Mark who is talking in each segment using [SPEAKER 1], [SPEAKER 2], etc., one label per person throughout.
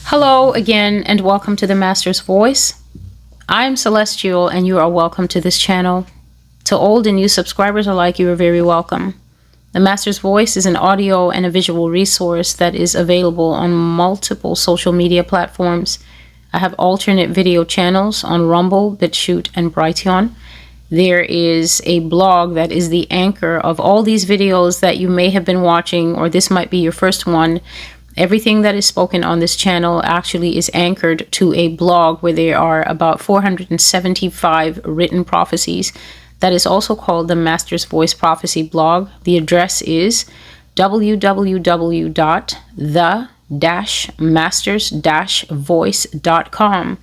[SPEAKER 1] Hello again and welcome to the Master's Voice. I'm Celestial and you are welcome to this channel. To old and new subscribers alike, you are very welcome. The Master's Voice is an audio and a visual resource that is available on multiple social media platforms. I have alternate video channels on Rumble, BitChute, and Brighteon. There is a blog that is the anchor of all these videos that you may have been watching, or this might be your first one. Everything that is spoken on this channel actually is anchored to a blog where there are about 475 written prophecies. That is also called the Master's Voice Prophecy blog. The address is www.the-masters-voice.com.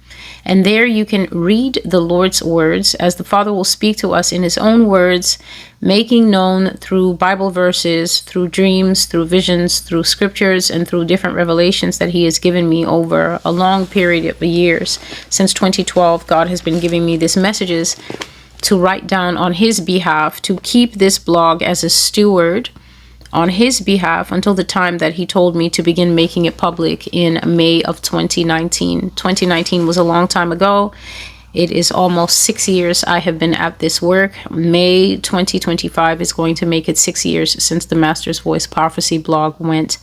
[SPEAKER 1] And there you can read the Lord's words as the Father will speak to us in his own words, making known through Bible verses, through dreams, through visions, through scriptures, and through different revelations that he has given me over a long period of years. Since 2012, God has been giving me these messages to write down on his behalf, to keep this blog as a steward on his behalf until the time that he told me to begin making it public in May of 2019. 2019 was a long time ago. It is almost 6 years I have been at this work. May 2025 is going to make it 6 years since the Master's Voice Prophecy blog went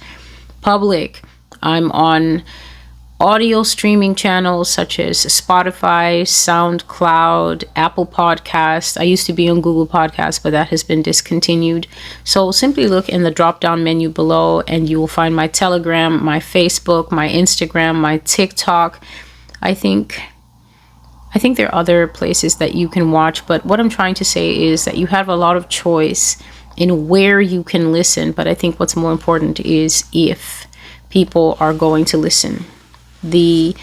[SPEAKER 1] public. I'm on audio streaming channels such as Spotify, SoundCloud, Apple Podcasts. I used to be on Google Podcasts, but that has been discontinued. So simply look in the drop-down menu below and you will find my Telegram, my Facebook, my Instagram, my TikTok. I think there are other places that you can watch, but what I'm trying to say is that you have a lot of choice in where you can listen, but I think what's more important is if people are going to listen. The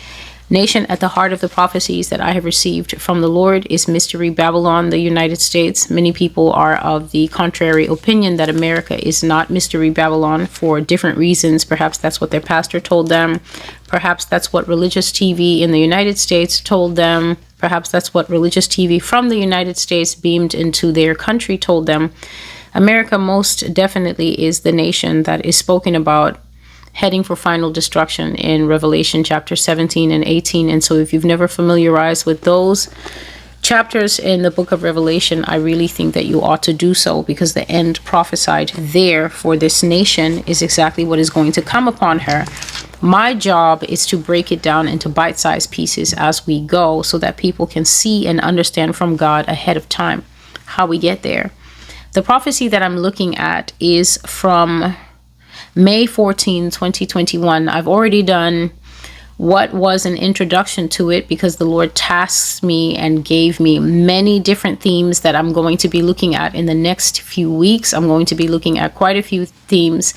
[SPEAKER 1] nation at the heart of the prophecies that I have received from the Lord is Mystery Babylon, the United States. Many people are of the contrary opinion that America is not Mystery Babylon for different reasons. Perhaps that's what their pastor told them. Perhaps that's what religious TV in the United States told them. Perhaps that's what religious TV from the United States beamed into their country told them. America most definitely is the nation that is spoken about heading for final destruction in Revelation chapter 17 and 18. And so if you've never familiarized with those chapters in the book of Revelation, I really think that you ought to do so, because the end prophesied there for this nation is exactly what is going to come upon her. My job is to break it down into bite-sized pieces as we go so that people can see and understand from God ahead of time how we get there. The prophecy that I'm looking at is from May 14, 2021. I've already done what was an introduction to it because the Lord tasked me and gave me many different themes that I'm going to be looking at in the next few weeks. I'm going to be looking at quite a few themes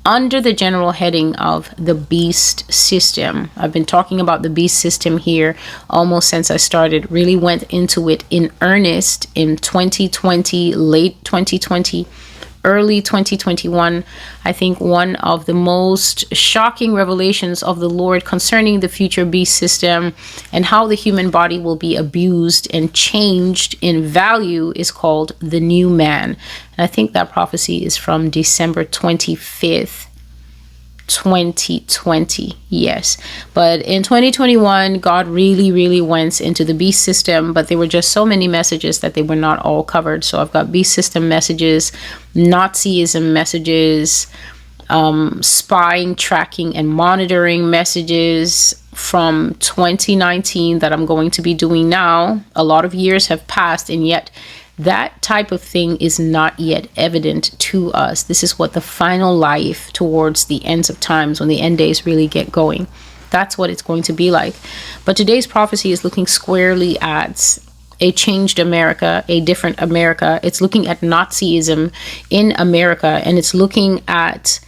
[SPEAKER 1] under the general heading of the beast system. I've been talking about the beast system here almost since I started, really went into it in earnest in 2020, late 2020. Early 2021, I think one of the most shocking revelations of the Lord concerning the future beast system and how the human body will be abused and changed in value is called the new man. And I think that prophecy is from December 25th, 2020. Yes, but in 2021 God really went into the beast system, but there were just so many messages that they were not all covered. So I've got beast system messages, Nazism messages, spying, tracking, and monitoring messages from 2019 that I'm going to be doing now. A lot of years have passed, and yet that type of thing is not yet evident to us. This is what the final life towards the ends of times, when the end days really get going. That's what it's going to be like. But today's prophecy is looking squarely at a changed America, a different America. It's looking at Nazism in America, and it's looking at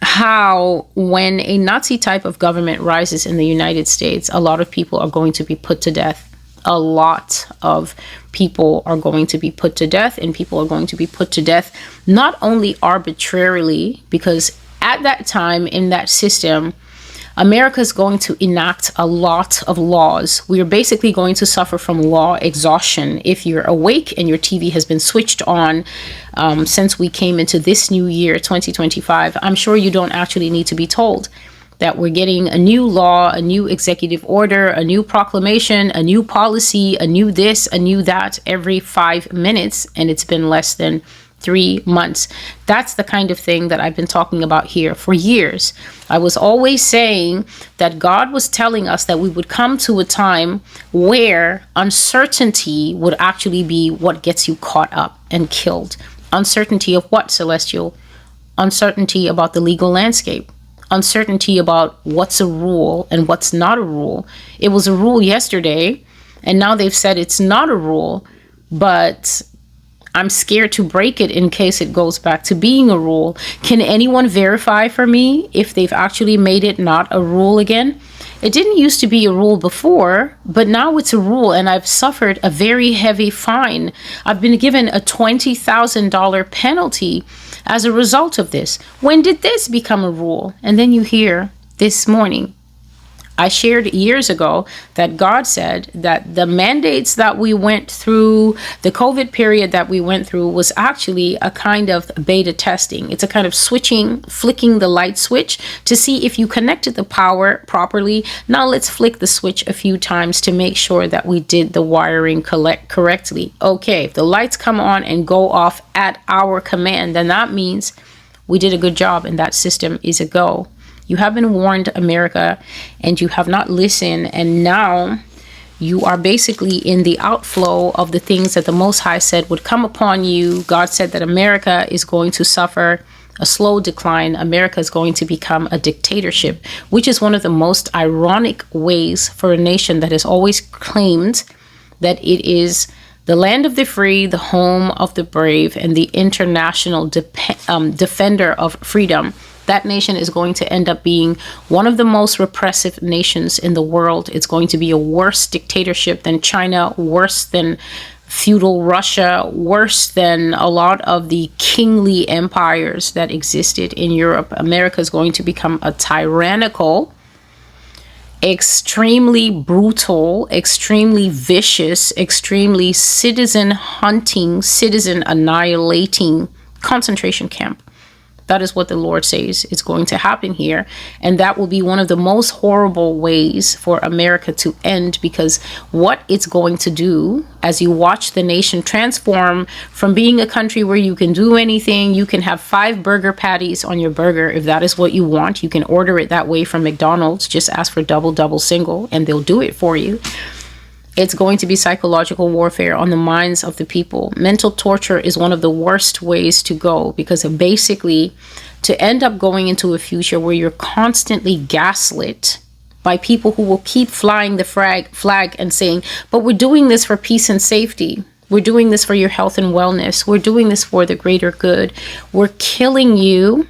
[SPEAKER 1] how when a Nazi type of government rises in the United States, a lot of people are going to be put to death. A lot of people are going to be put to death, and people are going to be put to death not only arbitrarily, because at that time in that system, America is going to enact a lot of laws. We are basically going to suffer from law exhaustion. If you're awake and your TV has been switched on since we came into this new year, 2025, I'm sure you don't actually need to be told that we're getting a new law, a new executive order, a new proclamation, a new policy, a new this, a new that every 5 minutes. And it's been less than 3 months. That's the kind of thing that I've been talking about here for years. I was always saying that God was telling us that we would come to a time where uncertainty would actually be what gets you caught up and killed. Uncertainty of what, Celestial? Uncertainty about the legal landscape. Uncertainty about what's a rule and what's not a rule. It was a rule yesterday, and now they've said it's not a rule, but I'm scared to break it in case it goes back to being a rule. Can anyone verify for me if they've actually made it not a rule again? It didn't used to be a rule before, but now it's a rule, and I've suffered a very heavy fine. I've been given a $20,000 penalty as a result of this. When did this become a rule? And then you hear this morning, I shared years ago that God said that the mandates that we went through, the COVID period that we went through, was actually a kind of beta testing. It's a kind of flicking the light switch to see if you connected the power properly. Now let's flick the switch a few times to make sure that we did the wiring correctly. Okay, if the lights come on and go off at our command, then that means we did a good job and that system is a go. You have been warned, America, and you have not listened. And now you are basically in the outflow of the things that the Most High said would come upon you. God said that America is going to suffer a slow decline. America is going to become a dictatorship, which is one of the most ironic ways for a nation that has always claimed that it is the land of the free, the home of the brave, and the international defender of freedom. That nation is going to end up being one of the most repressive nations in the world. It's going to be a worse dictatorship than China, worse than feudal Russia, worse than a lot of the kingly empires that existed in Europe. America is going to become a tyrannical, extremely brutal, extremely vicious, extremely citizen hunting, citizen annihilating concentration camp. That is what the Lord says is going to happen here. And that will be one of the most horrible ways for America to end, because what it's going to do as you watch the nation transform from being a country where you can do anything, you can have 5 burger patties on your burger if that is what you want. You can order it that way from McDonald's. Just ask for double, single, and they'll do it for you. It's going to be psychological warfare on the minds of the people. Mental torture is one of the worst ways to go, because basically to end up going into a future where you're constantly gaslit by people who will keep flying the flag and saying, but we're doing this for peace and safety. We're doing this for your health and wellness. We're doing this for the greater good. We're killing you.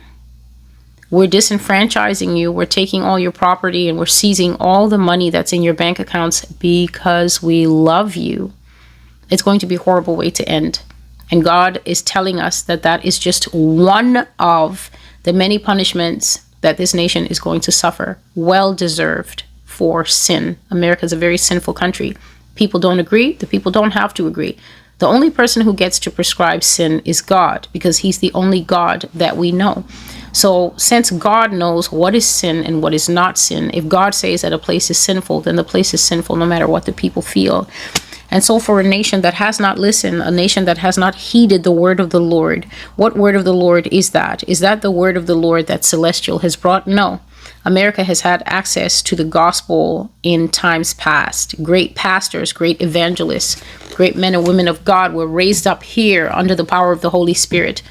[SPEAKER 1] We're disenfranchising you. We're taking all your property and we're seizing all the money that's in your bank accounts because we love you. It's going to be a horrible way to end. And God is telling us that that is just one of the many punishments that this nation is going to suffer. Well deserved for sin. America is a very sinful country. People don't agree. The people don't have to agree. The only person who gets to prescribe sin is God, because he's the only God that we know. So since God knows what is sin and what is not sin, if God says that a place is sinful, then the place is sinful no matter what the people feel. And so for a nation that has not listened, a nation that has not heeded the word of the Lord, what word of the Lord is that? Is that the word of the Lord that Celestial has brought? No. America has had access to the gospel in times past. Great pastors, great evangelists, great men and women of God were raised up here under the power of the Holy Spirit.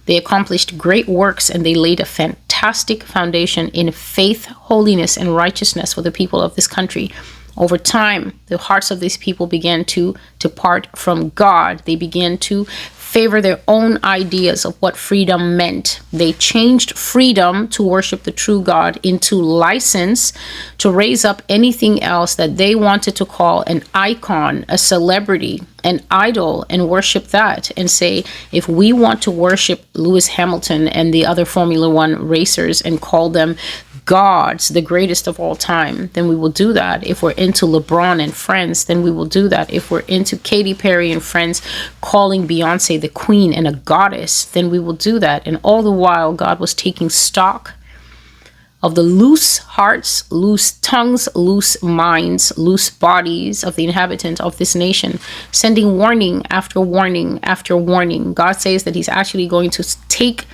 [SPEAKER 1] They accomplished great works and they laid a fantastic foundation in faith, holiness, and righteousness for the people of this country. Over time, the hearts of these people began to depart from God. They began to favor their own ideas of what freedom meant. They changed freedom to worship the true God into license to raise up anything else that they wanted to call an icon, a celebrity, an idol, and worship that and say, if we want to worship Lewis Hamilton and the other Formula One racers and call them gods, the greatest of all time, then we will do that. If we're into LeBron and friends, then we will do that. If we're into Katy Perry and friends calling Beyonce the queen and a goddess, then we will do that. And all the while, God was taking stock of the loose hearts, loose tongues, loose minds, loose bodies of the inhabitants of this nation, sending warning after warning after warning. God says that he's actually going to take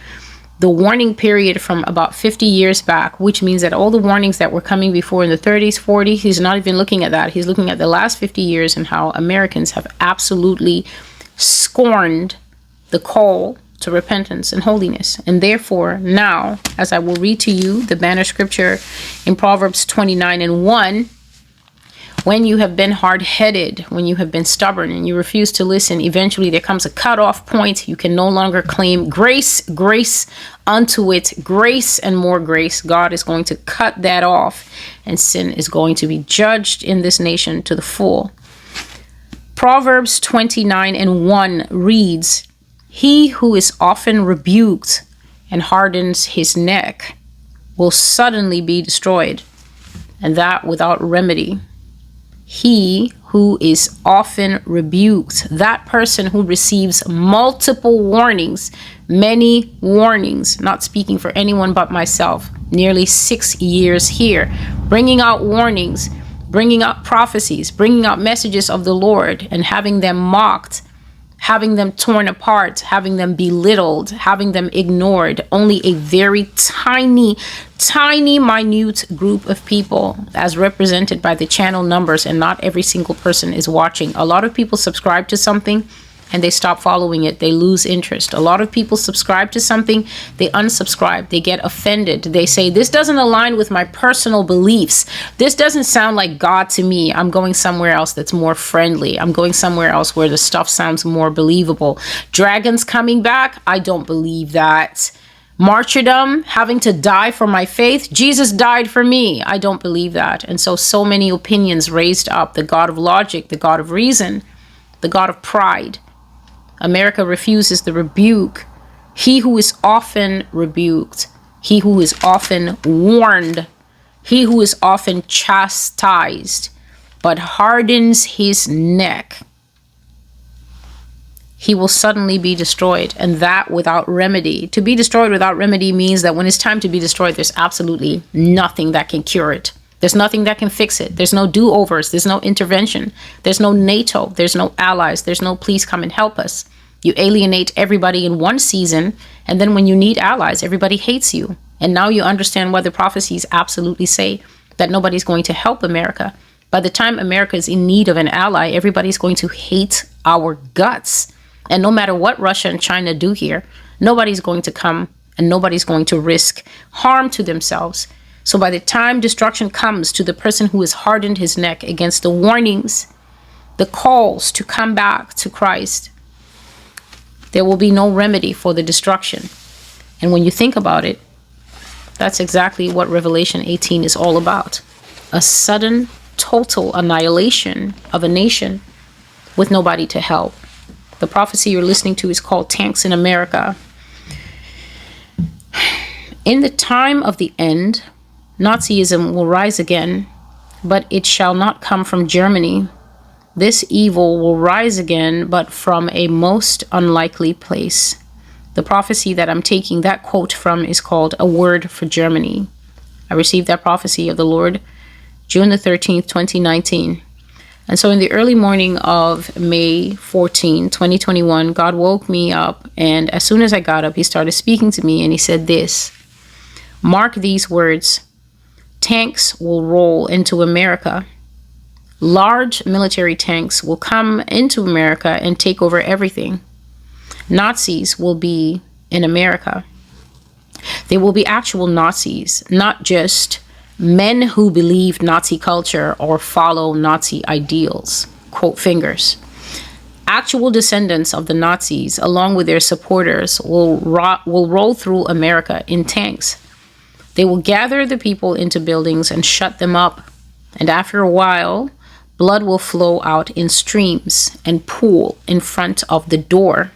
[SPEAKER 1] the warning period from about 50 years back, which means that all the warnings that were coming before in the 30s, 40s, he's not even looking at that. He's looking at the last 50 years and how Americans have absolutely scorned the call to repentance and holiness. And therefore, now, as I will read to you the banner scripture in Proverbs 29:1, when you have been hard-headed, when you have been stubborn and you refuse to listen, eventually there comes a cutoff point. You can no longer claim grace, grace unto it, grace and more grace. God is going to cut that off, and sin is going to be judged in this nation to the full. Proverbs 29:1 reads, "He who is often rebuked and hardens his neck will suddenly be destroyed, and that without remedy." He who is often rebuked, that person who receives multiple warnings, many warnings, not speaking for anyone but myself, nearly 6 years here, bringing out warnings, bringing out prophecies, bringing out messages of the Lord, and having them mocked, having them torn apart, having them belittled, having them ignored. Only a very tiny, minute group of people, as represented by the channel numbers, and not every single person is watching. A lot of people subscribe to something and they stop following it. They lose interest. A lot of people subscribe to something, they unsubscribe, they get offended. They say, this doesn't align with my personal beliefs. This doesn't sound like God to me. I'm going somewhere else that's more friendly. I'm going somewhere else where the stuff sounds more believable. Dragons coming back? I don't believe that. Martyrdom, having to die for my faith? Jesus died for me. I don't believe that. And so many opinions raised up. The God of logic, the God of reason, the God of pride. America refuses the rebuke. He who is often rebuked, he who is often warned, he who is often chastised, but hardens his neck, he will suddenly be destroyed, and that without remedy. To be destroyed without remedy means that when it's time to be destroyed, there's absolutely nothing that can cure it. There's nothing that can fix it. There's no do-overs. There's no intervention. There's no NATO. There's no allies. There's no please come and help us. You alienate everybody in one season, and then when you need allies, everybody hates you. And now you understand why the prophecies absolutely say that nobody's going to help America. By the time America is in need of an ally, everybody's going to hate our guts. And no matter what Russia and China do here, nobody's going to come and nobody's going to risk harm to themselves. So by the time destruction comes to the person who has hardened his neck against the warnings, the calls to come back to Christ, there will be no remedy for the destruction. And when you think about it, that's exactly what Revelation 18 is all about. A sudden, total annihilation of a nation with nobody to help. The prophecy you're listening to is called Tanks in America. In the time of the end, Nazism will rise again, but it shall not come from Germany. This evil will rise again, but from a most unlikely place. The prophecy that I'm taking that quote from is called A Word for Germany. I received that prophecy of the Lord June the 13th, 2019. And so in the early morning of May 14, 2021, God woke me up, and as soon as I got up, he started speaking to me, and he said this: mark these words. Tanks will roll into America. Large military tanks will come into America and take over everything. Nazis will be in America. They will be actual Nazis, not just men who believe Nazi culture or follow Nazi ideals. Quote fingers. Actual descendants of the Nazis, along with their supporters, will roll through America in tanks. They will gather the people into buildings and shut them up. And after a while, blood will flow out in streams and pool in front of the door.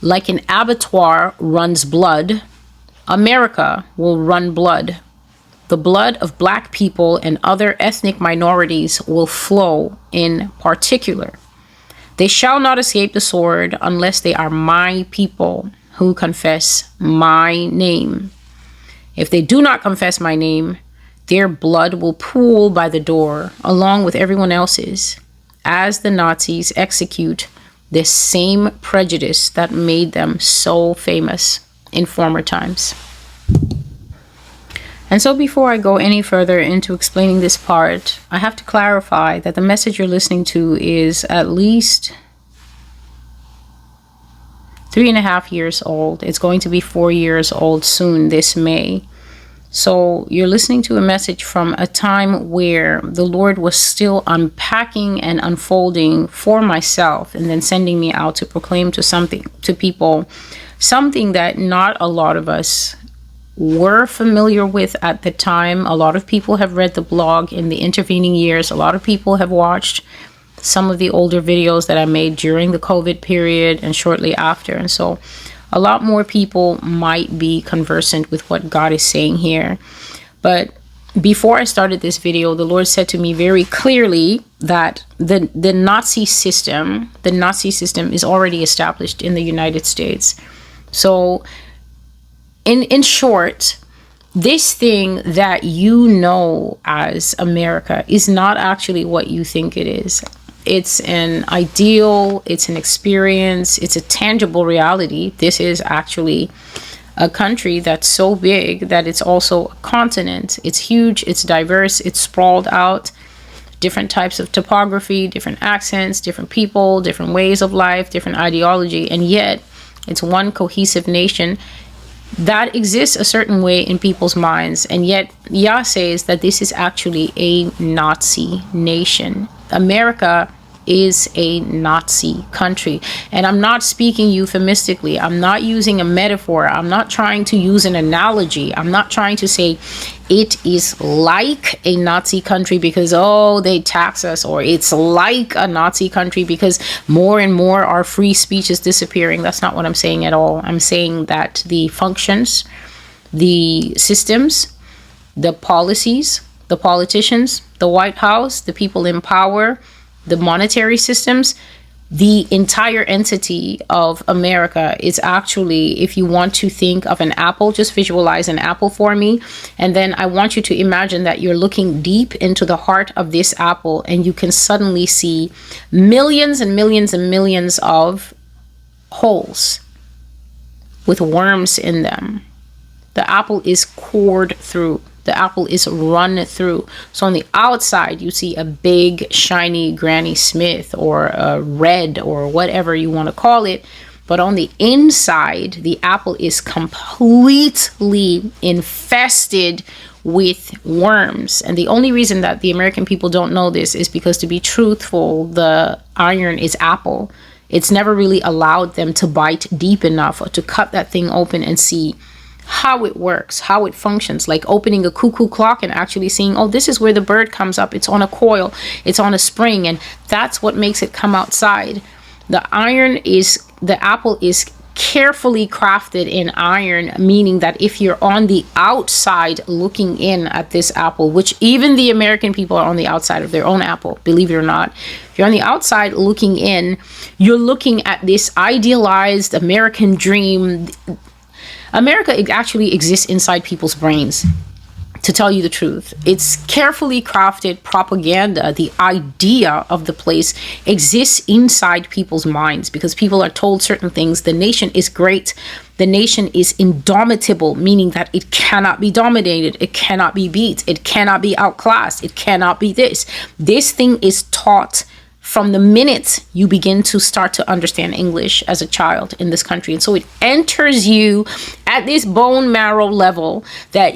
[SPEAKER 1] Like an abattoir runs blood, America will run blood. The blood of black people and other ethnic minorities will flow in particular. They shall not escape the sword unless they are my people who confess my name. If they do not confess my name, their blood will pool by the door along with everyone else's, as the Nazis execute the same prejudice that made them so famous in former times. And so before I go any further into explaining this part, I have to clarify that the message you're listening to is at least 3.5 years old. It's going to be 4 years old soon this May. So you're listening to a message from a time where the Lord was still unpacking and unfolding for myself, and then sending me out to proclaim to people something that not a lot of us were familiar with at the time. A lot of people have read the blog in the intervening years. A lot of people have watched some of the older videos that I made during the COVID period and shortly after. And so a lot more people might be conversant with what God is saying here. But before I started this video, the Lord said to me very clearly that the Nazi system is already established in the United States. So in short, this thing that you know as America is not actually what you think it is. It's an ideal, it's an experience, it's a tangible reality. This is actually a country that's so big that it's also a continent. It's huge, it's diverse, it's sprawled out, different types of topography, different accents, different people, different ways of life, different ideology, and yet it's one cohesive nation that exists a certain way in people's minds. And yet Yah says that this is actually a Nazi nation. America is a Nazi country. And I'm not speaking euphemistically. I'm not using a metaphor. I'm not trying to use an analogy. I'm not trying to say it is like a Nazi country because, oh, they tax us, or it's like a Nazi country because more and more our free speech is disappearing. That's not what I'm saying at all. I'm saying that the functions, the systems, the policies, the politicians, the White House, the people in power, the monetary systems, the entire entity of America is actually, if you want to think of an apple, just visualize an apple for me. And then I want you to imagine that you're looking deep into the heart of this apple, and you can suddenly see millions and millions and millions of holes with worms in them. The apple is cored through. The apple is run through. So on the outside, you see a big, shiny Granny Smith or a red or whatever you want to call it. But on the inside, the apple is completely infested with worms. And the only reason that the American people don't know this is because, to be truthful, the iron is apple. It's never really allowed them to bite deep enough or to cut that thing open and see how it works, how it functions, like opening a cuckoo clock and actually seeing, oh, this is where the bird comes up. It's on a coil, it's on a spring, and that's what makes it come outside. The apple is carefully crafted in iron, meaning that if you're on the outside looking in at this apple, which even the American people are on the outside of their own apple, believe it or not, if you're on the outside looking in, you're looking at this idealized American dream. America actually exists inside people's brains, to tell you the truth. It's carefully crafted propaganda. The idea of the place exists inside people's minds because people are told certain things. The nation is great. The nation is indomitable, meaning that it cannot be dominated. It cannot be beat. It cannot be outclassed. It cannot be this. This thing is taught from the minute you begin to start to understand English as a child in this country. And so it enters you at this bone marrow level that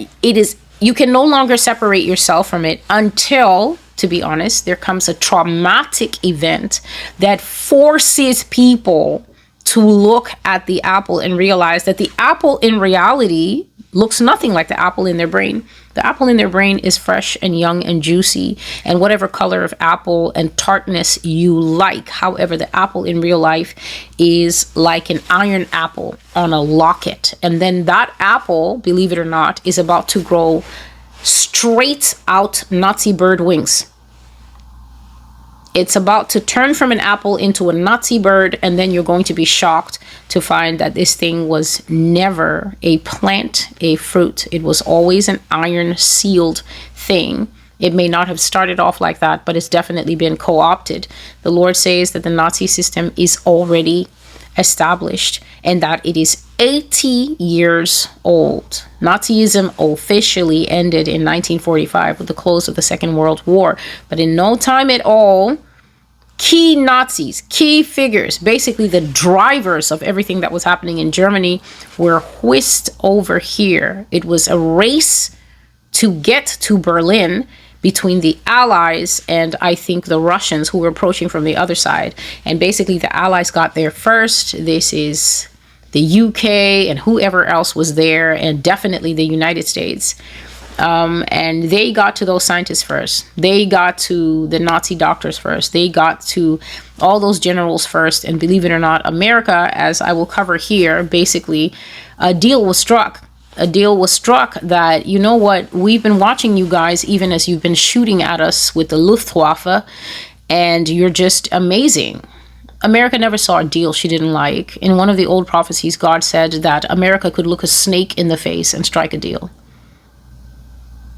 [SPEAKER 1] you can no longer separate yourself from it until, to be honest, there comes a traumatic event that forces people to look at the apple and realize that the apple in reality looks nothing like the apple in their brain. The apple in their brain is fresh and young and juicy and whatever color of apple and tartness you like. However, the apple in real life is like an iron apple on a locket. And then that apple, believe it or not, is about to grow straight out Nazi bird wings. It's about to turn from an apple into a Nazi bird, and then you're going to be shocked to find that this thing was never a plant, a fruit. It was always an iron sealed thing. It may not have started off like that, but it's definitely been co-opted. The Lord says that the Nazi system is already established and that it is 80 years old. Nazism officially ended in 1945 with the close of the Second World War. But in no time at all, key Nazis, key figures, basically the drivers of everything that was happening in Germany, were whisked over here. It was a race to get to Berlin between the Allies and I think the Russians, who were approaching from the other side. And basically the Allies got there first. This is the UK and whoever else was there, and definitely the United States. And they got to those scientists first. They got to the Nazi doctors first. They got to all those generals first. And believe it or not, America, as I will cover here, basically a deal was struck. A deal was struck that, you know what, we've been watching you guys even as you've been shooting at us with the Luftwaffe, and you're just amazing. America never saw a deal she didn't like. In one of the old prophecies, God said that America could look a snake in the face and strike a deal.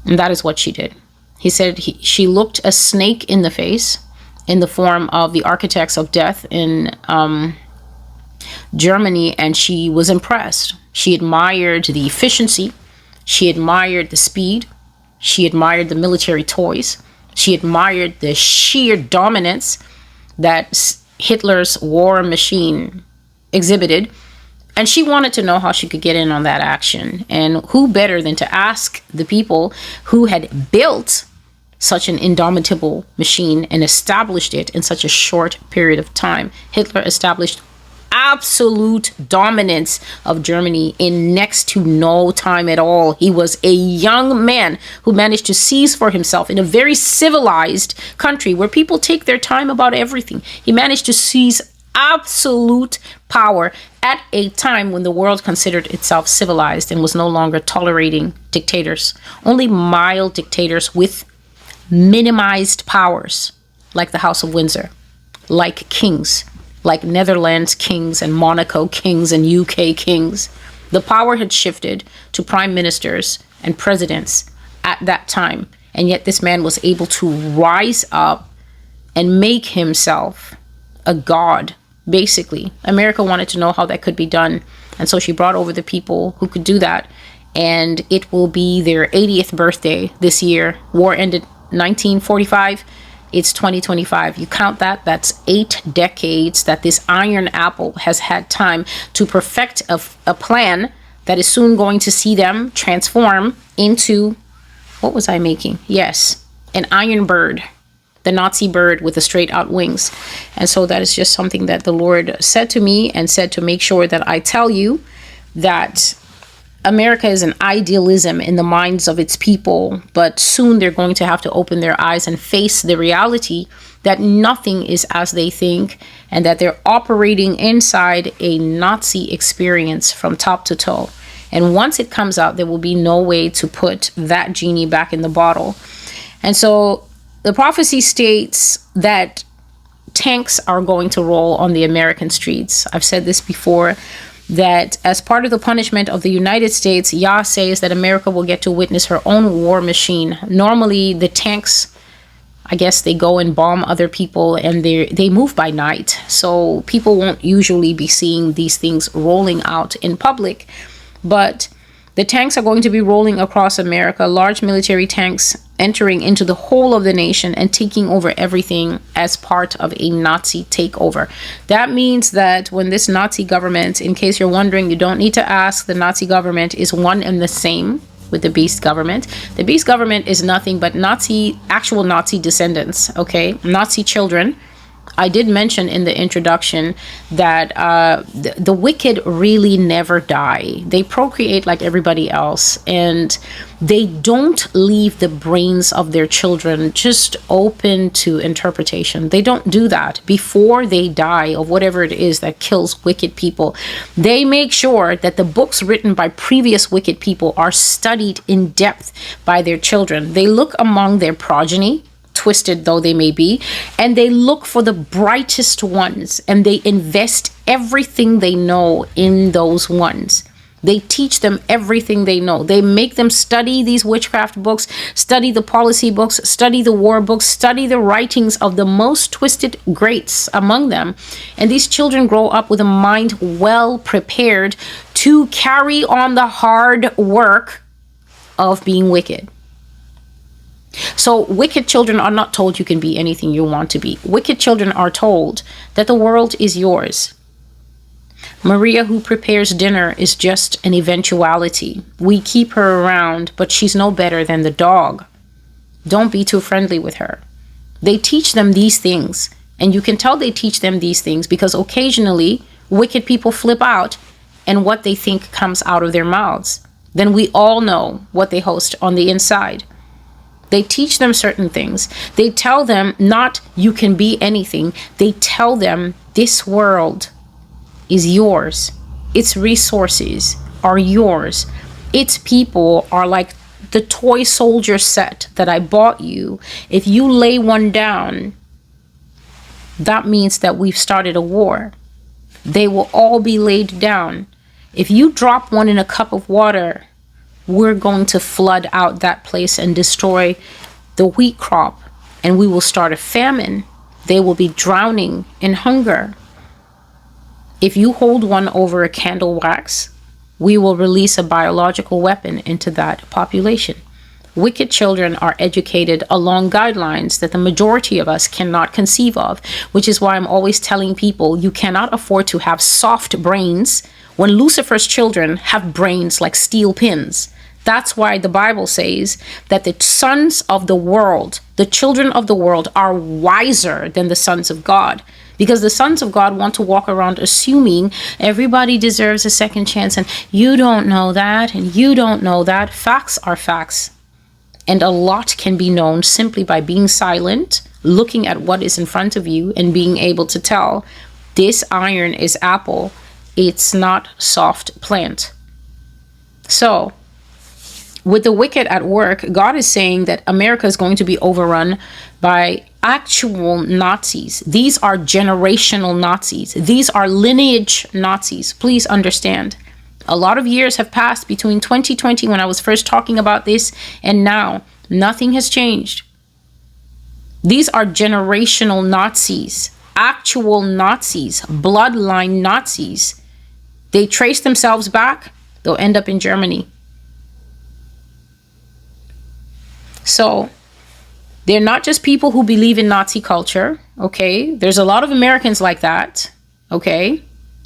[SPEAKER 1] And that is what she did. He said she looked a snake in the face in the form of the architects of death in Germany, and she was impressed. She admired the efficiency. She admired the speed. She admired the military toys. She admired the sheer dominance that Hitler's war machine exhibited. And she wanted to know how she could get in on that action. And who better than to ask the people who had built such an indomitable machine and established it in such a short period of time. Hitler established absolute dominance of Germany in next to no time at all. He was a young man who managed to seize for himself in a very civilized country where people take their time about everything. He managed to seize absolute power at a time when the world considered itself civilized and was no longer tolerating dictators. Only mild dictators with minimized powers, like the House of Windsor, like kings, like Netherlands kings and Monaco kings and UK kings. The power had shifted to prime ministers and presidents at that time. And yet this man was able to rise up and make himself a god, basically. America wanted to know how that could be done. And so she brought over the people who could do that. And it will be their 80th birthday this year. War ended 1945. It's 2025. You count that, that's 8 decades that this iron apple has had time to perfect a plan that is soon going to see them transform into, what was I making? Yes, an iron bird, the Nazi bird with the straight out wings. And so that is just something that the Lord said to me and said to make sure that I tell you that America is an idealism in the minds of its people, but soon they're going to have to open their eyes and face the reality that nothing is as they think and that they're operating inside a Nazi experience from top to toe. And once it comes out, there will be no way to put that genie back in the bottle. And so the prophecy states that tanks are going to roll on the American streets. I've said this before, that as part of the punishment of the United States, Yah says that America will get to witness her own war machine. Normally, the tanks, I guess they go and bomb other people, and they move by night. So people won't usually be seeing these things rolling out in public. But the tanks are going to be rolling across America, large military tanks entering into the whole of the nation and taking over everything as part of a Nazi takeover. That means that when this Nazi government, in case you're wondering, you don't need to ask, the Nazi government is one and the same with the beast government. The beast government is nothing but actual Nazi descendants, okay? Nazi children. I did mention in the introduction that the wicked really never die. They procreate like everybody else, and they don't leave the brains of their children just open to interpretation. They don't do that before they die of whatever it is that kills wicked people. They make sure that the books written by previous wicked people are studied in depth by their children. They look among their progeny twisted though they may be, and they look for the brightest ones, and they invest everything they know in those ones. They teach them everything they know. They make them study these witchcraft books, study the policy books, study the war books, study the writings of the most twisted greats among them. And these children grow up with a mind well prepared to carry on the hard work of being wicked. So wicked children are not told you can be anything you want to be. Wicked children are told that the world is yours. Maria, who prepares dinner, is just an eventuality. We keep her around, but she's no better than the dog. Don't be too friendly with her. They teach them these things, and you can tell they teach them these things because occasionally wicked people flip out and what they think comes out of their mouths. Then we all know what they host on the inside. They teach them certain things. They tell them not you can be anything. They tell them this world is yours. Its resources are yours. Its people are like the toy soldier set that I bought you. If you lay one down, that means that we've started a war. They will all be laid down. If you drop one in a cup of water, we're going to flood out that place and destroy the wheat crop, and we will start a famine. They will be drowning in hunger. If you hold one over a candle wax, we will release a biological weapon into that population. Wicked children are educated along guidelines that the majority of us cannot conceive of, which is why I'm always telling people you cannot afford to have soft brains when Lucifer's children have brains like steel pins. That's why the Bible says that the sons of the world, the children of the world, are wiser than the sons of God. Because the sons of God want to walk around assuming everybody deserves a second chance, and you don't know that, and you don't know that. Facts are facts. And a lot can be known simply by being silent, looking at what is in front of you, and being able to tell this iron is apple. It's not soft plant. So, with the wicked at work, God is saying that America is going to be overrun by actual Nazis. These are generational Nazis. These are lineage Nazis. Please understand. A lot of years have passed between 2020, when I was first talking about this, and now. Nothing has changed. These are generational Nazis. Actual Nazis. Bloodline Nazis. They trace themselves back, they'll end up in Germany. So, they're not just people who believe in Nazi culture, okay? There's a lot of Americans like that, okay?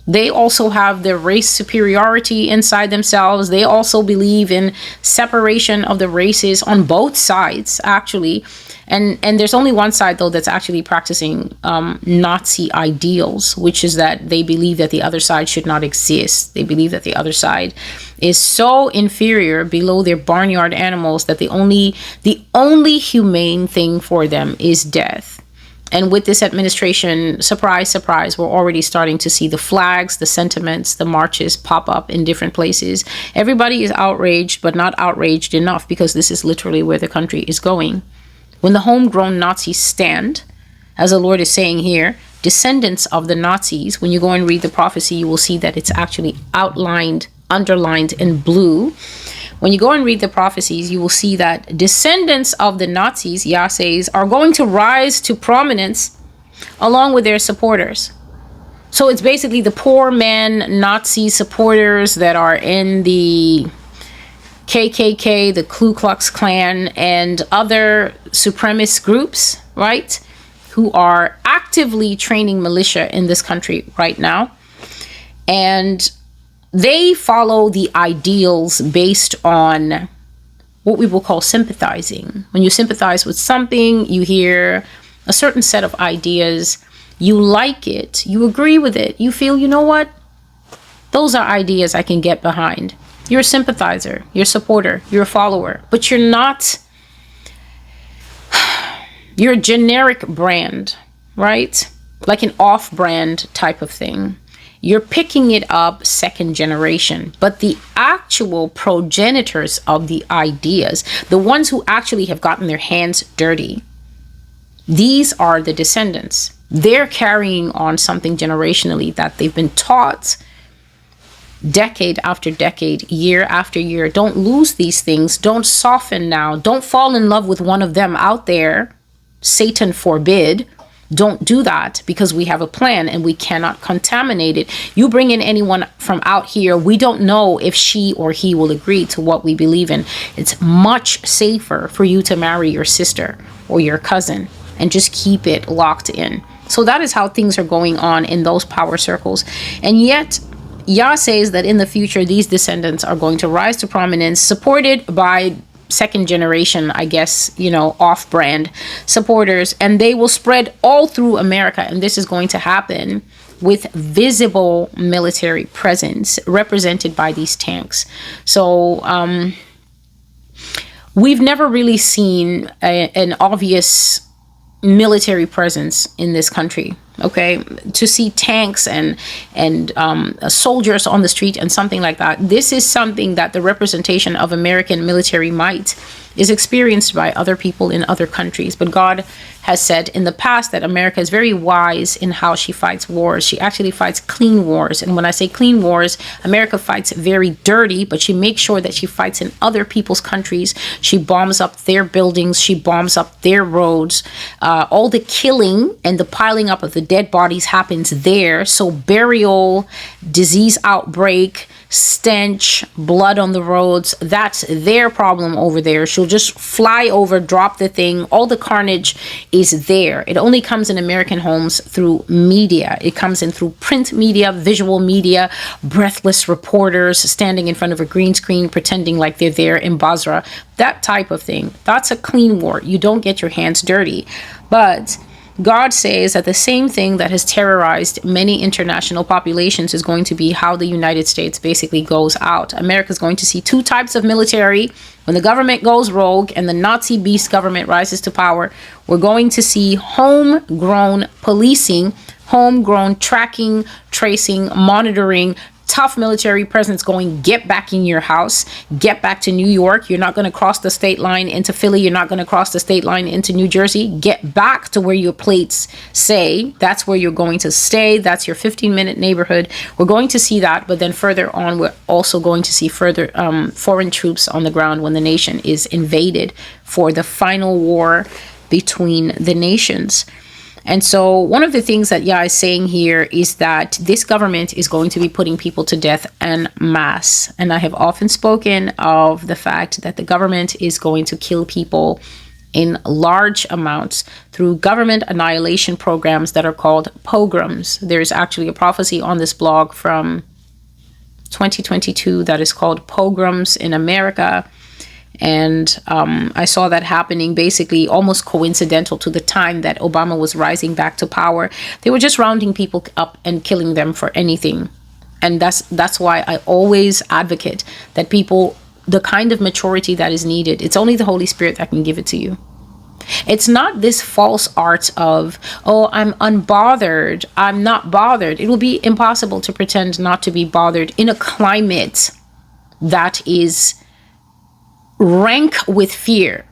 [SPEAKER 1] They also have their race superiority inside themselves. They also believe in separation of the races on both sides, actually. And there's only one side, though, that's actually practicing Nazi ideals, which is that they believe that the other side should not exist. They believe that the other side is so inferior, below their barnyard animals, that the only humane thing for them is death. And with this administration, surprise, surprise, we're already starting to see the flags, the sentiments, the marches pop up in different places. Everybody is outraged, but not outraged enough, because this is literally where the country is going. When the homegrown Nazis stand, as the Lord is saying here, descendants of the Nazis, when you go and read the prophecy, you will see that it's actually outlined, underlined in blue. When you go and read the prophecies, you will see that descendants of the Nazis, Yah says, are going to rise to prominence along with their supporters. So it's basically the poor man Nazi supporters that are in the KKK, the Ku Klux Klan, and other supremacist groups, right? Who are actively training militia in this country right now. And they follow the ideals based on what we will call sympathizing. When you sympathize with something, you hear a certain set of ideas, you like it, you agree with it, you feel, you know what? Those are ideas I can get behind. You're a sympathizer, you're a supporter, you're a follower, but you're not, you're a generic brand, right? Like an off-brand type of thing. You're picking it up second generation, but the actual progenitors of the ideas, the ones who actually have gotten their hands dirty, These are the descendants. They're carrying on something generationally that they've been taught decade after decade, year after year. Don't lose these things. Don't soften now. Don't fall in love with one of them out there. Satan forbid. Don't do that, because we have a plan and we cannot contaminate it. You bring in anyone from out here, we don't know if she or he will agree to what we believe in. It's much safer for you to marry your sister or your cousin and just keep it locked in. So that is how things are going on in those power circles. And yet, Yah says that in the future, these descendants are going to rise to prominence, supported by second generation, I guess, off-brand supporters, and they will spread all through America. And this is going to happen with visible military presence represented by these tanks. So we've never really seen an obvious military presence in this country. Okay, to see tanks and soldiers on the street and something like that. This is something that the representation of American military might is experienced by other people in other countries. But God has said in the past that America is very wise in how she fights wars. She actually fights clean wars. And when I say clean wars, America fights very dirty, but she makes sure that she fights in other people's countries. She bombs up their buildings. She bombs up their roads. All the killing and the piling up of the dead bodies happens there. So burial, disease outbreak, stench, blood on the roads, that's their problem over there. She'll just fly over, drop the thing. All the carnage is there. It only comes in American homes through media. It comes in through print media, visual media, breathless reporters standing in front of a green screen pretending like they're there in Basra. That type of thing. That's a clean war. You don't get your hands dirty. But God says that the same thing that has terrorized many international populations is going to be how the United States basically goes out. America is going to see two types of military. When the government goes rogue and the Nazi beast government rises to power, we're going to see homegrown policing, homegrown tracking, tracing, monitoring, tough military presence going, get back in your house, get back to New York. You're not going to cross the state line into Philly. You're not going to cross the state line into New Jersey. Get back to where your plates say. That's where you're going to stay. That's your 15-minute neighborhood. We're going to see that. But then further on, we're also going to see further foreign troops on the ground when the nation is invaded for the final war between the nations. And so one of the things that Yah is saying here is that this government is going to be putting people to death en masse. And I have often spoken of the fact that the government is going to kill people in large amounts through government annihilation programs that are called pogroms. There's actually a prophecy on this blog from 2022 that is called Pogroms in America. And I saw that happening basically almost coincidental to the time that Obama was rising back to power. They were just rounding people up and killing them for anything. And that's why I always advocate that people, the kind of maturity that is needed, it's only the Holy Spirit that can give it to you. It's not this false art of, oh, I'm unbothered, I'm not bothered. It will be impossible to pretend not to be bothered in a climate that is rank with fear.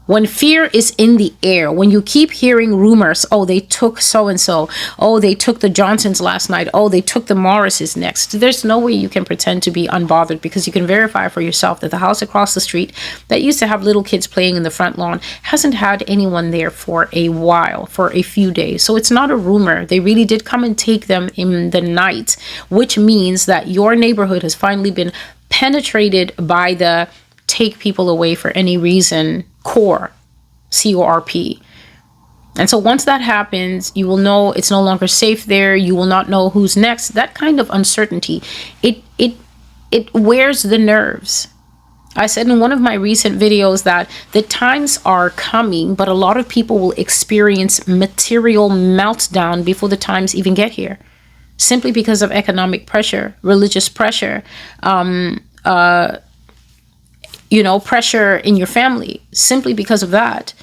[SPEAKER 1] When fear is in the air, when you keep hearing rumors, oh, they took so-and-so, oh, they took the Johnsons last night, oh, they took the Morrises next. There's no way you can pretend to be unbothered, because you can verify for yourself that the house across the street that used to have little kids playing in the front lawn hasn't had anyone there for a while, for a few days. So it's not a rumor. They really did come and take them in the night, which means that your neighborhood has finally been penetrated by the take people away for any reason core, C-O-R-P. And so once that happens, you will know it's no longer safe there. You will not know who's next. That kind of uncertainty, it wears the nerves. I said in one of my recent videos that the times are coming, but a lot of people will experience material meltdown before the times even get here, simply because of economic pressure, religious pressure, pressure in your family. Simply because of that,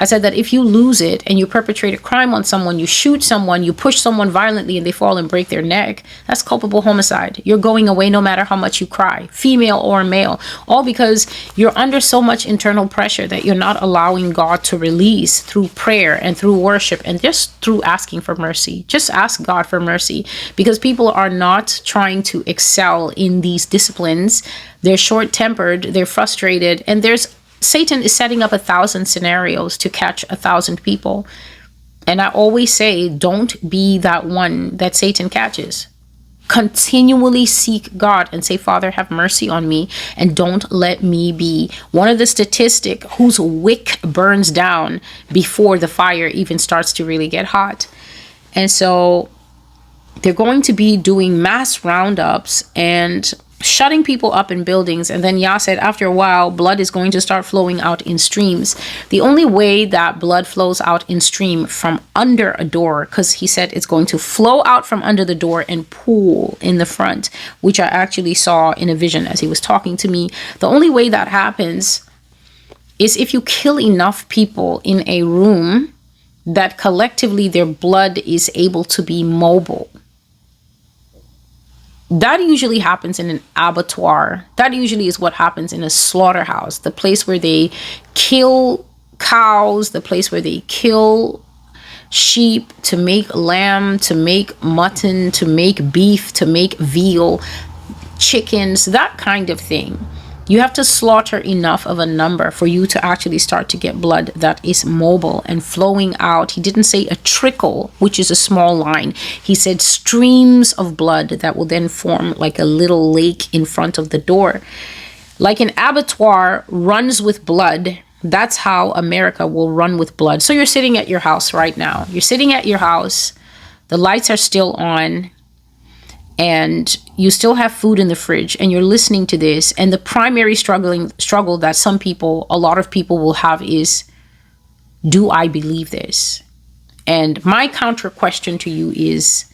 [SPEAKER 1] I said that if you lose it and you perpetrate a crime on someone, you shoot someone, you push someone violently and they fall and break their neck, that's culpable homicide. You're going away no matter how much you cry, female or male, all because you're under so much internal pressure that you're not allowing God to release through prayer and through worship and just through asking for mercy. Just ask God for mercy, because people are not trying to excel in these disciplines. They're short-tempered, they're frustrated, and Satan is setting up 1,000 scenarios to catch 1,000 people. And I always say, don't be that one that Satan catches. Continually seek God and say, Father, have mercy on me, and don't let me be one of the statistic whose wick burns down before the fire even starts to really get hot. And so they're going to be doing mass roundups and shutting people up in buildings. And then Yah said after a while, blood is going to start flowing out in streams. The only way that blood flows out in stream from under a door, because he said it's going to flow out from under the door and pool in the front, which I actually saw in a vision as he was talking to me. The only way that happens is if you kill enough people in a room that collectively their blood is able to be mobile. That usually happens in an abattoir. That usually is what happens in a slaughterhouse, the place where they kill cows, the place where they kill sheep to make lamb, to make mutton, to make beef, to make veal, chickens, that kind of thing. You have to slaughter enough of a number for you to actually start to get blood that is mobile and flowing out. He didn't say a trickle, which is a small line. He said streams of blood that will then form like a little lake in front of the door. Like an abattoir runs with blood, that's how America will run with blood. So you're sitting at your house right now. You're sitting at your house. The lights are still on. And you still have food in the fridge, and you're listening to this, and the primary struggle that a lot of people will have is, do I believe this? And my counter question to you is,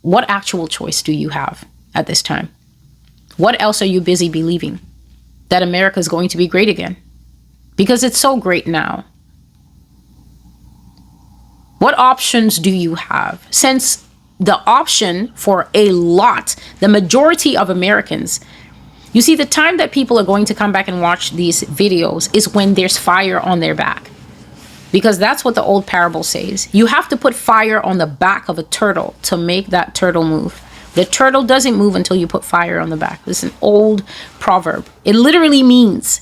[SPEAKER 1] what actual choice do you have at this time? What else are you busy believing? That America is going to be great again? Because it's so great now. What options do you have? Since the option for the majority of Americans, you see, the time that people are going to come back and watch these videos is when there's fire on their back. Because that's what the old parable says. You have to put fire on the back of a turtle to make that turtle move. The turtle doesn't move until you put fire on the back. This is an old proverb. It literally means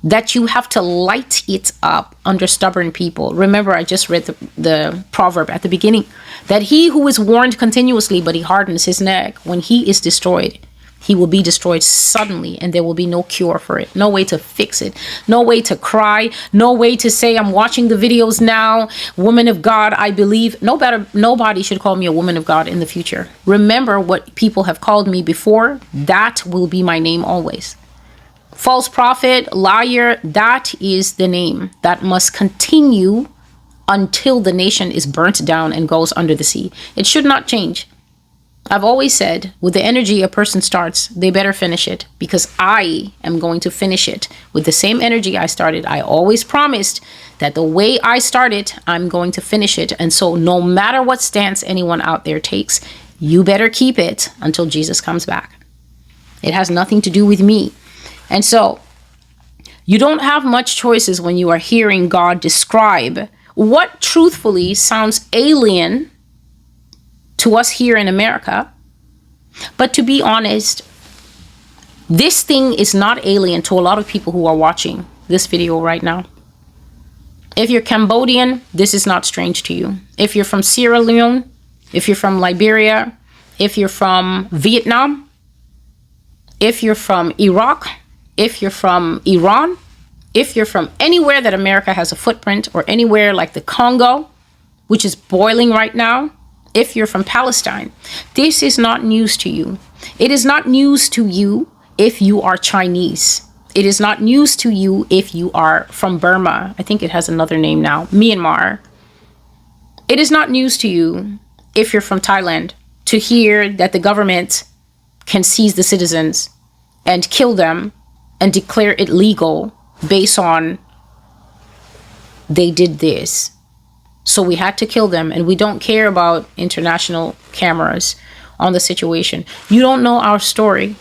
[SPEAKER 1] that you have to light it up under stubborn people. Remember, I just read the proverb at the beginning, that he who is warned continuously, but he hardens his neck, when he is destroyed, he will be destroyed suddenly, and there will be no cure for it. No way to fix it. No way to cry. No way to say, I'm watching the videos now. Woman of God, I believe. Nobody should call me a woman of God in the future. Remember what people have called me before. That will be my name always. False prophet, liar, that is the name that must continue until the nation is burnt down and goes under the sea. It should not change. I've always said, with the energy a person starts, they better finish it, because I am going to finish it with the same energy I started. I always promised that the way I started, I'm going to finish it. And so no matter what stance anyone out there takes, you better keep it until Jesus comes back. It has nothing to do with me. And so you don't have much choices when you are hearing God describe what truthfully sounds alien to us here in America. But to be honest, this thing is not alien to a lot of people who are watching this video right now. If you're Cambodian, this is not strange to you. If you're from Sierra Leone, if you're from Liberia, if you're from Vietnam, if you're from Iraq, if you're from Iran, if you're from anywhere that America has a footprint, or anywhere like the Congo, which is boiling right now, if you're from Palestine, this is not news to you. It is not news to you if you are Chinese. It is not news to you if you are from Burma. I think it has another name now, Myanmar. It is not news to you if you're from Thailand to hear that the government can seize the citizens and kill them and declare it legal based on they did this. So we had to kill them, and we don't care about international cameras on the situation. You don't know our story.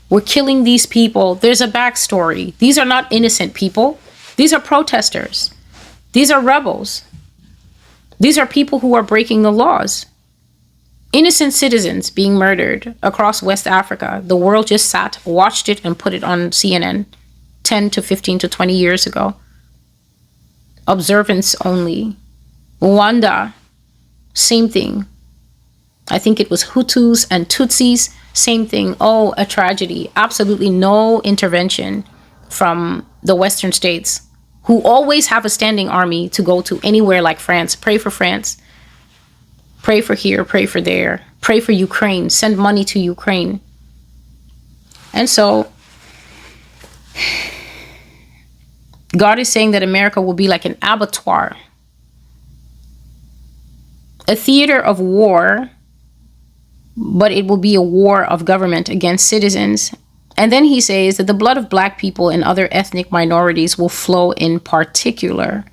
[SPEAKER 1] We're killing these people. There's a backstory. These are not innocent people. These are protesters. These are rebels. These are people who are breaking the laws. Innocent citizens being murdered across West Africa. The world just sat, watched it, and put it on CNN 10 to 15 to 20 years ago. Observance only. Rwanda, same thing. I think it was Hutus and Tutsis, same thing. Oh, a tragedy. Absolutely no intervention from the Western states, who always have a standing army to go to anywhere like France. Pray for France. Pray for here, pray for there. Pray for Ukraine. Send money to Ukraine. And so God is saying that America will be like an abattoir, a theater of war, but it will be a war of government against citizens. And then he says that the blood of black people and other ethnic minorities will flow in particular.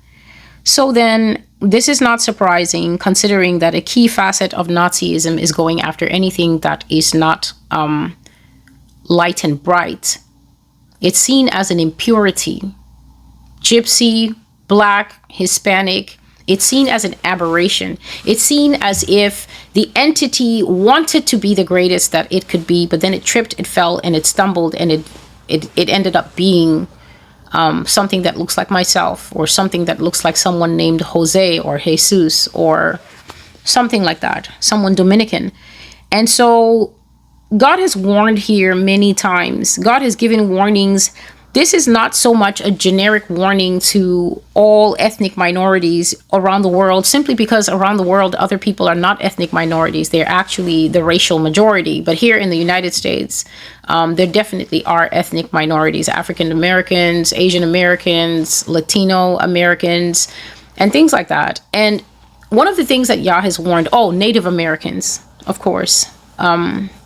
[SPEAKER 1] So then this is not surprising, considering that a key facet of Nazism is going after anything that is not light and bright. It's seen as an impurity. Gypsy, black, Hispanic, it's seen as an aberration. It's seen as if the entity wanted to be the greatest that it could be, but then it tripped, it fell, and it stumbled, and it ended up being something that looks like myself, or something that looks like someone named Jose or Jesus or something like that, someone Dominican. And so God has warned here many times. God has given warnings. This is not so much a generic warning to all ethnic minorities around the world, simply because around the world, other people are not ethnic minorities. They're actually the racial majority. But here in the United States, there definitely are ethnic minorities, African Americans, Asian Americans, Latino Americans, and things like that. And one of the things that Yah has warned, Native Americans, of course.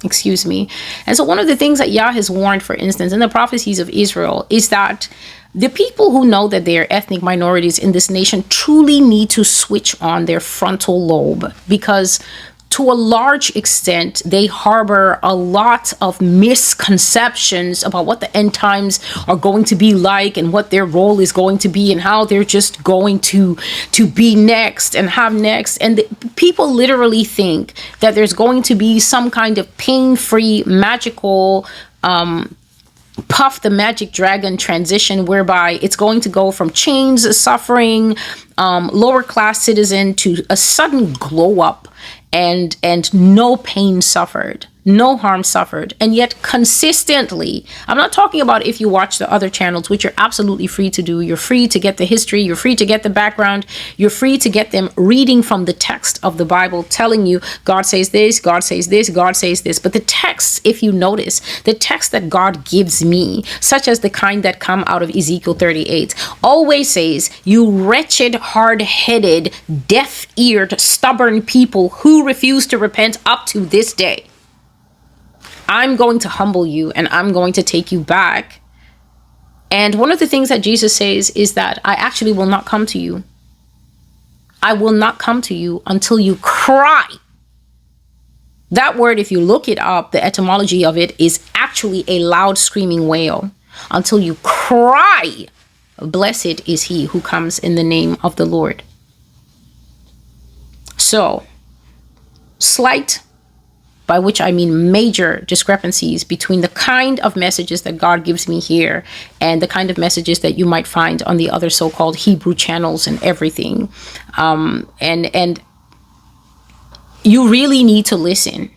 [SPEAKER 1] Excuse me. And so one of the things that Yah has warned, for instance, in the prophecies of Israel, is that the people who know that they are ethnic minorities in this nation truly need to switch on their frontal lobe, because to a large extent, they harbor a lot of misconceptions about what the end times are going to be like, and what their role is going to be, and how they're just going to be next and have next. And people literally think that there's going to be some kind of pain-free, magical, Puff the Magic Dragon transition, whereby it's going to go from chains, suffering, lower class citizen to a sudden glow up, and no pain suffered, no harm suffered. And yet consistently, I'm not talking about if you watch the other channels, which you're absolutely free to do. You're free to get the history. You're free to get the background. You're free to get them reading from the text of the Bible, telling you God says this, God says this, God says this. But the texts, if you notice, the text that God gives me, such as the kind that come out of Ezekiel 38, always says, you wretched, hard-headed, deaf-eared, stubborn people who refuse to repent up to this day. I'm going to humble you, and I'm going to take you back. And one of the things that Jesus says is that I actually will not come to you. I will not come to you until you cry. That word, if you look it up, the etymology of it is actually a loud screaming wail. Until you cry, blessed is he who comes in the name of the Lord. So, slight, by which I mean major discrepancies between the kind of messages that God gives me here and the kind of messages that you might find on the other so-called Hebrew channels and everything. And you really need to listen.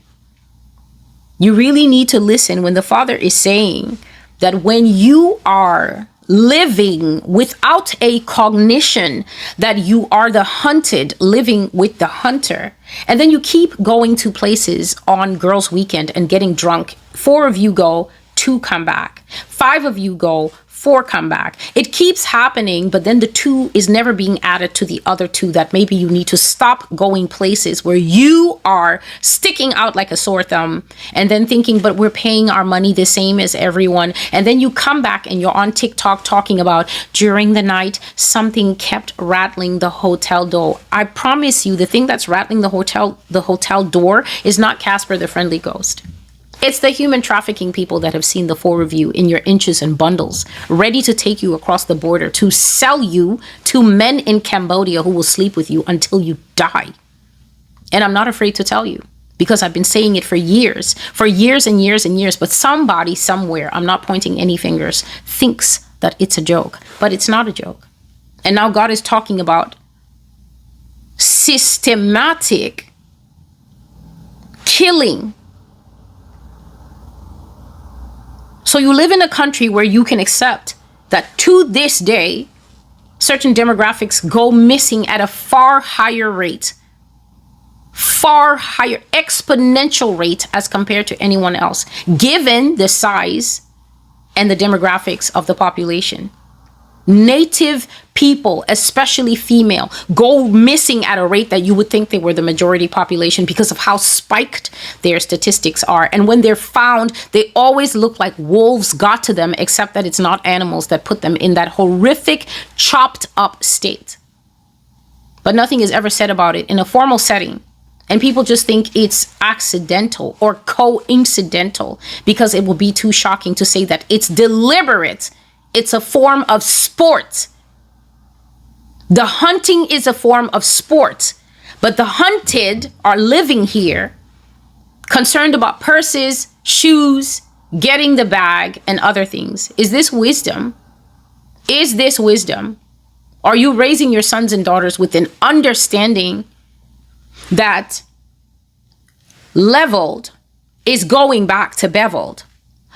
[SPEAKER 1] You really need to listen when the Father is saying that when you are living without a cognition that you are the hunted, living with the hunter, and then you keep going to places on girls' weekend and getting drunk. 4 of you go, 2 come back. 5 of you go, 4 come back. It keeps happening, but then the 2 is never being added to the other 2, that maybe you need to stop going places where you are sticking out like a sore thumb and then thinking, but we're paying our money the same as everyone. And then you come back and you're on TikTok talking about during the night, something kept rattling the hotel door. I promise you, the thing that's rattling the hotel door is not Casper the Friendly Ghost. It's the human trafficking people that have seen the 4 of you in your inches and bundles, ready to take you across the border to sell you to men in Cambodia who will sleep with you until you die. And I'm not afraid to tell you, because I've been saying it for years and years and years. But somebody somewhere, I'm not pointing any fingers, thinks that it's a joke, but it's not a joke. And now God is talking about systematic killing. So you live in a country where you can accept that to this day, certain demographics go missing at a far higher rate, far higher exponential rate as compared to anyone else, given the size and the demographics of the population. Native people, especially female, go missing at a rate that you would think they were the majority population because of how spiked their statistics are. And when they're found, they always look like wolves got to them, except that it's not animals that put them in that horrific, chopped up state. But nothing is ever said about it in a formal setting. And people just think it's accidental or coincidental because it will be too shocking to say that it's deliberate. It's a form of sport. The hunting is a form of sport, but the hunted are living here, concerned about purses, shoes, getting the bag, and other things. Is this wisdom? Is this wisdom? Are you raising your sons and daughters with an understanding that leveled is going back to beveled?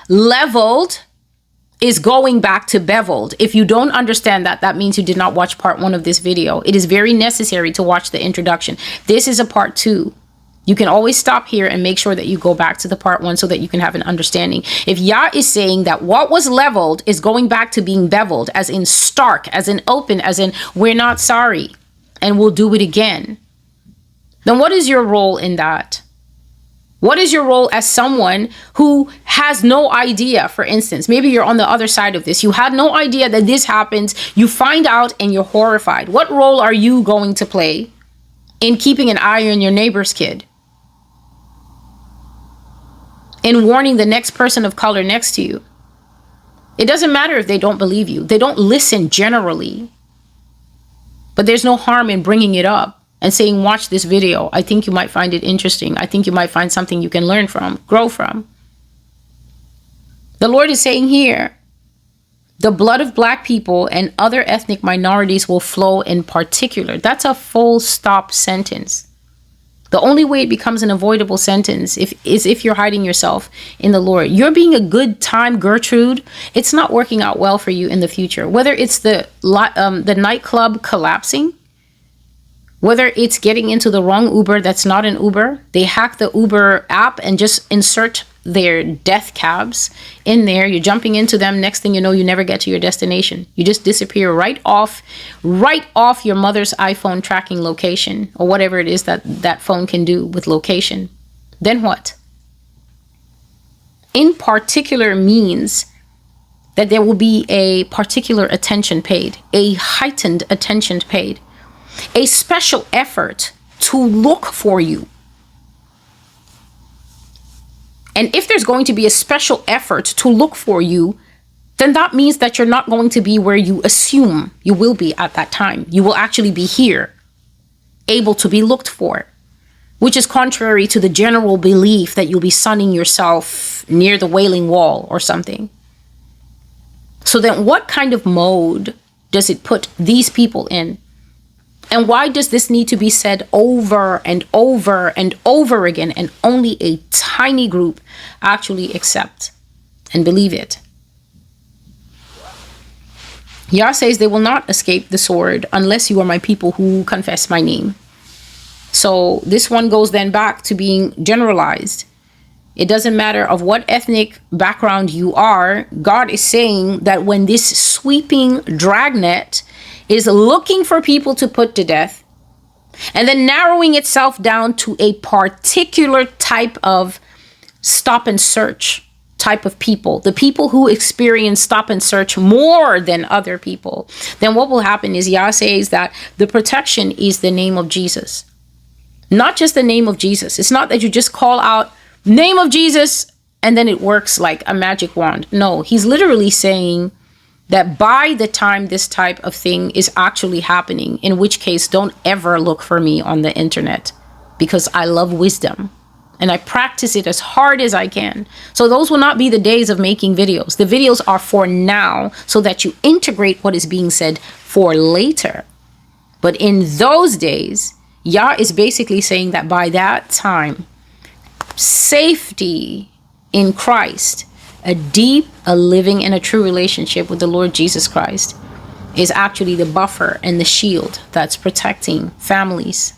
[SPEAKER 1] Leveled is going back to beveled. If you don't understand that, that means you did not watch part 1 of this video. It is very necessary to watch the introduction. This is a part 2. You can always stop here and make sure that you go back to the part 1 so that you can have an understanding. If Yah is saying that what was leveled is going back to being beveled, as in stark, as in open, as in we're not sorry and we'll do it again, then what is your role in that? What is your role as someone who has no idea? For instance, maybe you're on the other side of this. You had no idea that this happens. You find out and you're horrified. What role are you going to play in keeping an eye on your neighbor's kid? In warning the next person of color next to you? It doesn't matter if they don't believe you. They don't listen generally. But there's no harm in bringing it up and saying, watch this video. I think you might find it interesting. I think you might find something you can learn from, grow from. The Lord is saying here, the blood of Black people and other ethnic minorities will flow in particular. That's a full stop sentence. The only way it becomes an avoidable sentence is if you're hiding yourself in the Lord. You're being a good time, Gertrude. It's not working out well for you in the future. Whether it's the nightclub collapsing, whether it's getting into the wrong Uber that's not an Uber. They hack the Uber app and just insert their death cabs in there. You're jumping into them. Next thing you know, you never get to your destination. You just disappear right off your mother's iPhone tracking location, or whatever it is that phone can do with location. Then what? In particular means that there will be a particular attention paid, a heightened attention paid, a special effort to look for you. And if there's going to be a special effort to look for you, then that means that you're not going to be where you assume you will be at that time. You will actually be here, able to be looked for, which is contrary to the general belief that you'll be sunning yourself near the Wailing Wall or something. So then what kind of mode does it put these people in? And why does this need to be said over and over and over again, and only a tiny group actually accept and believe it? Yah says they will not escape the sword unless you are my people who confess my name. So this one goes then back to being generalized. It doesn't matter of what ethnic background you are. God is saying that when this sweeping dragnet is looking for people to put to death, and then narrowing itself down to a particular type of stop and search type of people, the people who experience stop and search more than other people, then what will happen is Yah says that the protection is the name of Jesus. Not just the name of Jesus. It's not that you just call out name of Jesus and then it works like a magic wand. No, he's literally saying that by the time this type of thing is actually happening, in which case don't ever look for me on the internet, because I love wisdom and I practice it as hard as I can. So those will not be the days of making videos. The videos are for now so that you integrate what is being said for later. But in those days, Yah is basically saying that by that time, safety in Christ, a living and a true relationship with the Lord Jesus Christ, is actually the buffer and the shield that's protecting families,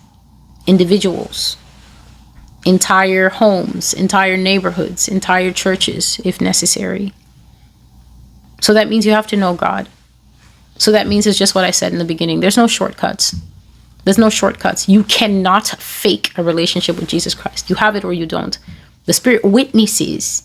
[SPEAKER 1] individuals, entire homes, entire neighborhoods, entire churches, if necessary. So that means you have to know God. So that means it's just what I said in the beginning. There's no shortcuts. There's no shortcuts. You cannot fake a relationship with Jesus Christ. You have it or you don't. The Spirit witnesses.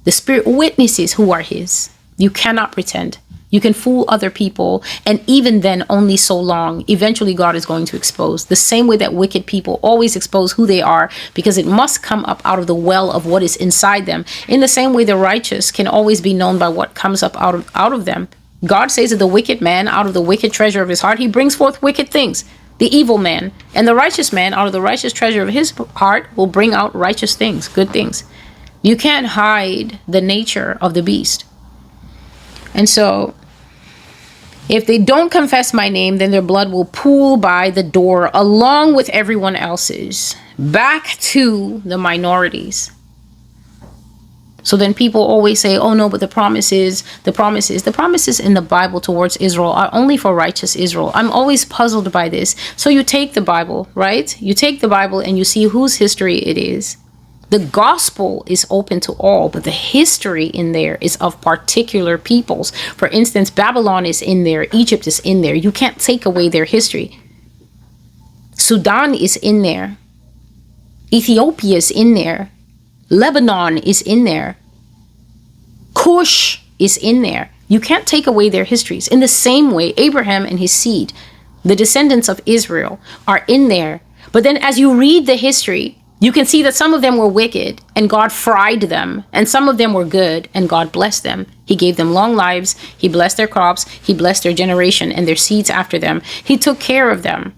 [SPEAKER 1] The Spirit witnesses who are His. You cannot pretend. You can fool other people, and even then, only so long. Eventually, God is going to expose. The same way that wicked people always expose who they are, because it must come up out of the well of what is inside them. In the same way, the righteous can always be known by what comes up out of them. God says that the wicked man, out of the wicked treasure of his heart, he brings forth wicked things. The evil man and the righteous man, out of the righteous treasure of his heart, will bring out righteous things, good things. You can't hide the nature of the beast. And so, if they don't confess my name, then their blood will pool by the door along with everyone else's, back to the minorities. So then people always say, oh no, but the promises in the Bible towards Israel are only for righteous Israel. I'm always puzzled by this. So you take the Bible, right? You take the Bible and you see whose history it is. The gospel is open to all, but the history in there is of particular peoples. For instance, Babylon is in there. Egypt is in there. You can't take away their history. Sudan is in there. Ethiopia is in there. Lebanon is in there. Cush is in there. You can't take away their histories. In the same way, Abraham and his seed, the descendants of Israel, are in there. But then as you read the history, you can see that some of them were wicked and God fried them, and some of them were good and God blessed them. He gave them long lives. He blessed their crops. He blessed their generation and their seeds after them. He took care of them.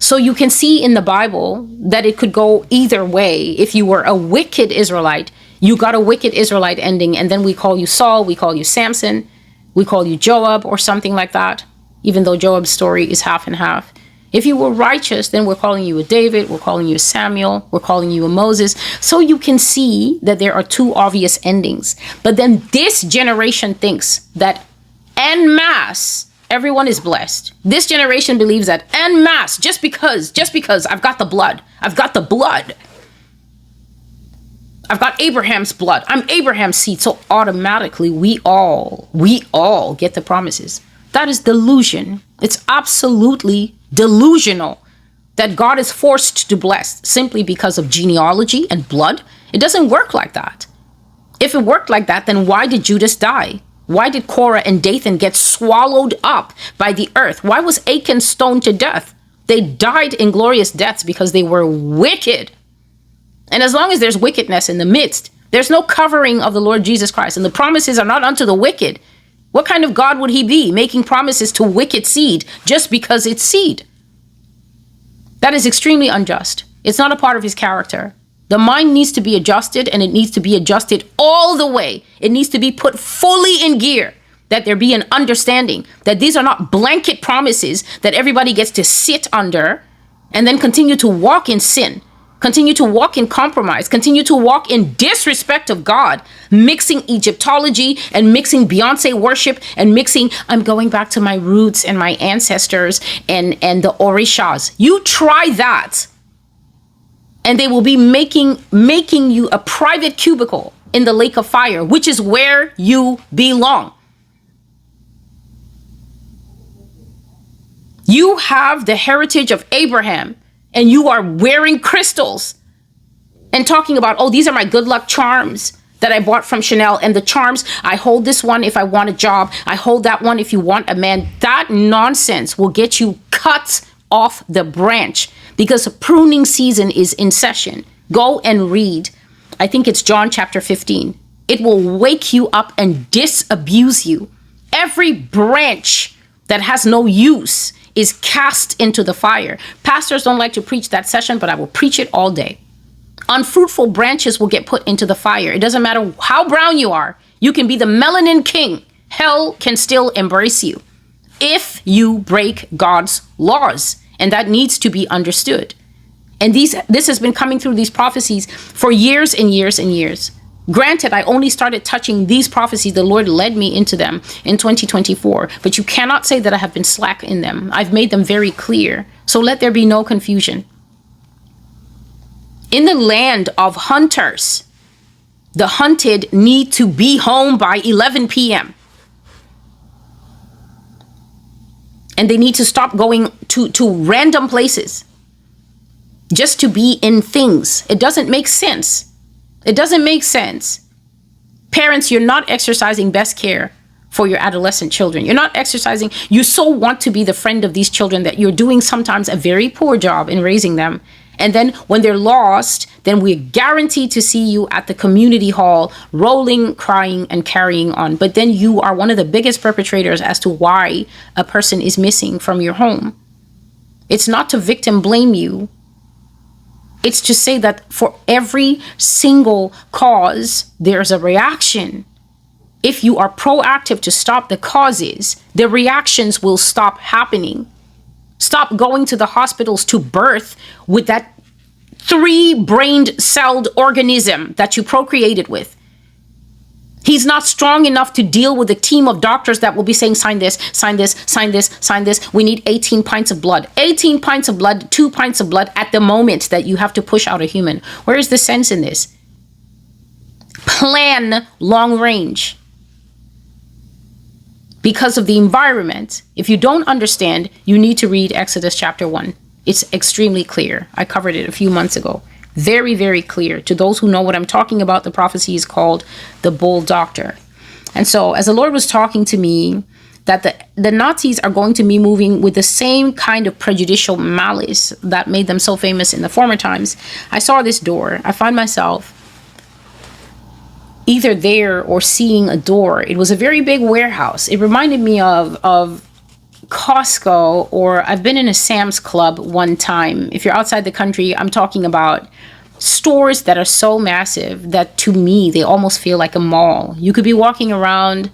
[SPEAKER 1] So you can see in the Bible that it could go either way. If you were a wicked Israelite, you got a wicked Israelite ending, and then we call you Saul, we call you Samson, we call you Joab or something like that, even though Joab's story is half and half. If you were righteous, then we're calling you a David, we're calling you a Samuel, we're calling you a Moses. So you can see that there are two obvious endings. But then this generation thinks that en masse, everyone is blessed. This generation believes that en masse, just because I've got the blood. I've got Abraham's blood. I'm Abraham's seed. So automatically we all get the promises. That is delusion. It's absolutely delusional that God is forced to bless simply because of genealogy and blood. It doesn't work like that. If it worked like that, then why did Judas die? Why did Korah and Dathan get swallowed up by the earth? Why was Achan stoned to death? They died inglorious deaths because they were wicked. And as long as there's wickedness in the midst, there's no covering of the Lord Jesus Christ. And the promises are not unto the wicked. What kind of God would he be, making promises to wicked seed just because it's seed? That is extremely unjust. It's not a part of his character. The mind needs to be adjusted, and it needs to be adjusted all the way. It needs to be put fully in gear, that there be an understanding that these are not blanket promises that everybody gets to sit under and then continue to walk in sin, continue to walk in compromise, continue to walk in disrespect of God, mixing Egyptology and mixing Beyonce worship and mixing, I'm going back to my roots and my ancestors and the Orishas. You try that. And they will be making you a private cubicle in the lake of fire, which is where you belong. You have the heritage of Abraham, and you are wearing crystals and talking about, oh, these are my good luck charms that I bought from Chanel. And the charms, I hold this one if I want a job. I hold that one if you want a man. That nonsense will get you cut off the branch, because the pruning season is in session. Go and read. I think it's John chapter 15. It will wake you up and disabuse you. Every branch that has no use is cast into the fire. Pastors don't like to preach that session, but I will preach it all day. Unfruitful branches will get put into the fire. It doesn't matter how brown you are. You can be the melanin king. Hell can still embrace you if you break God's laws. And that needs to be understood. And this has been coming through these prophecies for years and years and years. Granted, I only started touching these prophecies. The Lord led me into them in 2024. But you cannot say that I have been slack in them. I've made them very clear. So let there be no confusion. In the land of hunters, the hunted need to be home by 11 p.m. And they need to stop going to random places just to be in things. It doesn't make sense. It doesn't make sense. Parents, you're not exercising best care for your adolescent children. You're not exercising. You so want to be the friend of these children that you're doing sometimes a very poor job in raising them. And then when they're lost, then we're guaranteed to see you at the community hall, rolling, crying, and carrying on. But then you are one of the biggest perpetrators as to why a person is missing from your home. It's not to victim blame you. It's to say that for every single cause, there's a reaction. If you are proactive to stop the causes, the reactions will stop happening. Stop going to the hospitals to birth with that 3-brained celled organism that you procreated with. He's not strong enough to deal with a team of doctors that will be saying, sign this, sign this, sign this, sign this. We need 18 pints of blood. 18 pints of blood, 2 pints of blood at the moment that you have to push out a human. Where is the sense in this? Plan long range. Because of the environment, if you don't understand, you need to read Exodus chapter 1. It's extremely clear. I covered it a few months ago. Very, very clear. To those who know what I'm talking about, the prophecy is called the Bull Doctor. And so as the Lord was talking to me, that the Nazis are going to be moving with the same kind of prejudicial malice that made them so famous in the former times. I saw this door. I find myself either there or seeing a door. It was a very big warehouse. It reminded me of Costco, or I've been in a Sam's Club one time. If you're outside the country, I'm talking about stores that are so massive that to me, they almost feel like a mall. You could be walking around.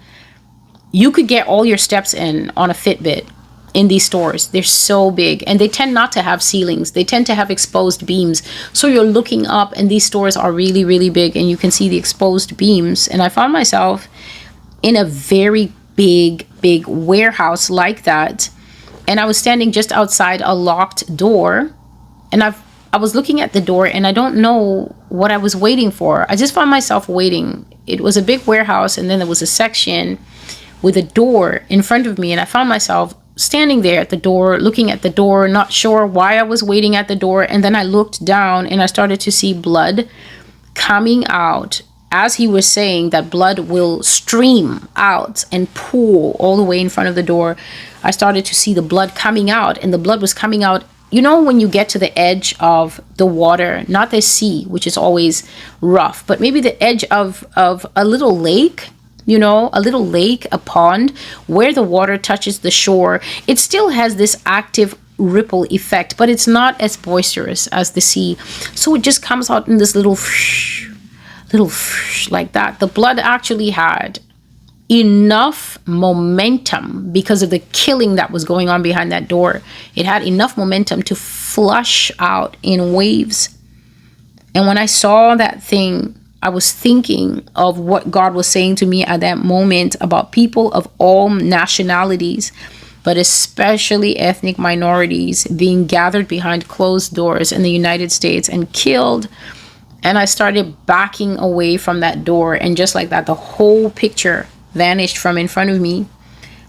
[SPEAKER 1] You could get all your steps in on a Fitbit in these stores. They're so big, and they tend not to have ceilings. They tend to have exposed beams. So you're looking up, and these stores are really, really big, and you can see the exposed beams. And I found myself in a very big warehouse like that. And I was standing just outside a locked door, and I was looking at the door, and I don't know what I was waiting for. I just found myself waiting. It was a big warehouse, and then there was a section with a door in front of me, and I found myself standing there at the door, looking at the door, not sure why I was waiting at the door. And then I looked down, and I started to see blood coming out. As he was saying that blood will stream out and pool all the way in front of the door, I started to see the blood coming out, and the blood was coming out. You know, when you get to the edge of the water, not the sea, which is always rough, but maybe the edge of a little lake, you know, a little lake, a pond, where the water touches the shore, it still has this active ripple effect, but it's not as boisterous as the sea. So it just comes out in this little like that. The blood actually had enough momentum because of the killing that was going on behind that door. It had enough momentum to flush out in waves. And when I saw that thing, I was thinking of what God was saying to me at that moment about people of all nationalities but especially ethnic minorities being gathered behind closed doors in the United States and killed. And I started backing away from that door, and just like that, the whole picture vanished from in front of me.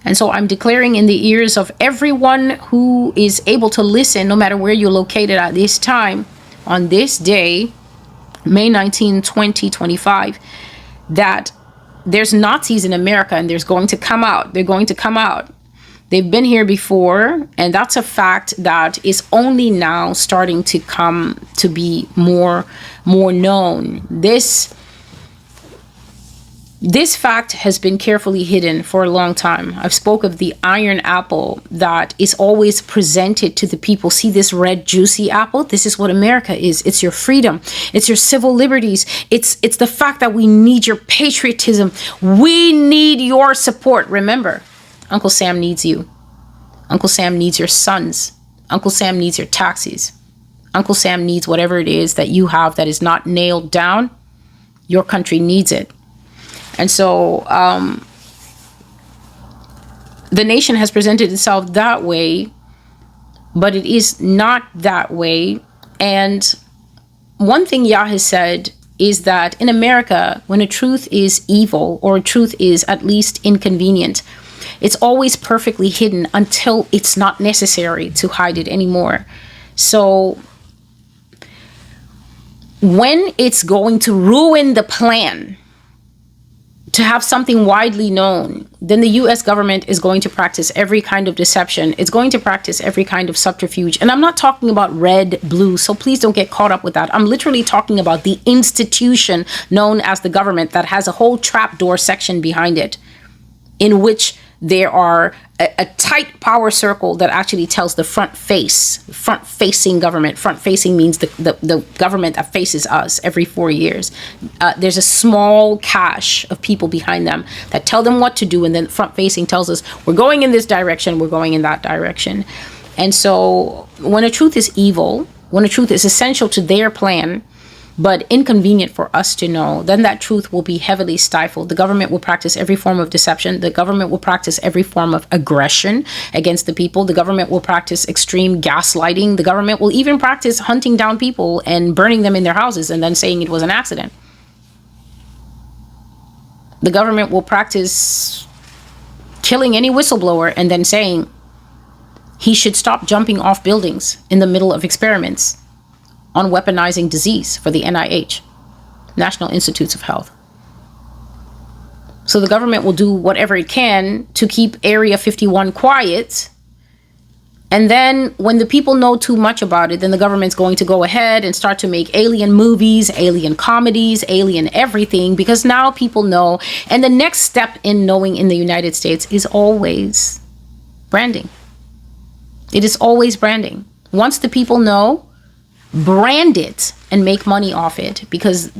[SPEAKER 1] And so I'm declaring in the ears of everyone who is able to listen, no matter where you're located at this time, on this day, May 19, 2025, that there's Nazis in America, and there's going to come out. They're going to come out. They've been here before, and that's a fact that is only now starting to come to be more known. This fact has been carefully hidden for a long time. I've spoke of the iron apple that is always presented to the people. See this red juicy apple? This is what America is. It's your freedom. It's your civil liberties. It's the fact that we need your patriotism. We need your support. Remember, Uncle Sam needs you. Uncle Sam needs your sons. Uncle Sam needs your taxis. Uncle Sam needs whatever it is that you have that is not nailed down. Your country needs it. And so the nation has presented itself that way, but it is not that way. And one thing Yah has said is that in America, when a truth is evil or a truth is at least inconvenient, it's always perfectly hidden until it's not necessary to hide it anymore. So when it's going to ruin the plan to have something widely known, then the US government is going to practice every kind of deception. It's going to practice every kind of subterfuge. And I'm not talking about red, blue, so please don't get caught up with that. I'm literally talking about the institution known as the government that has a whole trapdoor section behind it, in there are a tight power circle that actually tells the front-facing government. Front-facing means the government that faces us every 4 years. There's a small cache of people behind them that tell them what to do, and then front-facing tells us, we're going in this direction, we're going in that direction. And so when a truth is evil, when a truth is essential to their plan, but inconvenient for us to know, then that truth will be heavily stifled. The government will practice every form of deception. The government will practice every form of aggression against the people. The government will practice extreme gaslighting. The government will even practice hunting down people and burning them in their houses and then saying it was an accident. The government will practice killing any whistleblower and then saying he should stop jumping off buildings in the middle of experiments on weaponizing disease for the NIH, National Institutes of Health. So the government will do whatever it can to keep Area 51 quiet. And then when the people know too much about it, then the government's going to go ahead and start to make alien movies, alien comedies, alien everything, because now people know. And the next step in knowing in the United States is always branding. It is always branding. Once the people know, brand it and make money off it, because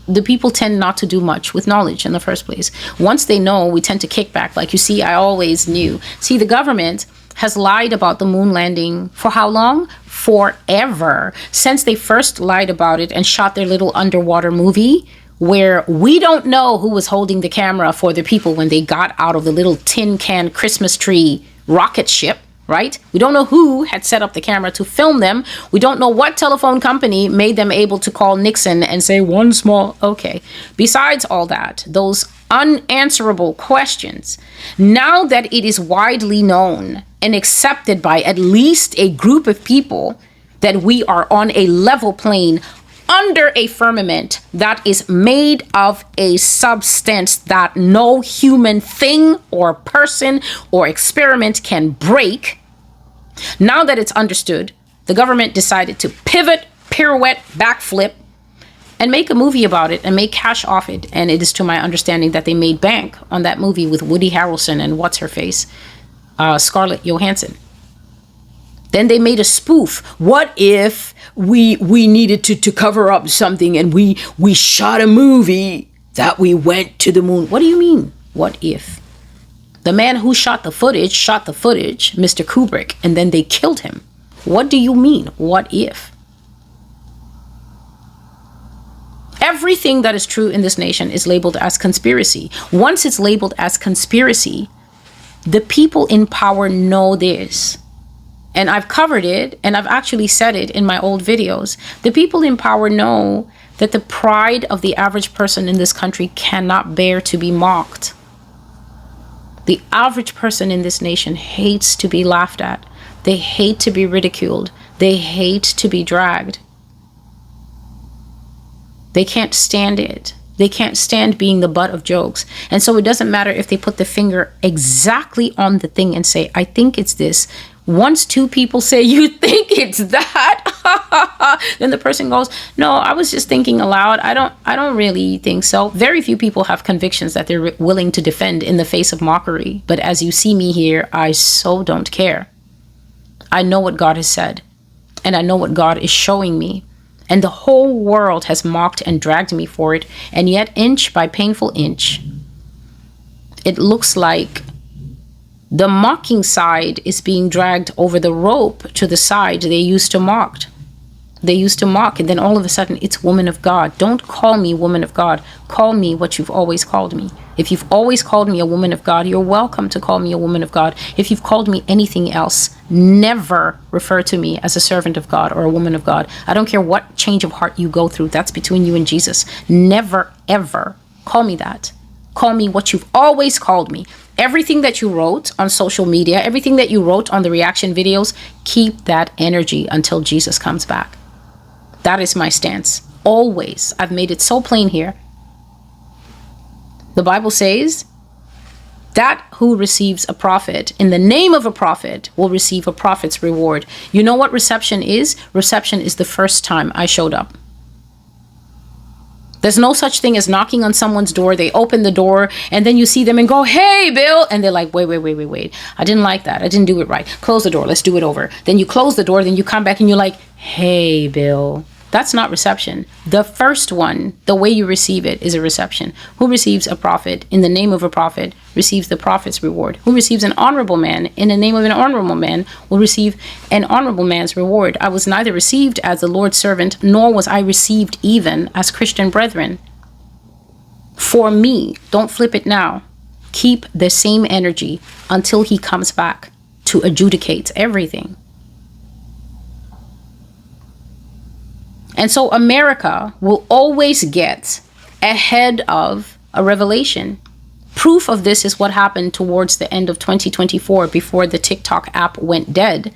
[SPEAKER 1] the people tend not to do much with knowledge in the first place. Once they know, we tend to kick back. Like, you see, I always knew. See, the government has lied about the moon landing for how long? Forever. Since they first lied about it and shot their little underwater movie, where we don't know who was holding the camera for the people when they got out of the little tin can Christmas tree rocket ship. Right? We don't know who had set up the camera to film them. We don't know what telephone company made them able to call Nixon and say one small, okay. Besides all that, those unanswerable questions, now that it is widely known and accepted by at least a group of people that we are on a level plane under a firmament that is made of a substance that no human thing or person or experiment can break. Now that it's understood, the government decided to pivot, pirouette, backflip, and make a movie about it and make cash off it. And it is to my understanding that they made bank on that movie with Woody Harrelson and what's-her-face, Scarlett Johansson. Then they made a spoof. What if we needed to cover up something and we shot a movie that we went to the moon? What do you mean, what if? The man who shot the footage, Mr. Kubrick, and then they killed him. What do you mean, what if? Everything that is true in this nation is labeled as conspiracy. Once it's labeled as conspiracy, The people in power know this. And I've covered it, and I've actually said it in my old videos. The people in power know that the pride of the average person in this country cannot bear to be mocked. The average person in this nation hates to be laughed at. They hate to be ridiculed. They hate to be dragged. They can't stand it. They can't stand being the butt of jokes. And so it doesn't matter if they put the finger exactly on the thing and say, I think it's this. Once two people say, you think it's that, then the person goes, no, I was just thinking aloud. I don't really think so. Very few people have convictions that they're willing to defend in the face of mockery. But as you see me here, I so don't care. I know what God has said, and I know what God is showing me. And the whole world has mocked and dragged me for it. And yet, inch by painful inch, it looks like the mocking side is being dragged over the rope to the side they used to mock. They used to mock, and then all of a sudden, it's woman of God. Don't call me woman of God. Call me what you've always called me. If you've always called me a woman of God, you're welcome to call me a woman of God. If you've called me anything else, never refer to me as a servant of God or a woman of God. I don't care what change of heart you go through. That's between you and Jesus. Never, ever call me that. Call me what you've always called me. Everything that you wrote on social media, everything that you wrote on the reaction videos, keep that energy until Jesus comes back. That is my stance. Always. I've made it so plain here. The Bible says that who receives a prophet in the name of a prophet will receive a prophet's reward. You know what reception is? Reception is the first time I showed up. There's no such thing as knocking on someone's door. They open the door and then you see them and go, hey, Bill. And they're like, wait. I didn't like that. I didn't do it right. Close the door. Let's do it over. Then you close the door. Then you come back and you're like, hey, Bill. That's not reception. The first one, the way you receive it, is a reception. Who receives a prophet in the name of a prophet receives the prophet's reward. Who receives an honorable man in the name of an honorable man will receive an honorable man's reward. I was neither received as the Lord's servant, nor was I received even as Christian brethren. For me, don't flip it now. Keep the same energy until he comes back to adjudicate everything. And so America will always get ahead of a revelation. Proof of this is what happened towards the end of 2024 before the TikTok app went dead.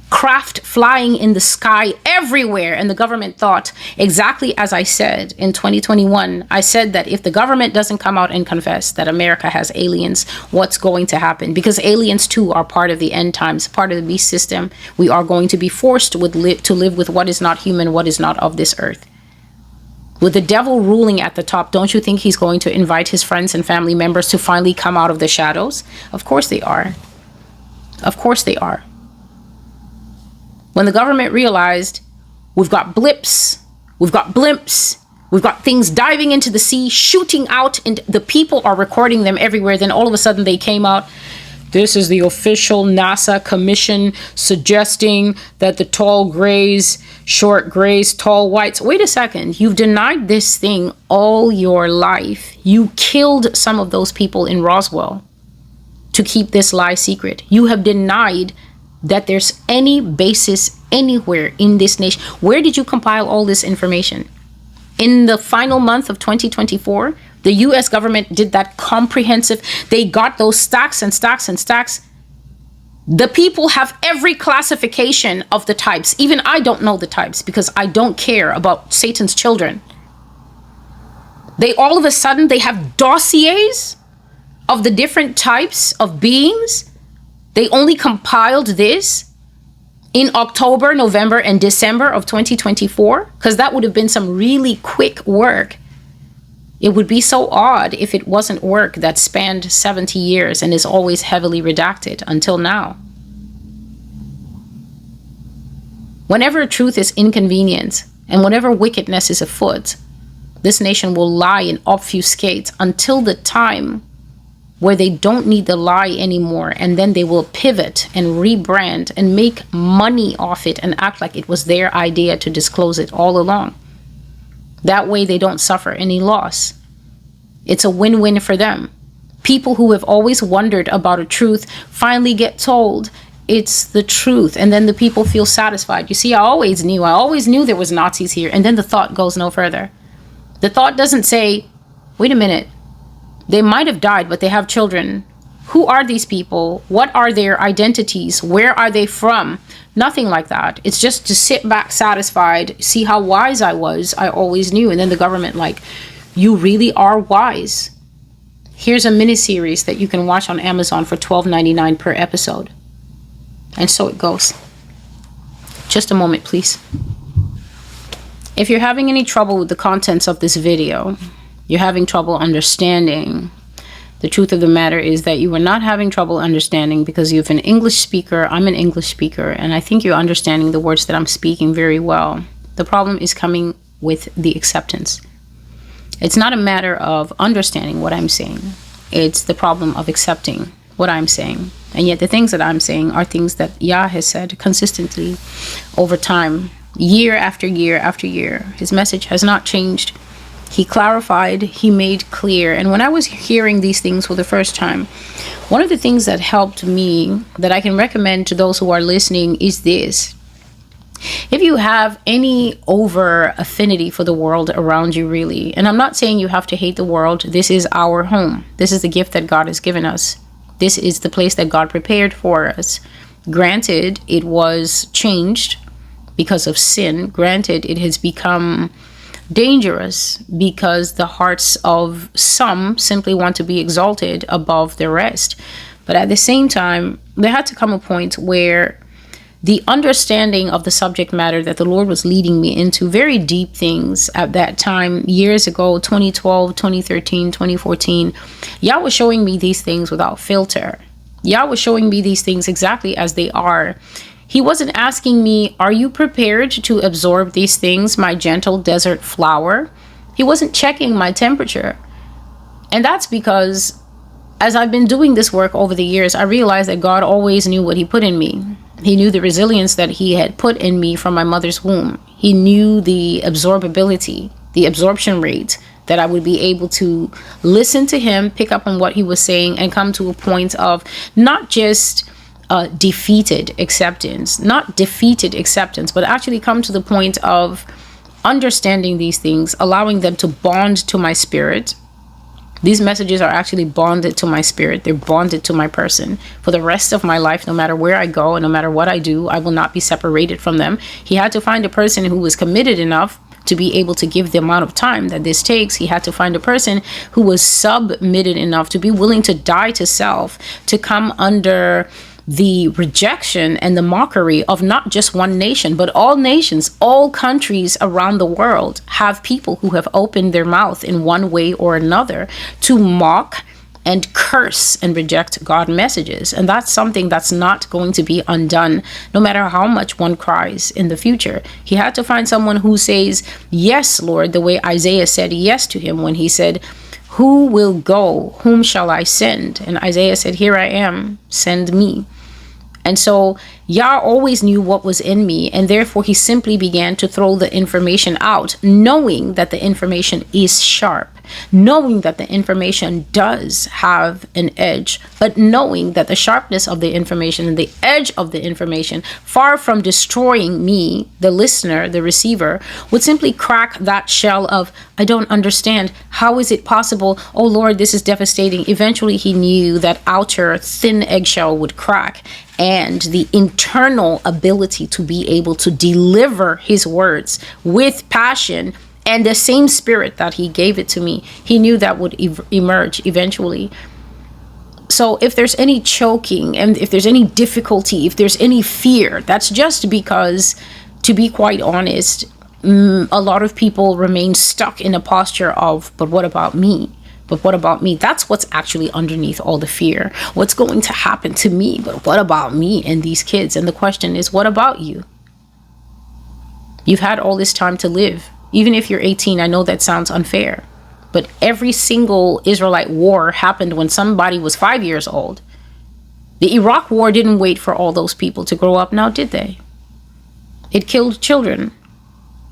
[SPEAKER 1] Craft flying in the sky everywhere. And the government thought exactly as I said in 2021. I said that if the government doesn't come out and confess that America has aliens, what's going to happen? Because aliens too are part of the end times, part of the beast system. We are going to be forced to live with what is not human, what is not of this earth. With the devil ruling at the top, don't you think he's going to invite his friends and family members to finally come out of the shadows? Of course they are. Of course they are. When the government realized we've got blips, we've got blimps, we've got things diving into the sea, shooting out, and the people are recording them everywhere, then all of a sudden they came out. This is the official NASA commission suggesting that the tall grays, short grays, tall whites. Wait a second. You've denied this thing all your life. You killed some of those people in Roswell to keep this lie secret. You have denied that there's any basis anywhere in this nation. Where did you compile all this information? In the final month of 2024, the US government did that comprehensive. They got those stacks and stacks and stacks. The people have every classification of the types. Even I don't know the types because I don't care about Satan's children. They all of a sudden, they have dossiers of the different types of beings. They only compiled this in October, November, and December of 2024, because that would have been some really quick work. It would be so odd if it wasn't work that spanned 70 years and is always heavily redacted until now. Whenever truth is inconvenient and whenever wickedness is afoot, this nation will lie and obfuscate until the time where they don't need the lie anymore, and then they will pivot and rebrand and make money off it and act like it was their idea to disclose it all along. That way they don't suffer any loss. It's a win-win for them. People who have always wondered about a truth finally get told it's the truth. And then the people feel satisfied. You see, I always knew there was Nazis here. And then the thought goes no further. The thought doesn't say, wait a minute, they might have died, but they have children. Who are these people? What are their identities? Where are they from? Nothing like that. It's just to sit back satisfied, see how wise I was. I always knew. And then the government like, you really are wise. Here's a miniseries that you can watch on Amazon for $12.99 per episode. And so it goes. Just a moment, please. If you're having any trouble with the contents of this video, you're having trouble understanding, the truth of the matter is that you are not having trouble understanding because you're an English speaker. I'm an English speaker, and I think you're understanding the words that I'm speaking very well. The problem is coming with the acceptance. It's not a matter of understanding what I'm saying. It's the problem of accepting what I'm saying. And yet the things that I'm saying are things that Yah has said consistently over time, year after year after year. His message has not changed. He clarified, he made clear. And when I was hearing these things for the first time, one of the things that helped me, that I can recommend to those who are listening, is this. If you have any over affinity for the world around you, really, and I'm not saying you have to hate the world. This is our home. This is the gift that God has given us. This is the place that God prepared for us. Granted, it was changed because of sin. Granted, it has become dangerous because the hearts of some simply want to be exalted above the rest. But at the same time, there had to come a point where the understanding of the subject matter that the Lord was leading me into, very deep things at that time, years ago, 2012, 2013, 2014, Yah was showing me these things without filter. Yah was showing me these things exactly as they are. He wasn't asking me, are you prepared to absorb these things, my gentle desert flower? He wasn't checking my temperature. And that's because as I've been doing this work over the years, I realized that God always knew what he put in me. He knew the resilience that he had put in me from my mother's womb. He knew the absorbability, the absorption rate, that I would be able to listen to him, pick up on what he was saying, and come to a point of not just defeated acceptance, but actually come to the point of understanding these things, allowing them to bond to my spirit. These messages are actually bonded to my spirit. They're bonded to my person. For the rest of my life, no matter where I go and no matter what I do, I will not be separated from them. He had to find a person who was committed enough to be able to give the amount of time that this takes. He had to find a person who was submitted enough to be willing to die to self, to come under the rejection and the mockery of not just one nation, but all nations, all countries around the world have people who have opened their mouth in one way or another to mock and curse and reject God messages. And that's something that's not going to be undone, no matter how much one cries in the future. He had to find someone who says, yes, Lord, the way Isaiah said yes to him when he said, who will go? Whom shall I send? And Isaiah said, here I am, send me. And so Yah always knew what was in me, and therefore he simply began to throw the information out, knowing that the information is sharp, knowing that the information does have an edge, but knowing that the sharpness of the information and the edge of the information, far from destroying me, the listener, the receiver, would simply crack that shell of, I don't understand. How is it possible? Oh Lord, this is devastating. Eventually he knew that outer thin eggshell would crack, and the internal ability to be able to deliver his words with passion and the same spirit that he gave it to me, he knew that would emerge eventually. So if there's any choking and if there's any difficulty, if there's any fear, that's just because, to be quite honest, a lot of people remain stuck in a posture of, but what about me? But what about me? That's what's actually underneath all the fear. What's going to happen to me? But what about me and these kids? And the question is, what about you? You've had all this time to live. Even if you're 18, I know that sounds unfair. But every single Israelite war happened when somebody was 5 years old. The Iraq war didn't wait for all those people to grow up now, did they? It killed children.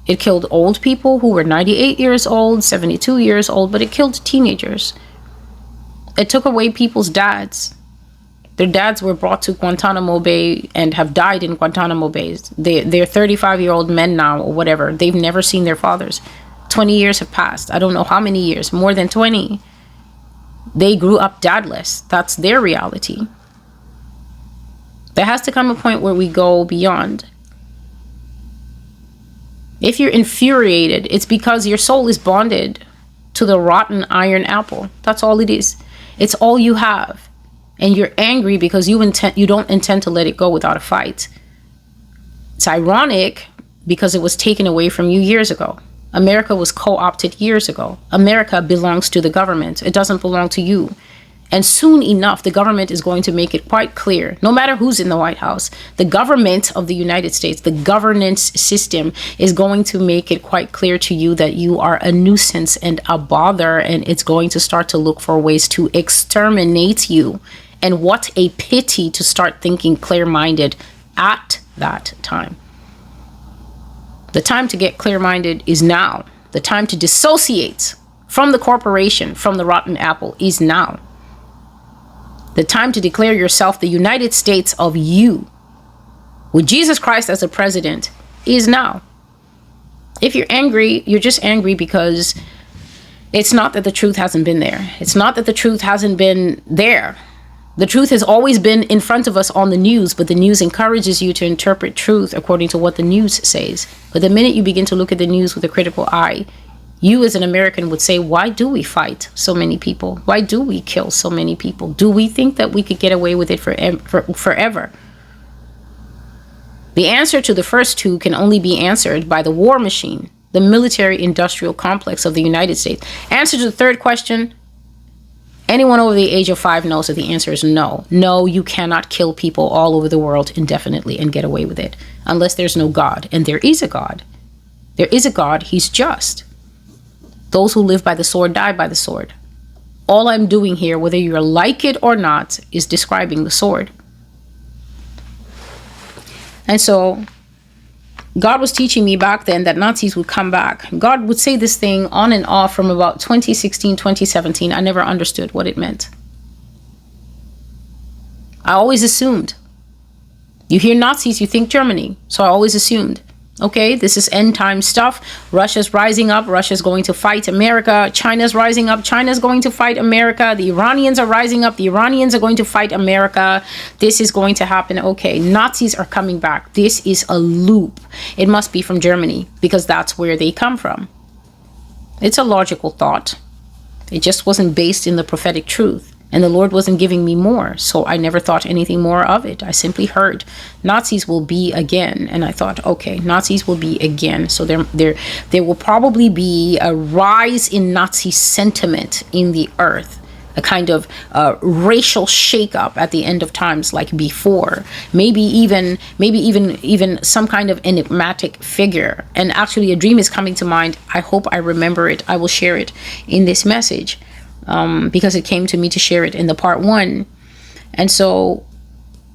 [SPEAKER 1] It killed old people who were 98 years old, 72 years old, but it killed teenagers. It took away people's dads. Their dads were brought to Guantanamo Bay and have died in Guantanamo Bay. They're 35-year-old men now or whatever. They've never seen their fathers. 20 years have passed. I don't know how many years, more than 20. They grew up dadless. That's their reality. There has to come a point where we go beyond. If you're infuriated, it's because your soul is bonded to the rotten iron apple. That's all it is. It's all you have. And you're angry because you don't intend to let it go without a fight. It's ironic because it was taken away from you years ago. America was co-opted years ago. America belongs to the government. It doesn't belong to you. And soon enough, the government is going to make it quite clear, no matter who's in the White House, the government of the United States, the governance system is going to make it quite clear to you that you are a nuisance and a bother, and it's going to start to look for ways to exterminate you. And what a pity to start thinking clear-minded at that time. The time to get clear-minded is now. The time to dissociate from the corporation, from the rotten apple, is now. The time to declare yourself the United States of you, with Jesus Christ as the president, is now. If you're angry, you're just angry because it's not that the truth hasn't been there. It's not that the truth hasn't been there. The truth has always been in front of us on the news, but the news encourages you to interpret truth according to what the news says. But the minute you begin to look at the news with a critical eye, you as an American would say, why do we fight so many people? Why do we kill so many people? Do we think that we could get away with it forever? The answer to the first two can only be answered by the war machine, the military-industrial complex of the United States. Answer to the third question, anyone over the age of 5 knows that the answer is no. No, you cannot kill people all over the world indefinitely and get away with it unless there's no God. And there is a God. There is a God. He's just. Those who live by the sword die by the sword. All I'm doing here, whether you like it or not, is describing the sword. And so God was teaching me back then that Nazis would come back. God would say this thing on and off from about 2016, 2017. I never understood what it meant. I always assumed. You hear Nazis, you think Germany. So I always assumed. Okay, this is end time stuff. Russia's rising up. Russia's going to fight America. China's rising up. China's going to fight America. The Iranians are rising up. The Iranians are going to fight America. This is going to happen. Okay, Nazis are coming back. This is a loop. It must be from Germany because that's where they come from. It's a logical thought. It just wasn't based in the prophetic truth. And the Lord wasn't giving me more, so I never thought anything more of it. I simply heard Nazis will be again, and I thought, okay, Nazis will be again. So there will probably be a rise in Nazi sentiment in the earth, a kind of racial shakeup at the end of times, like before. Maybe even some kind of enigmatic figure. And actually, a dream is coming to mind. I hope I remember it. I will share it in this message. Because it came to me to share it in the part 1. And so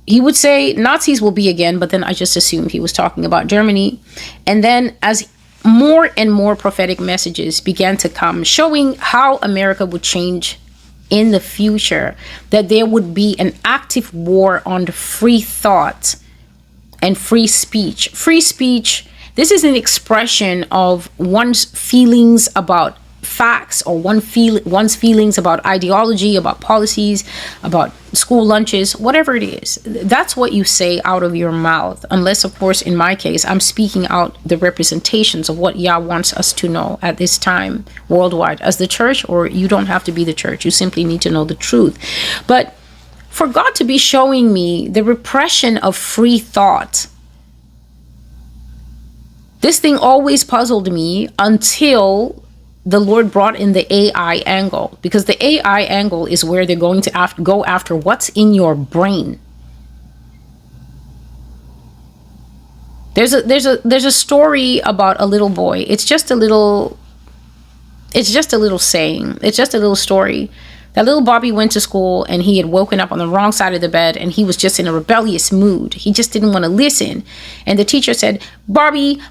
[SPEAKER 1] he would say Nazis will be again, but then I just assumed he was talking about Germany. And then as more and more prophetic messages began to come showing how America would change in the future, that there would be an active war on free thought and free speech. Free speech, this is an expression of one's feelings about facts or one's feelings about ideology, about policies, about school lunches, whatever it is. That's what you say out of your mouth. Unless, of course, in my case, I'm speaking out the representations of what Yah wants us to know at this time worldwide as the church, or you don't have to be the church. You simply need to know the truth. But for God to be showing me the repression of free thought, this thing always puzzled me until the Lord brought in the AI angle, because the AI angle is where they're going to go after what's in your brain. There's a story about a little boy. It's just a little saying. It's just a little story. That little Bobby went to school and he had woken up on the wrong side of the bed and he was just in a rebellious mood. He just didn't want to listen. And the teacher said, "Bobby,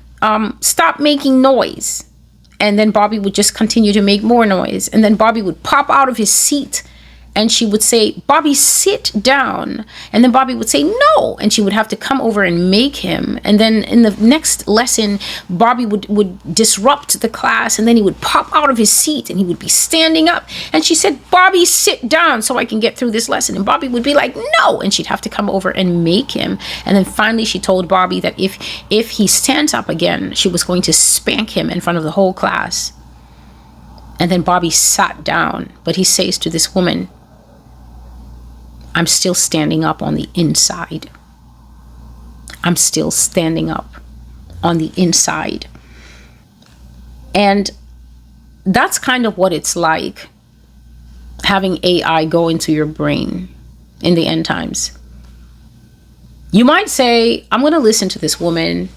[SPEAKER 1] stop making noise." And then Bobby would just continue to make more noise. And then Bobby would pop out of his seat and she would say, Bobby, sit down. And then Bobby would say, no. And she would have to come over and make him. And then in the next lesson, Bobby would disrupt the class, and then he would pop out of his seat and he would be standing up. And she said, Bobby, sit down so I can get through this lesson. And Bobby would be like, no. And she'd have to come over and make him. And then finally she told Bobby that if he stands up again, she was going to spank him in front of the whole class. And then Bobby sat down, but he says to this woman, I'm still standing up on the inside. I'm still standing up on the inside. And that's kind of what it's like having AI go into your brain in the end times. You might say, I'm going to listen to this woman.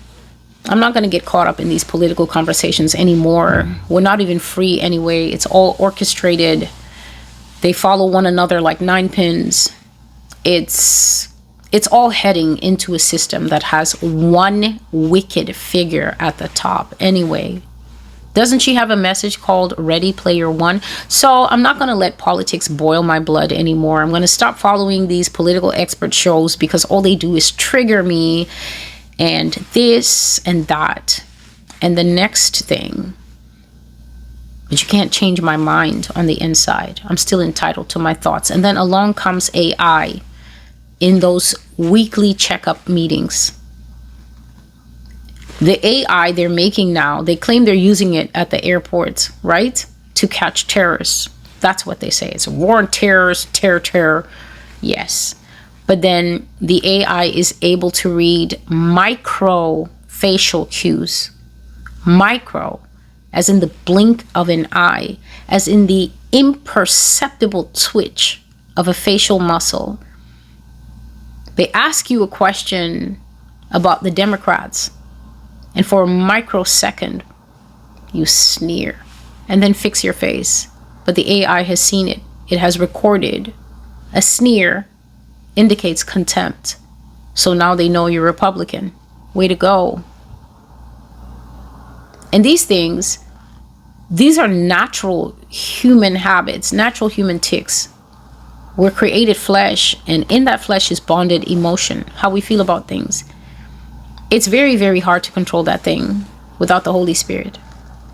[SPEAKER 1] I'm not going to get caught up in these political conversations anymore. We're not even free anyway. It's all orchestrated. They follow one another like 9 pins. It's all heading into a system that has one wicked figure at the top anyway. Doesn't she have a message called Ready Player One? So I'm not going to let politics boil my blood anymore. I'm going to stop following these political expert shows because all they do is trigger me and this and that and the next thing. But you can't change my mind on the inside. I'm still entitled to my thoughts. And then along comes AI in those weekly checkup meetings. The AI they're making now, they claim they're using it at the airports, right? To catch terrorists. That's what they say. It's a war on terrorists, terror. Yes. But then the AI is able to read micro facial cues. Micro, as in the blink of an eye, as in the imperceptible twitch of a facial muscle. They ask you a question about the Democrats, and for a microsecond, you sneer and then fix your face. But the AI has seen it. It has recorded. A sneer indicates contempt. So now they know you're Republican. Way to go. And these things, these are natural human habits, natural human tics. We're created flesh, and in that flesh is bonded emotion, how we feel about things. It's very, very hard to control that thing without the Holy Spirit.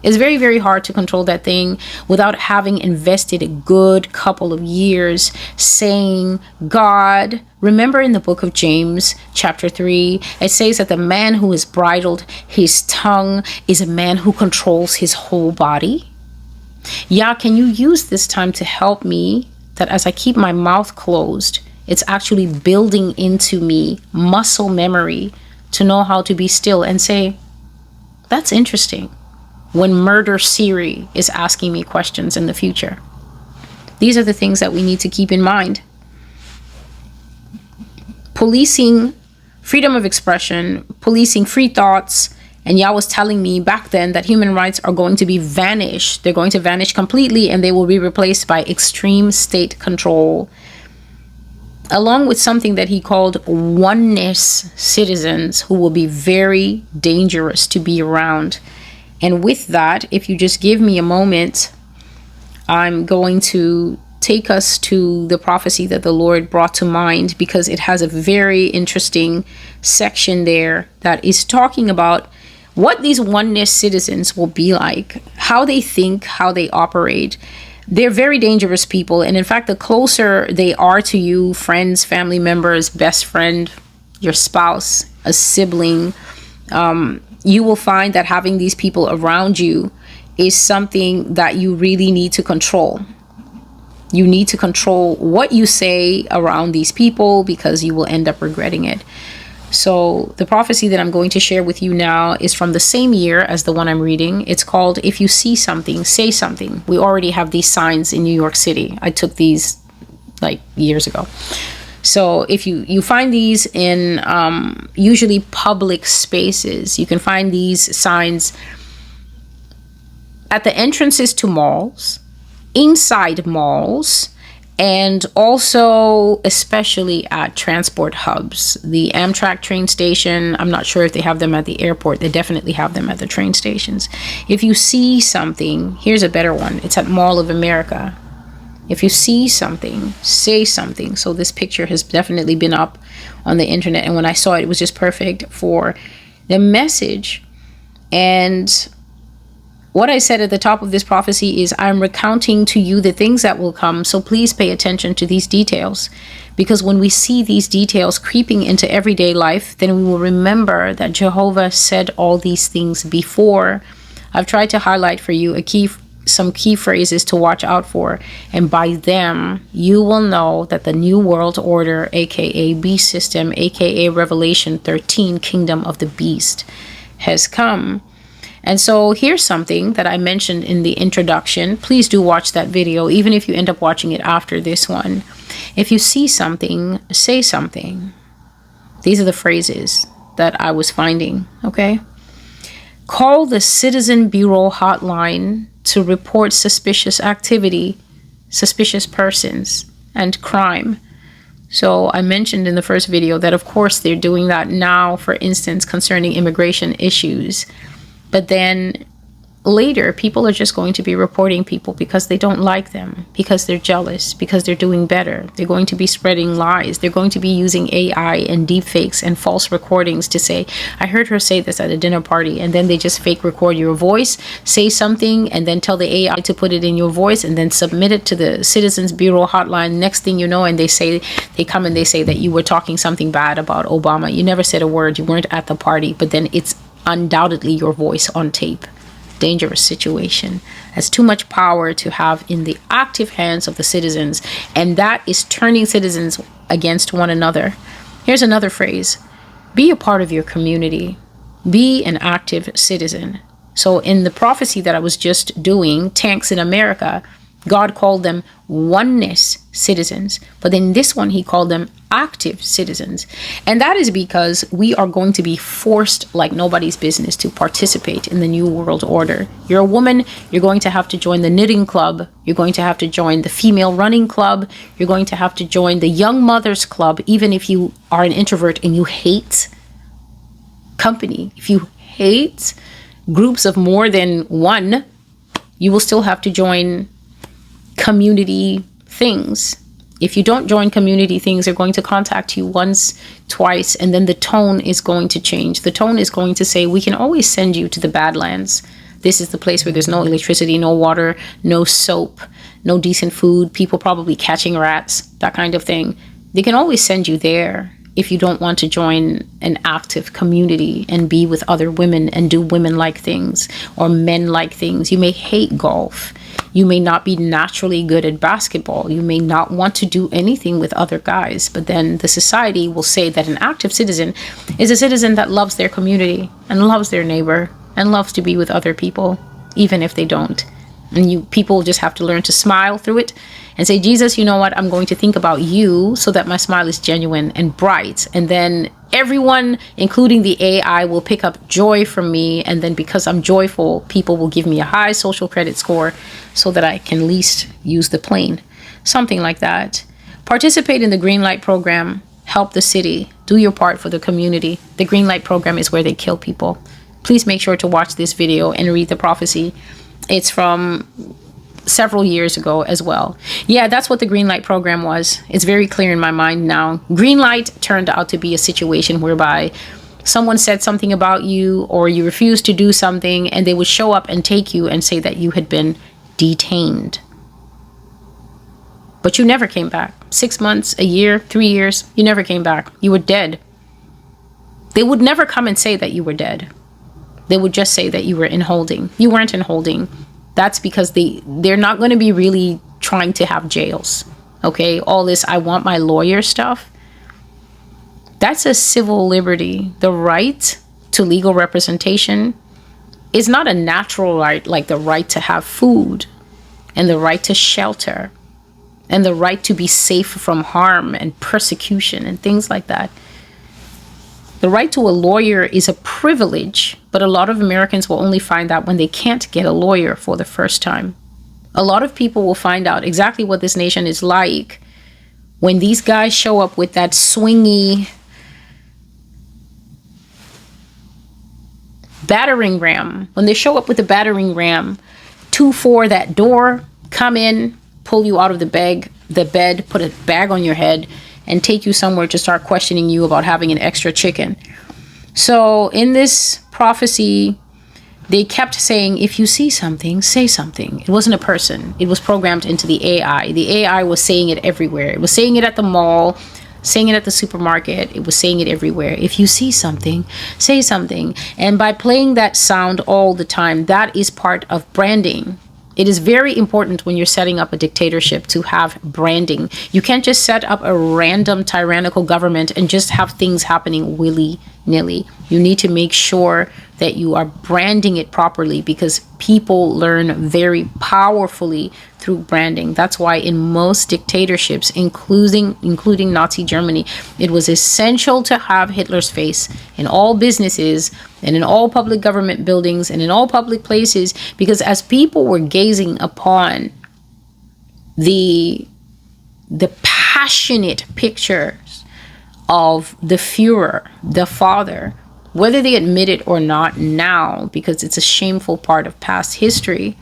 [SPEAKER 1] It's very, very hard to control that thing without having invested a good couple of years saying, God, remember in the book of James, chapter 3, it says that the man who has bridled his tongue is a man who controls his whole body. Yeah, can you use this time to help me that as I keep my mouth closed, it's actually building into me muscle memory to know how to be still and say, that's interesting. When Murder Siri is asking me questions in the future. These are the things that we need to keep in mind. Policing freedom of expression, policing free thoughts, and Yah was telling me back then that human rights are going to be vanished. They're going to vanish completely, and they will be replaced by extreme state control, along with something that he called oneness citizens, who will be very dangerous to be around. And with that, if you just give me a moment, I'm going to take us to the prophecy that the Lord brought to mind, because it has a very interesting section there that is talking about what these oneness citizens will be like, how they think, how they operate. They're very dangerous people. And in fact, the closer they are to you, friends, family members, best friend, your spouse, a sibling, you will find that having these people around you is something that you really need to control. You need to control what you say around these people, because you will end up regretting it. So the prophecy that I'm going to share with you now is from the same year as the one I'm reading. It's called, If You See Something, Say Something. We already have these signs in New York City. I took these like years ago. So if you find these in usually public spaces, you can find these signs at the entrances to malls, inside malls, and also especially at transport hubs. The Amtrak train station, I'm not sure if they have them at the airport. They definitely have them at the train stations. If you see something, here's a better one. It's at Mall of America. If you see something, say something. So this picture has definitely been up on the internet, and when I saw it, it was just perfect for the message. And what I said at the top of this prophecy is, I'm recounting to you the things that will come, so please pay attention to these details. Because when we see these details creeping into everyday life, then we will remember that Jehovah said all these things before. I've tried to highlight for you some key phrases to watch out for, and by them you will know that the New World Order, aka Beast System, aka Revelation 13, Kingdom of the Beast, has come. And so here's something that I mentioned in the introduction. Please do watch that video, even if you end up watching it after this one. If you see something, say something. These are the phrases that I was finding, okay? Call the Citizen Bureau hotline to report suspicious activity, suspicious persons, and crime. So I mentioned in the first video that, of course, they're doing that now, for instance, concerning immigration issues. But then later, people are just going to be reporting people because they don't like them, because they're jealous, because they're doing better. They're going to be spreading lies. They're going to be using AI and deepfakes and false recordings to say, I heard her say this at a dinner party, and then they just fake record your voice, say something, and then tell the AI to put it in your voice, and then submit it to the Citizens Bureau hotline. Next thing you know, and they come and they say that you were talking something bad about Obama. You never said a word. You weren't at the party, but then it's undoubtedly your voice on tape. Dangerous situation. That's too much power to have in the active hands of the citizens, and that is turning citizens against one another. Here's another phrase: be a part of your community. Be an active citizen. So in the prophecy that I was just doing, Tanks in America, God called them oneness citizens, but in this one he called them active citizens. And that is because we are going to be forced like nobody's business to participate in the New World Order. You're a woman, you're going to have to join the knitting club, you're going to have to join the female running club, you're going to have to join the young mothers club, even if you are an introvert and you hate company. If you hate groups of more than one, you will still have to join community things. If you don't join community things, they're going to contact you once, twice, and then the tone is going to change. The tone is going to say, we can always send you to the Badlands. This is the place where there's no electricity, no water, no soap, no decent food, people probably catching rats, that kind of thing. They can always send you there if you don't want to join an active community and be with other women and do women-like things or men-like things. You may hate golf. You may not be naturally good at basketball. You may not want to do anything with other guys. But then the society will say that an active citizen is a citizen that loves their community and loves their neighbor and loves to be with other people, even if they don't. And people just have to learn to smile through it and say, Jesus, you know what? I'm going to think about you so that my smile is genuine and bright. And then everyone, including the AI, will pick up joy from me. And then because I'm joyful, people will give me a high social credit score so that I can least use the plane. Something like that. Participate in the Green Light program. Help the city. Do your part for the community. The Green Light program is where they kill people. Please make sure to watch this video and read the prophecy. It's from several years ago as well. Yeah, that's what the Green Light program was. It's very clear in my mind now. Green Light turned out to be a situation whereby someone said something about you or you refused to do something, and they would show up and take you and say that you had been detained. But you never came back. 6 months, a year, 3 years, you never came back. You were dead. They would never come and say that you were dead. They would just say that you were in holding. You weren't in holding. That's because they're not going to be really trying to have jails. Okay, all this I want my lawyer stuff, that's a civil liberty. The right to legal representation is not a natural right, like the right to have food and the right to shelter and the right to be safe from harm and persecution and things like that. The right to a lawyer is a privilege, but a lot of Americans will only find out when they can't get a lawyer for the first time. A lot of people will find out exactly what this nation is like when these guys show up with that swingy battering ram. When they show up with the battering ram, 2-4 that door, come in, pull you out of the bed, put a bag on your head, and take you somewhere to start questioning you about having an extra chicken. So in this prophecy, they kept saying, if you see something, say something. It wasn't a person. It was programmed into the AI. The AI was saying it everywhere. It was saying it at the mall, saying it at the supermarket. It was saying it everywhere. If you see something, say something. And by playing that sound all the time, that is part of branding. It is very important when you're setting up a dictatorship to have branding. You can't just set up a random tyrannical government and just have things happening willy-nilly. You need to make sure that you are branding it properly, because people learn very powerfully through branding. That's why in most dictatorships, including Nazi Germany, it was essential to have Hitler's face in all businesses and in all public government buildings and in all public places, because as people were gazing upon the passionate pictures of the Führer, the father, whether they admit it or not now, because it's a shameful part of past history,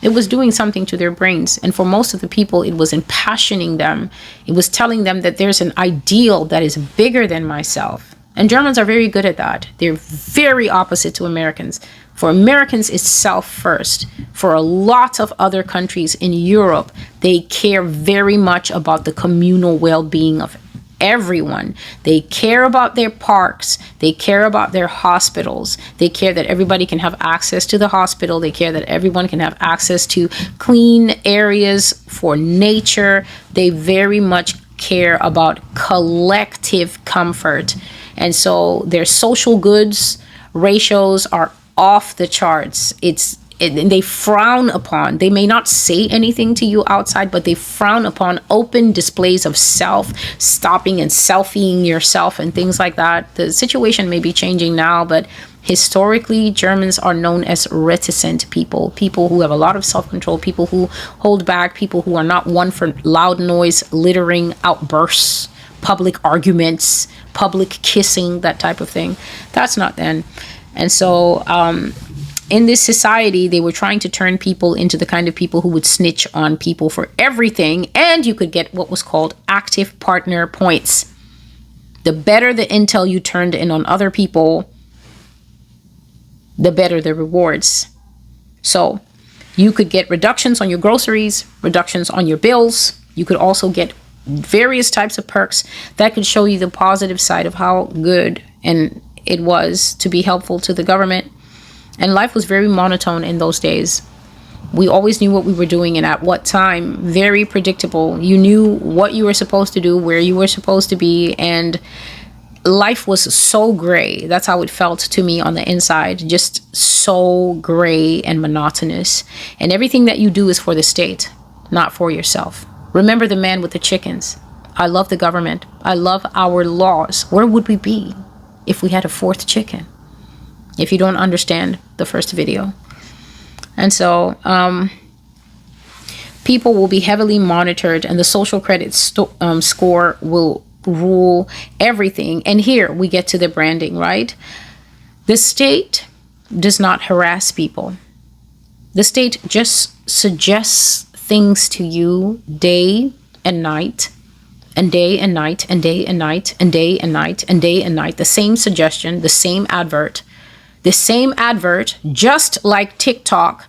[SPEAKER 1] it was doing something to their brains. And for most of the people, it was impassioning them. It was telling them that there's an ideal that is bigger than myself. And Germans are very good at that. They're very opposite to Americans. For Americans, it's self first. For a lot of other countries in Europe, they care very much about the communal well-being of everyone. They care about their parks. They care about their hospitals. They care that everybody can have access to the hospital. They care that everyone can have access to clean areas for nature. They very much care about collective comfort. And so their social goods ratios are off the charts. They frown upon, they may not say anything to you outside, but they frown upon open displays of self, stopping and selfieing yourself and things like that. The situation may be changing now, but historically, Germans are known as reticent people who have a lot of self-control, people who hold back, people who are not one for loud noise, littering, outbursts, public arguments, public kissing, that type of thing. That's not them. And so, in this society, they were trying to turn people into the kind of people who would snitch on people for everything, and you could get what was called active partner points. The better the intel you turned in on other people, the better the rewards. So you could get reductions on your groceries, reductions on your bills. You could also get various types of perks that could show you the positive side of how good and it was to be helpful to the government. And life was very monotone in those days. We always knew what we were doing and at what time. Very predictable. You knew what you were supposed to do, where you were supposed to be, and life was so gray. That's how it felt to me on the inside. Just so gray and monotonous. And everything that you do is for the state, not for yourself. Remember the man with the chickens. I love the government. I love our laws. Where would we be if we had a fourth chicken? If you don't understand the first video. And so people will be heavily monitored, and the social credit score will rule everything. And here we get to the branding, right? The state does not harass people. The state just suggests things to you day and night, and day and night, and day and night, and day and night, and day and night. The same suggestion, the same advert. The same advert, just like TikTok,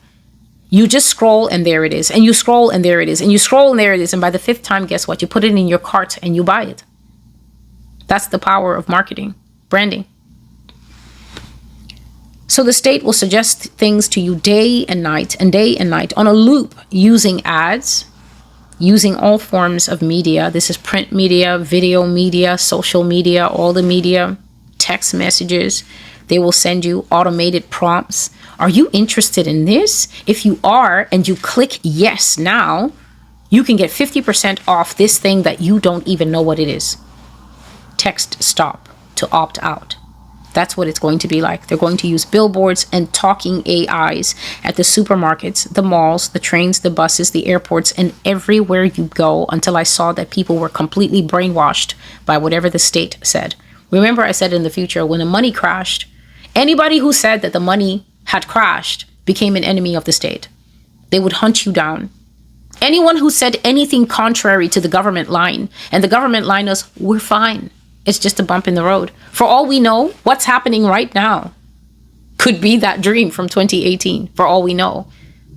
[SPEAKER 1] you just scroll and there it is, and you scroll and there it is, and you scroll and there it is, and by the fifth time, guess what? You put it in your cart and you buy it. That's the power of marketing, branding. So the state will suggest things to you day and night on a loop, using ads, using all forms of media. This is print media, video media, social media, all the media, text messages. They will send you automated prompts. Are you interested in this? If you are, and you click yes now, you can get 50% off this thing that you don't even know what it is. Text stop to opt out. That's what it's going to be like. They're going to use billboards and talking AIs at the supermarkets, the malls, the trains, the buses, the airports, and everywhere you go, until I saw that people were completely brainwashed by whatever the state said. Remember, I said in the future, when the money crashed, anybody who said that the money had crashed became an enemy of the state. They would hunt you down. Anyone who said anything contrary to the government line, and the government line is, we're fine. It's just a bump in the road. For all we know, what's happening right now could be that dream from 2018. For all we know,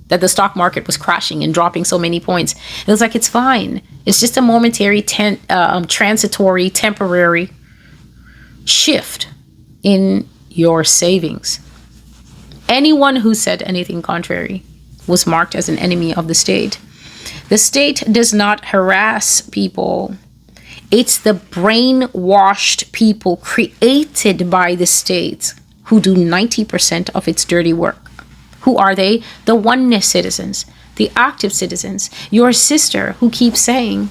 [SPEAKER 1] that the stock market was crashing and dropping so many points. It was like, it's fine. It's just a momentary, transitory, temporary shift in your savings. Anyone who said anything contrary was marked as an enemy of the state. The state does not harass people. It's the brainwashed people created by the state who do 90% of its dirty work. Who are they? The oneness citizens, the active citizens. Your sister who keeps saying,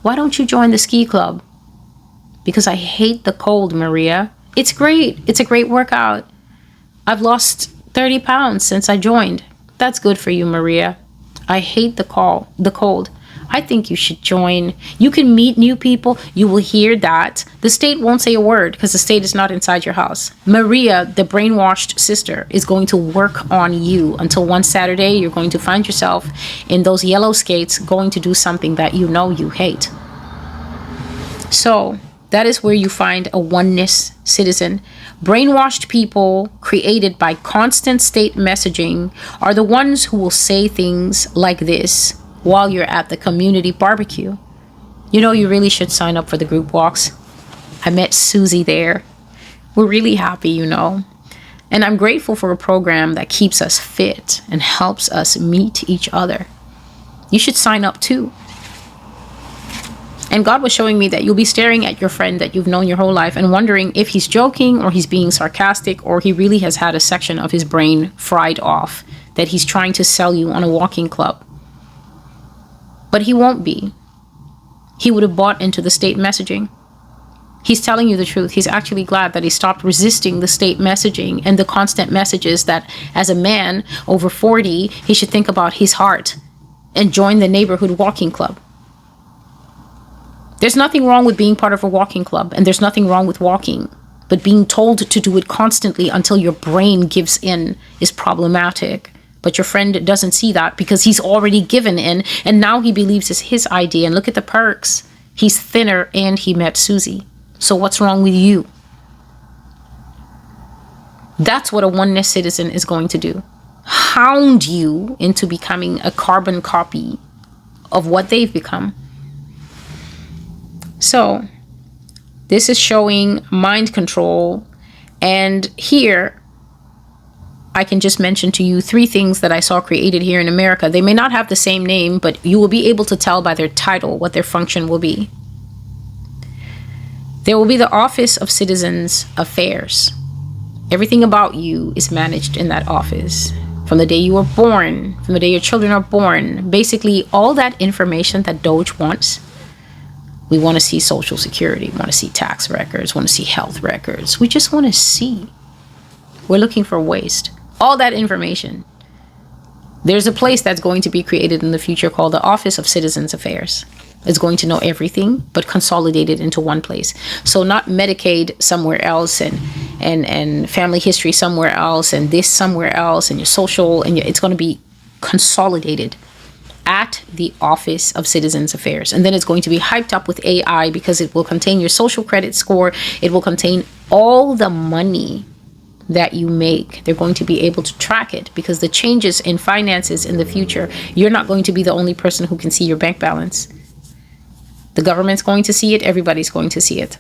[SPEAKER 1] why don't you join the ski club? Because I hate the cold, Maria. It's great. It's a great workout. I've lost 30 pounds since I joined. That's good for you, Maria. I hate the cold. I think you should join. You can meet new people. You will hear that. The state won't say a word because the state is not inside your house. Maria, the brainwashed sister, is going to work on you until one Saturday you're going to find yourself in those yellow skates going to do something that you know you hate. So that is where you find a oneness citizen. Brainwashed people created by constant state messaging are the ones who will say things like this while you're at the community barbecue. You know, you really should sign up for the group walks. I met Susie there. We're really happy, you know. And I'm grateful for a program that keeps us fit and helps us meet each other. You should sign up too. And God was showing me that you'll be staring at your friend that you've known your whole life and wondering if he's joking or he's being sarcastic or he really has had a section of his brain fried off that he's trying to sell you on a walking club. But he won't be. He would have bought into the state messaging. He's telling you the truth. He's actually glad that he stopped resisting the state messaging and the constant messages that as a man over 40, he should think about his heart and join the neighborhood walking club. There's nothing wrong with being part of a walking club, and there's nothing wrong with walking. But being told to do it constantly until your brain gives in is problematic. But your friend doesn't see that because he's already given in, and now he believes it's his idea. And look at the perks. He's thinner and he met Susie. So what's wrong with you? That's what a oneness citizen is going to do. Hound you into becoming a carbon copy of what they've become. So this is showing mind control. And here, I can just mention to you 3 things that I saw created here in America. They may not have the same name, but you will be able to tell by their title what their function will be. There will be the Office of Citizens Affairs. Everything about you is managed in that office. From the day you were born, from the day your children are born, basically all that information that Doge wants. We want to see Social Security, want to see tax records, want to see health records. We just want to see. We're looking for waste. All that information. There's a place that's going to be created in the future called the Office of Citizens Affairs. It's going to know everything, but consolidated into one place. So not Medicaid somewhere else and family history somewhere else and this somewhere else and your social, and it's going to be consolidated at the Office of Citizens Affairs. And then it's going to be hyped up with AI because it will contain your social credit score. It will contain all the money that you make. They're going to be able to track it because the changes in finances in the future, you're not going to be the only person who can see your bank balance. The government's going to see it. Everybody's going to see it.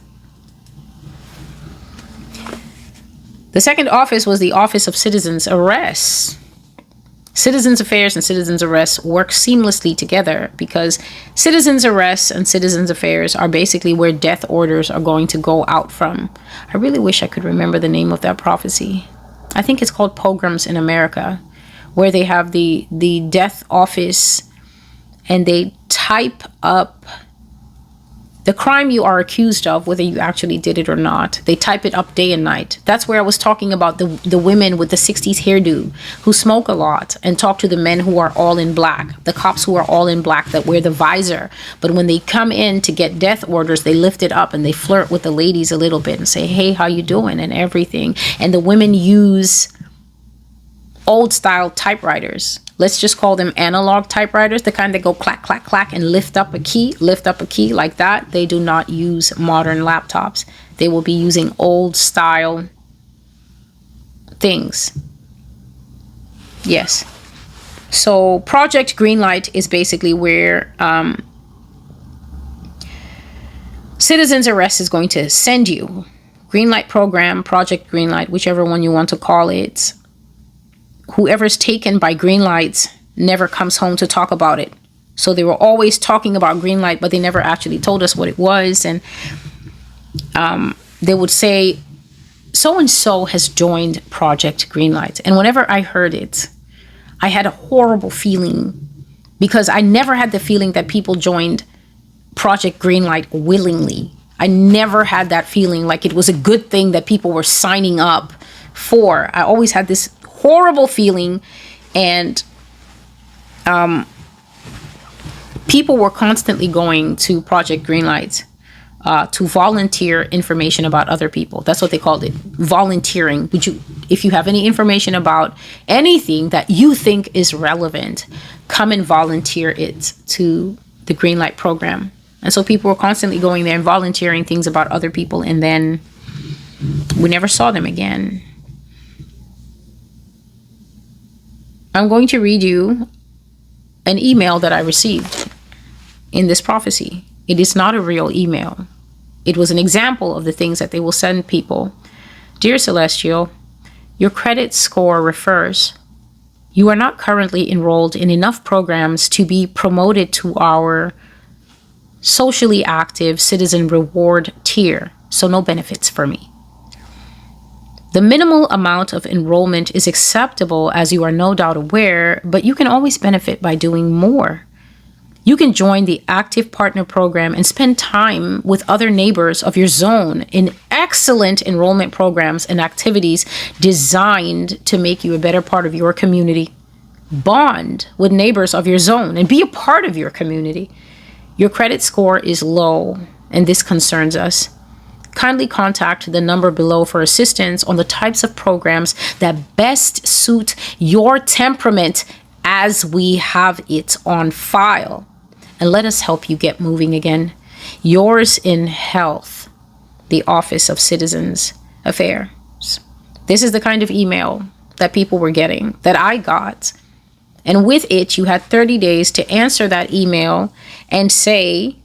[SPEAKER 1] The second office was the Office of Citizens Arrests. Citizens Affairs and Citizens Arrests work seamlessly together because Citizens Arrests and Citizens Affairs are basically where death orders are going to go out from. I really wish I could remember the name of that prophecy. I think it's called Pogroms in America, where they have the death office and they type up the crime you are accused of, whether you actually did it or not. They type it up day and night. That's where I was talking about the women with the 60s hairdo who smoke a lot and talk to the men who are all in black, the cops who are all in black that wear the visor. But when they come in to get death orders, they lift it up and they flirt with the ladies a little bit and say, hey, how you doing and everything. And the women use old style typewriters, let's just call them analog typewriters, the kind that go clack, clack, clack and lift up a key like that. They do not use modern laptops. They will be using old style things. Yes. So Project Greenlight is basically where Citizens Arrest is going to send you. Greenlight program, Project Greenlight, whichever one you want to call it. Whoever's taken by Greenlight never comes home to talk about it. So they were always talking about Greenlight, but they never actually told us what it was. And they would say, so-and-so has joined Project Greenlight. And whenever I heard it, I had a horrible feeling, because I never had the feeling that people joined Project Greenlight willingly. I never had that feeling like it was a good thing that people were signing up for. I always had this horrible feeling, and people were constantly going to Project Greenlight to volunteer information about other people. That's what they called it, volunteering. If you have any information about anything that you think is relevant, come and volunteer it to the Greenlight program. And so people were constantly going there and volunteering things about other people, and then we never saw them again. I'm going to read you an email that I received in this prophecy. It is not a real email. It was an example of the things that they will send people. Dear Celestial, your credit score refers. You are not currently enrolled in enough programs to be promoted to our socially active citizen reward tier, so no benefits for me. The minimal amount of enrollment is acceptable, as you are no doubt aware, but you can always benefit by doing more. You can join the Active Partner Program and spend time with other neighbors of your zone in excellent enrollment programs and activities designed to make you a better part of your community. Bond with neighbors of your zone and be a part of your community. Your credit score is low, and this concerns us. Kindly contact the number below for assistance on the types of programs that best suit your temperament, as we have it on file. And let us help you get moving again. Yours in health, the Office of Citizens Affairs. This is the kind of email that people were getting, that I got. And with it, you had 30 days to answer that email and say,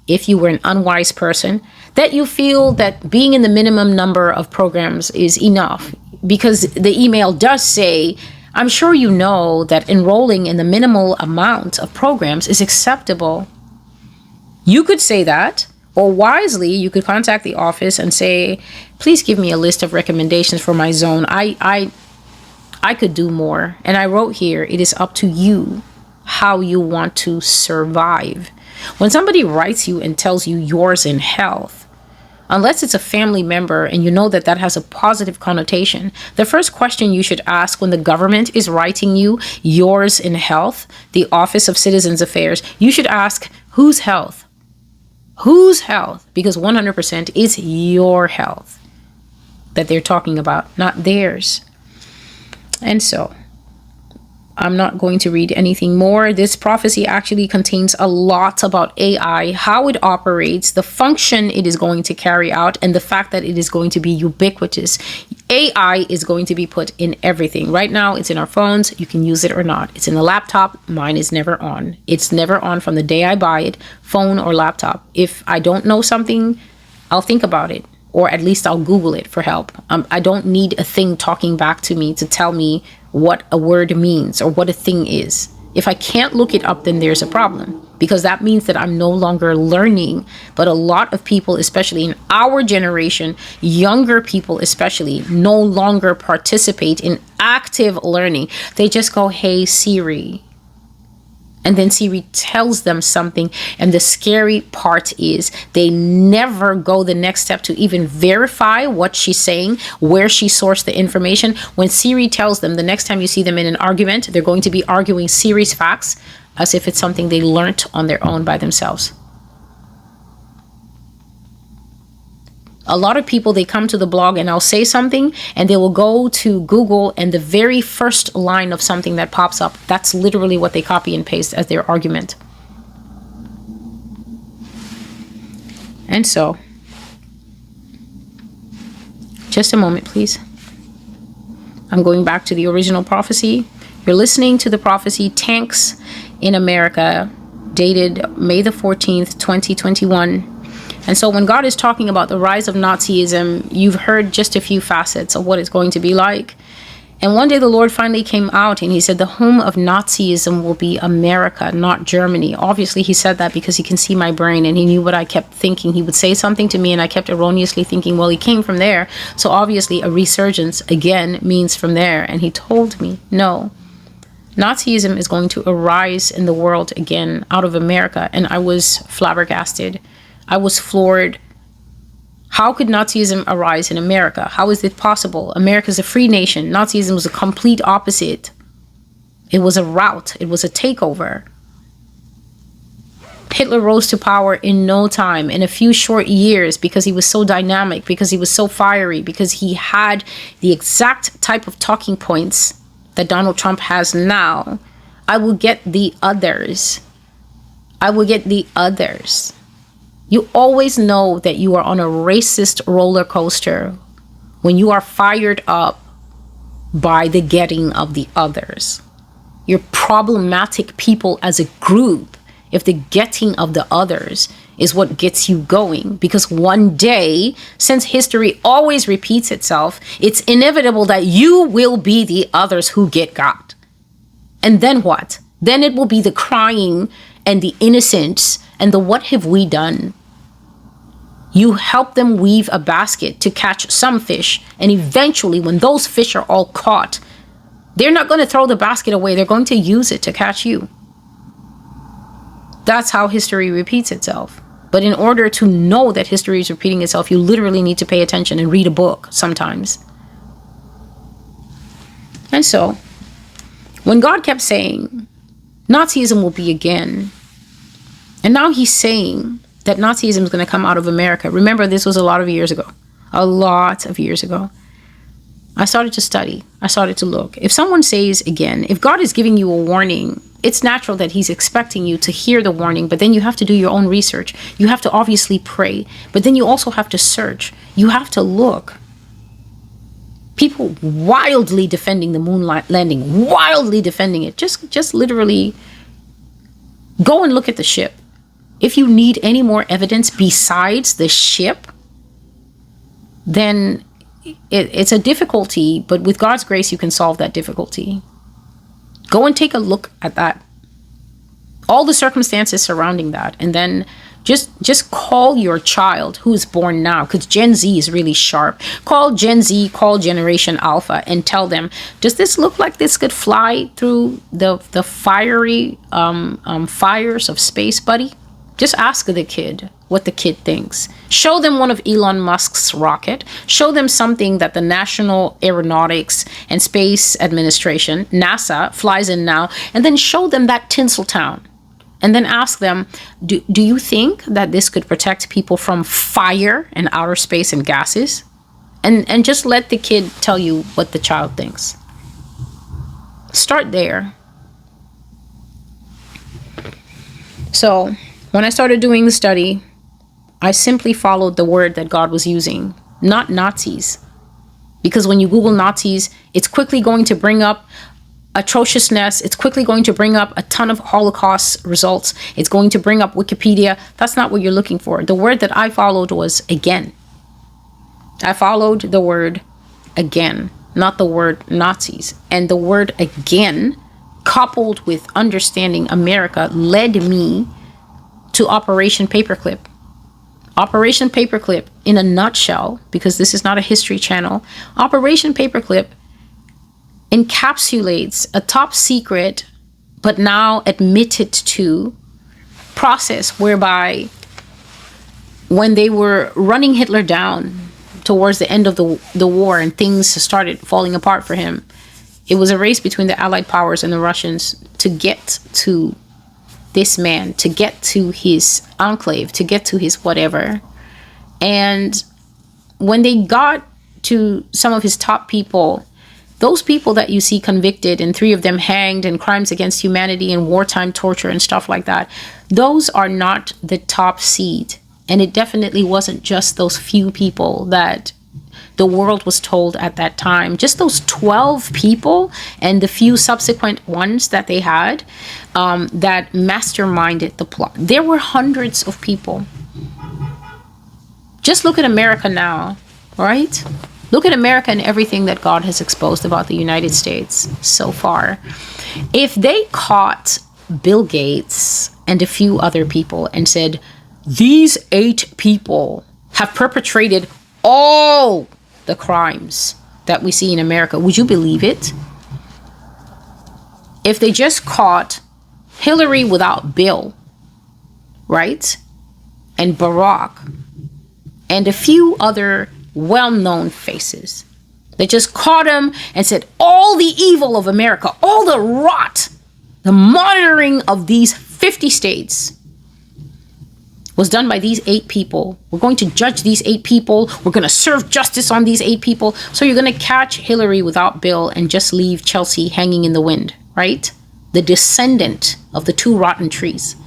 [SPEAKER 1] if you were an unwise person, that you feel that being in the minimum number of programs is enough. Because the email does say, I'm sure you know that enrolling in the minimal amount of programs is acceptable. You could say that, or wisely, you could contact the office and say, please give me a list of recommendations for my zone. I could do more. And I wrote here, it is up to you how you want to survive. When somebody writes you and tells you yours in health, unless it's a family member and you know that that has a positive connotation, the first question you should ask when the government is writing you yours in health, the Office of Citizens Affairs, you should ask, whose health? Whose health? Because 100% is your health that they're talking about, not theirs. And so I'm not going to read anything more. This prophecy actually contains a lot about AI, how it operates, the function it is going to carry out, and the fact that it is going to be ubiquitous. AI is going to be put in everything. Right now, it's in our phones. You can use it or not. It's in the laptop. Mine is never on. It's never on from the day I buy it, phone or laptop. If I don't know something, I'll think about it, or at least I'll Google it for help. I don't need a thing talking back to me to tell me what a word means or what a thing is. If I can't look it up, then there's a problem, because that means that I'm no longer learning. But a lot of people, especially in our generation, younger people especially, no longer participate in active learning. They just go, hey Siri, and then Siri tells them something. And the scary part is they never go the next step to even verify what she's saying, where she sourced the information. When Siri tells them, the next time you see them in an argument, they're going to be arguing Siri's facts as if it's something they learned on their own by themselves. A lot of people, they come to the blog and I'll say something and they will go to Google, and the very first line of something that pops up, that's literally what they copy and paste as their argument. And so, just a moment, please. I'm going back to the original prophecy. You're listening to the prophecy, Tanks in America, dated May the 14th, 2021. And so when God is talking about the rise of Nazism, you've heard just a few facets of what it's going to be like. And one day the Lord finally came out and he said, the home of Nazism will be America, not Germany. Obviously, he said that because he can see my brain and he knew what I kept thinking. He would say something to me and I kept erroneously thinking, well, he came from there. So obviously a resurgence again means from there. And he told me, no, Nazism is going to arise in the world again out of America. And I was flabbergasted. I was floored. How could Nazism arise in America? How is it possible? America is a free nation. Nazism was a complete opposite. It was a rout. It was a takeover. Hitler rose to power in no time, in a few short years, because he was so dynamic, because he was so fiery, because he had the exact type of talking points that Donald Trump has now. I will get the others. I will get the others. You always know that you are on a racist roller coaster when you are fired up by the getting of the others. You're problematic people as a group if the getting of the others is what gets you going. Because one day, since history always repeats itself, it's inevitable that you will be the others who get got. And then what? Then it will be the crying and the innocence and the what have we done? You help them weave a basket to catch some fish, and eventually when those fish are all caught, they're not going to throw the basket away. They're going to use it to catch you. That's how history repeats itself. But in order to know that history is repeating itself, you literally need to pay attention and read a book sometimes. And so, when God kept saying, Nazism will be again, and now he's saying that Nazism is going to come out of America. Remember, this was a lot of years ago. A lot of years ago. I started to study. I started to look. If someone says again, if God is giving you a warning, it's natural that he's expecting you to hear the warning, but then you have to do your own research. You have to obviously pray, but then you also have to search. You have to look. People wildly defending the moon landing, wildly defending it. Just literally go and look at the ship. If you need any more evidence besides the ship, then it's a difficulty, but with God's grace, you can solve that difficulty. Go and take a look at that. All the circumstances surrounding that. And then just call your child who is born now, because Gen Z is really sharp. Call Gen Z, call Generation Alpha, and tell them, does this look like this could fly through the fiery fires of space, buddy? Just ask the kid what the kid thinks. Show them one of Elon Musk's rocket. Show them something that the National Aeronautics and Space Administration, NASA, flies in now. And then show them that Tinseltown. And then ask them, do you think that this could protect people from fire and outer space and gases? And just let the kid tell you what the child thinks. Start there. So when I started doing the study, I simply followed the word that God was using, not Nazis. Because when you Google Nazis, it's quickly going to bring up atrociousness. It's quickly going to bring up a ton of Holocaust results. It's going to bring up Wikipedia. That's not what you're looking for. The word that I followed was again. I followed the word again, not the word Nazis. And the word again, coupled with understanding America, led me to Operation Paperclip. Operation Paperclip, in a nutshell, because this is not a history channel, Operation Paperclip encapsulates a top secret, but now admitted to, process whereby when they were running Hitler down towards the end of the war and things started falling apart for him, it was a race between the Allied powers and the Russians to get to this man, to get to his enclave, to get to his whatever. And when they got to some of his top people, those people that you see convicted and 3 of them hanged and crimes against humanity and wartime torture and stuff like that, those are not the top seed. And it definitely wasn't just those few people that the world was told at that time. Just those 12 people and the few subsequent ones that they had that masterminded the plot. There were hundreds of people. Just look at America now, right? Look at America and everything that God has exposed about the United States so far. If they caught Bill Gates and a few other people and said, these 8 people have perpetrated all the crimes that we see in America, would you believe it? If they just caught Hillary without Bill, right? And Barack, and a few other well-known faces, they just caught him and said, all the evil of America, all the rot, the monitoring of these 50 states was done by these 8 people. We're going to judge these 8 people. We're going to serve justice on these 8 people. So you're going to catch Hillary without Bill and just leave Chelsea hanging in the wind, right? The descendant of the 2 rotten trees.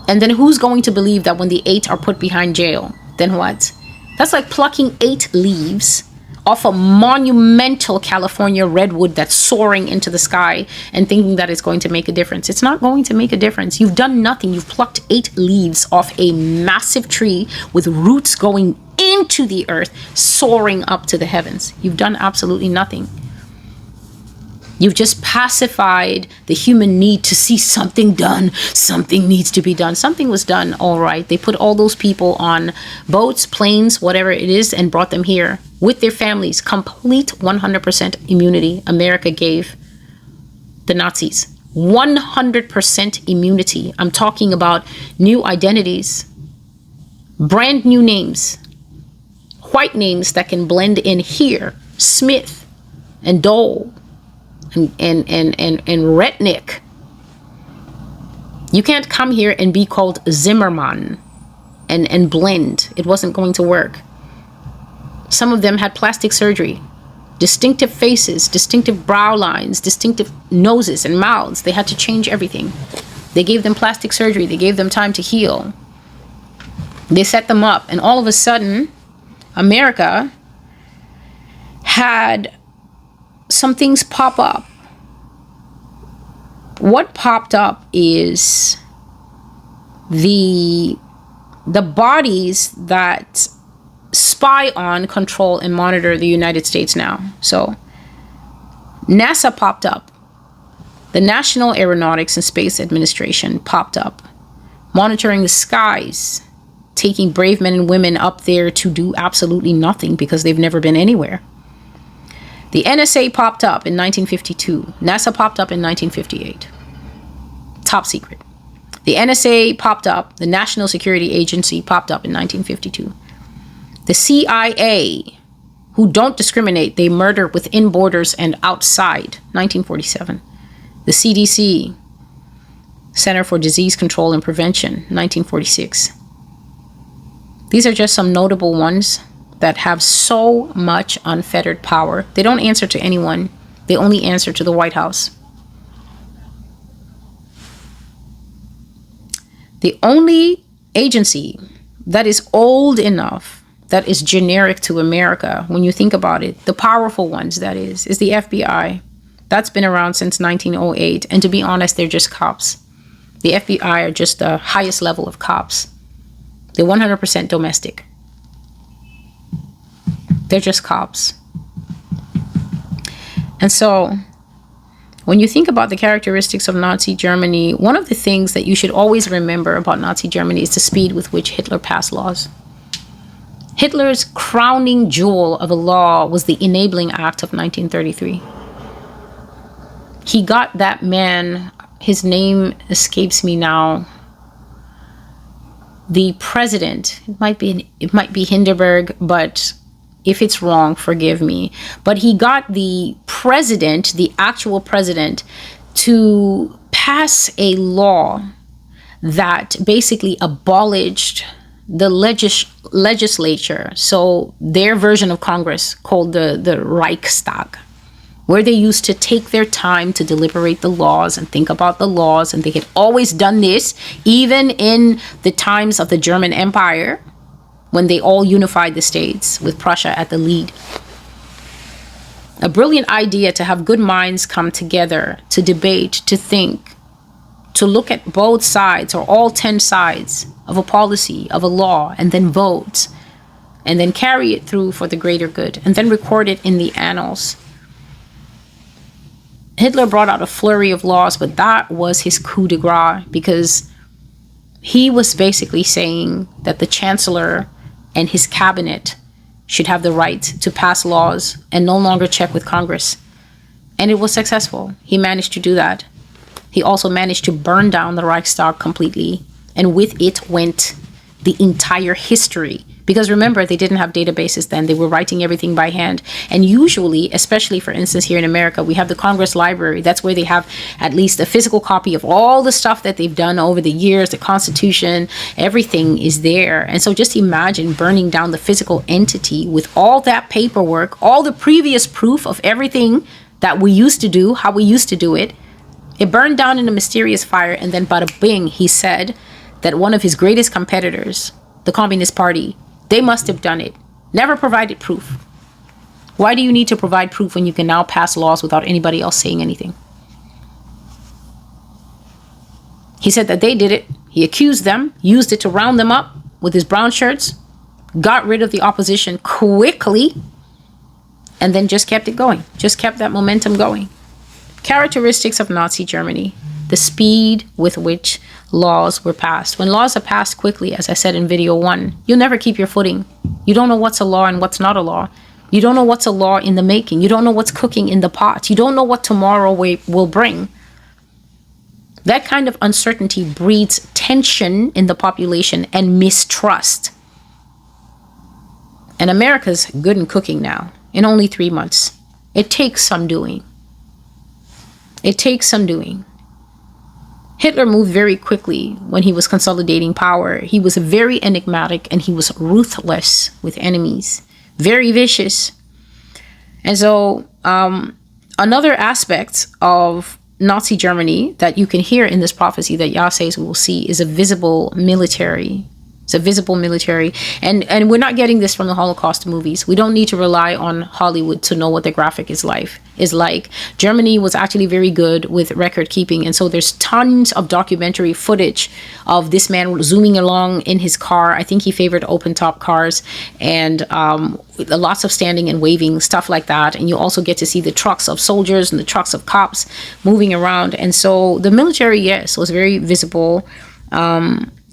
[SPEAKER 1] And then who's going to believe that when the 8 are put behind jail? Then what? That's like plucking 8 leaves off a monumental California redwood that's soaring into the sky and thinking that it's going to make a difference. It's not going to make a difference. You've done nothing. You've plucked 8 leaves off a massive tree with roots going into the earth, soaring up to the heavens. You've done absolutely nothing. You've just pacified the human need to see something done. Something needs to be done. Something was done, all right. They put all those people on boats, planes, whatever it is, and brought them here with their families. Complete 100% immunity America gave the Nazis. 100% immunity. I'm talking about new identities, brand new names, white names that can blend in here. Smith and Dole and Retnick. You can't come here and be called Zimmerman and blend. It wasn't going to work. Some of them had plastic surgery, distinctive faces, distinctive brow lines, distinctive noses and mouths. They had to change everything. They gave them plastic surgery. They gave them time to heal. They set them up, and all of a sudden, America had some things pop up. What popped up is the bodies that spy on, control, and monitor the United States now. So NASA popped up. The National Aeronautics and Space Administration popped up, monitoring the skies, taking brave men and women up there to do absolutely nothing because they've never been anywhere. The NSA popped up in 1952. NASA popped up in 1958. Top secret. The NSA popped up. The National Security Agency popped up in 1952. The CIA, who don't discriminate, they murder within borders and outside, 1947. The CDC, Center for Disease Control and Prevention, 1946. These are just some notable ones that have so much unfettered power. They don't answer to anyone. They only answer to the White House. The only agency that is old enough, that is generic to America, when you think about it, the powerful ones, that is the FBI. That's been around since 1908. And to be honest, they're just cops. The FBI are just the highest level of cops. They're 100% domestic. They're just cops. And so when you think about the characteristics of Nazi Germany, one of the things that you should always remember about Nazi Germany is the speed with which Hitler passed laws. Hitler's crowning jewel of a law was the Enabling Act of 1933. He got that man, his name escapes me now, the president, it might be Hindenburg, but if it's wrong, forgive me. But he got the president, the actual president, to pass a law that basically abolished the legislature, so their version of Congress called the Reichstag, where they used to take their time to deliberate the laws and think about the laws. And they had always done this, even in the times of the German Empire, when they all unified the states with Prussia at the lead. A brilliant idea to have good minds come together, to debate, to think, to look at both sides or all 10 sides of a policy, of a law, and then vote, and then carry it through for the greater good, and then record it in the annals. Hitler brought out a flurry of laws, but that was his coup de grace, because he was basically saying that the chancellor and his cabinet should have the right to pass laws and no longer check with Congress. And it was successful. He managed to do that. He also managed to burn down the Reichstag completely, and with it went the entire history. Because remember, they didn't have databases then. They were writing everything by hand. And usually, especially for instance here in America, we have the Congress Library. That's where they have at least a physical copy of all the stuff that they've done over the years, the Constitution, everything is there. And so just imagine burning down the physical entity with all that paperwork, all the previous proof of everything that we used to do, how we used to do it. It burned down in a mysterious fire, and then bada bing, he said that one of his greatest competitors, the Communist Party, they must have done it. Never provided proof. Why do you need to provide proof when you can now pass laws without anybody else saying anything? He said that they did it. He accused them, used it to round them up with his brown shirts, got rid of the opposition quickly, and then just kept it going. Just kept that momentum going. Characteristics of Nazi Germany: the speed with which laws were passed. When laws are passed quickly, as I said in video 1, you'll never keep your footing. You don't know what's a law and what's not a law. You don't know what's a law in the making. You don't know what's cooking in the pot. You don't know what tomorrow will bring. That kind of uncertainty breeds tension in the population and mistrust. And America's good in cooking now, in only 3 months. It takes some doing. It takes some doing. Hitler moved very quickly when he was consolidating power. He was very enigmatic, and he was ruthless with enemies. Very vicious. And so another aspect of Nazi Germany that you can hear in this prophecy that Yah says we will see is a visible military. It's a visible military. And we're not getting this from the Holocaust movies. We don't need to rely on Hollywood to know what the graphic is like. Germany was actually very good with record keeping. And so there's tons of documentary footage of this man zooming along in his car. I think he favored open top cars, and lots of standing and waving, stuff like that. And you also get to see the trucks of soldiers and the trucks of cops moving around. And so the military, yes, was very visible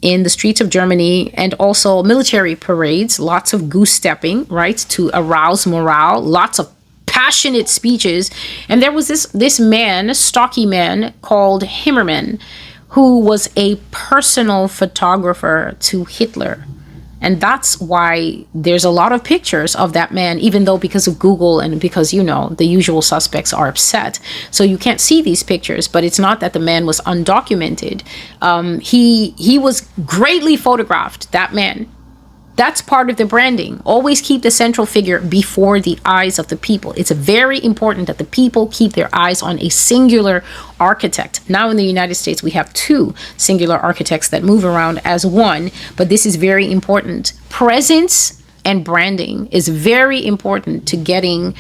[SPEAKER 1] in the streets of Germany, and also military parades, lots of goose stepping, right, to arouse morale, lots of passionate speeches. And there was this man, stocky man called Himmermann, who was a personal photographer to Hitler. And that's why there's a lot of pictures of that man, even though because of Google and because, you know, the usual suspects are upset. So you can't see these pictures, but it's not that the man was undocumented. He was greatly photographed, that man. That's part of the branding. Always keep the central figure before the eyes of the people. It's very important that the people keep their eyes on a singular architect. Now in the United States, we have 2 singular architects that move around as one, but this is very important. Presence and branding is very important to getting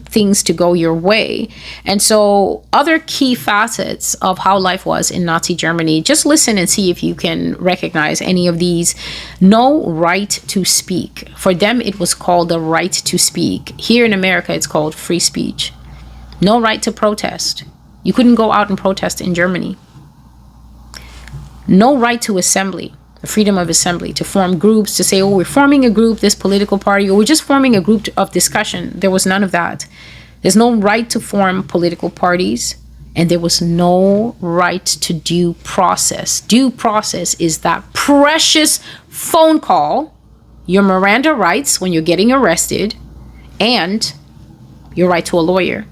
[SPEAKER 1] things to go your way. And so other key facets of how life was in Nazi Germany, just listen and see if you can recognize any of these. No right to speak. For them, it was called the right to speak. Here in America, it's called free speech. No right to protest. You couldn't go out and protest in Germany. No right to assembly. The freedom of assembly, to form groups, to say, oh, we're forming a group, this political party, or we're just forming a group of discussion. There was none of that. There's no right to form political parties, and there was no right to due process. Due process is that precious phone call, your Miranda rights when you're getting arrested, and your right to a lawyer.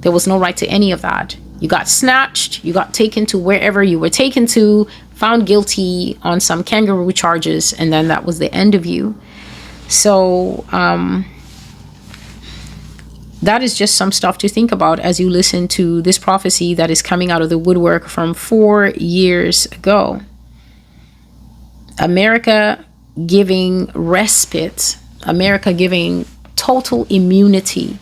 [SPEAKER 1] There was no right to any of that. You got snatched, you got taken to wherever you were taken to, found guilty on some kangaroo charges, and then that was the end of you. So that is just some stuff to think about as you listen to this prophecy that is coming out of the woodwork from 4 years ago. America giving respite, America giving total immunity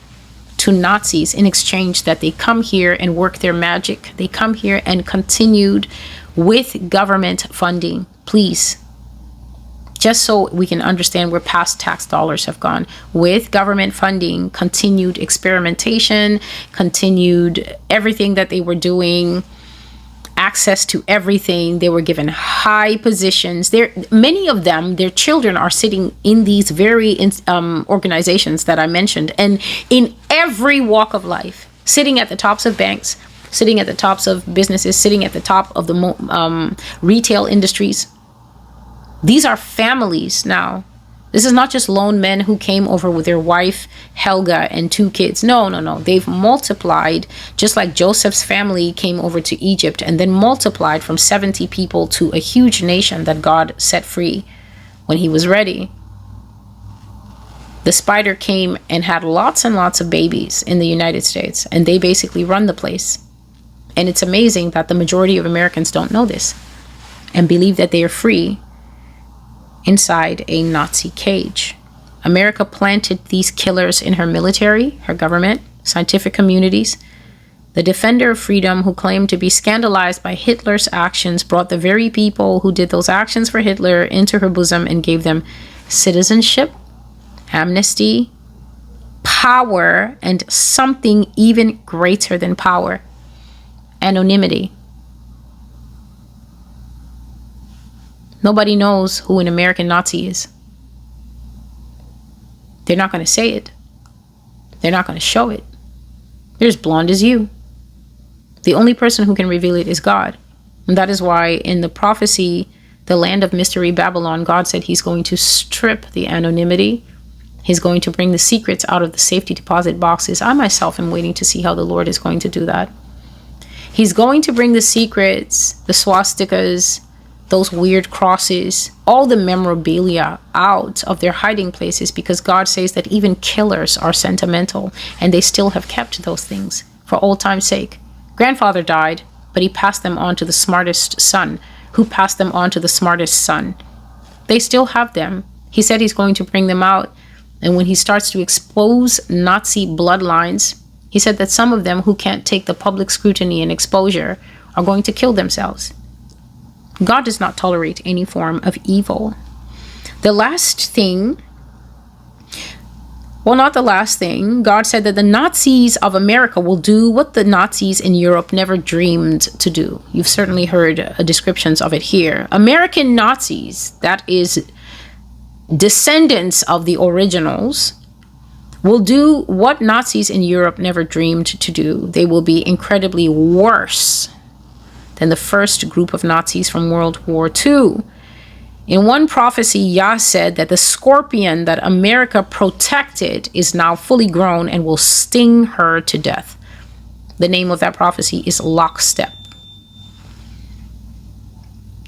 [SPEAKER 1] to Nazis in exchange that they come here and work their magic. They come here and continued with government funding. Please, just so we can understand where past tax dollars have gone. With government funding, continued experimentation, continued everything that they were doing, access to everything. They were given high positions. Many of them, their children are sitting in these very organizations that I mentioned, and in every walk of life, sitting at the tops of banks, sitting at the tops of businesses, sitting at the top of the retail industries. These are families now. This is not just lone men who came over with their wife, Helga, and 2 kids. No. They've multiplied, just like Joseph's family came over to Egypt and then multiplied from 70 people to a huge nation that God set free when he was ready. The spider came and had lots and lots of babies in the United States, and they basically run the place. And it's amazing that the majority of Americans don't know this and believe that they are free inside a Nazi cage. America planted these killers in her military, her government, scientific communities. The defender of freedom who claimed to be scandalized by Hitler's actions brought the very people who did those actions for Hitler into her bosom and gave them citizenship, amnesty, power, and something even greater than power: anonymity. Nobody knows who an American Nazi is. They're not going to say it. They're not going to show it. They're as blonde as you. The only person who can reveal it is God. And that is why in the prophecy, the land of mystery, Babylon, God said he's going to strip the anonymity. He's going to bring the secrets out of the safety deposit boxes. I myself am waiting to see how the Lord is going to do that. He's going to bring the secrets, the swastikas, those weird crosses, all the memorabilia out of their hiding places, because God says that even killers are sentimental, and they still have kept those things for old time's sake. Grandfather died, but he passed them on to the smartest son, who passed them on to the smartest son. They still have them. He said he's going to bring them out, and when he starts to expose Nazi bloodlines, he said that some of them who can't take the public scrutiny and exposure are going to kill themselves. God does not tolerate any form of evil. The last thing, well, not the last thing, God said that the Nazis of America will do what the Nazis in Europe never dreamed to do. You've certainly heard descriptions of it here. American Nazis, that is descendants of the originals, will do what Nazis in Europe never dreamed to do. They will be incredibly worse than the first group of Nazis from World War II. In one prophecy, Yah said that the scorpion that America protected is now fully grown and will sting her to death. The name of that prophecy is Lockstep.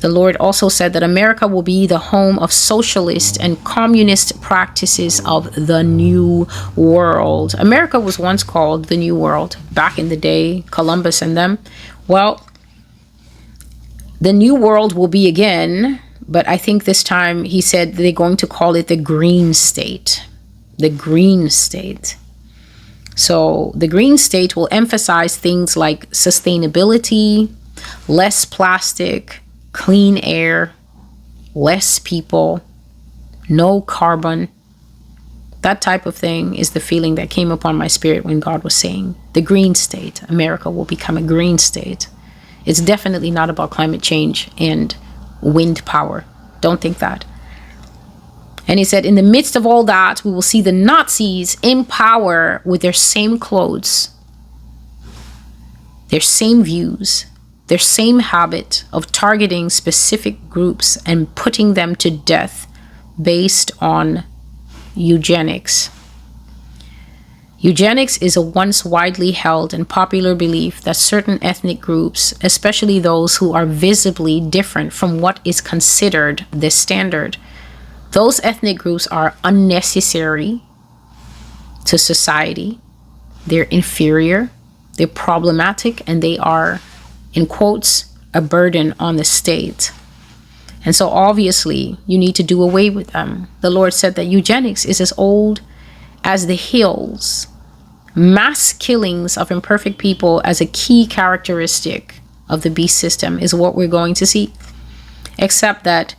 [SPEAKER 1] The Lord also said that America will be the home of socialist and communist practices of the New World. America was once called the New World back in the day, Columbus and them. Well, the New World will be again, but I think this time he said they're going to call it the Green State. The Green State. So the Green State will emphasize things like sustainability, less plastic, clean air, less people, no carbon. That type of thing is the feeling that came upon my spirit when God was saying the Green State. America will become a green state. It's definitely not about climate change and wind power. Don't think that. And he said, in the midst of all that, we will see the Nazis in power with their same clothes, their same views, their same habit of targeting specific groups and putting them to death based on eugenics. Eugenics is a once widely held and popular belief that certain ethnic groups, especially those who are visibly different from what is considered the standard, those ethnic groups are unnecessary to society, they're inferior, they're problematic, and they are, in quotes, a burden on the state. And so obviously you need to do away with them. The Lord said that eugenics is as old as the hills. Mass killings of imperfect people as a key characteristic of the beast system is what we're going to see. Except that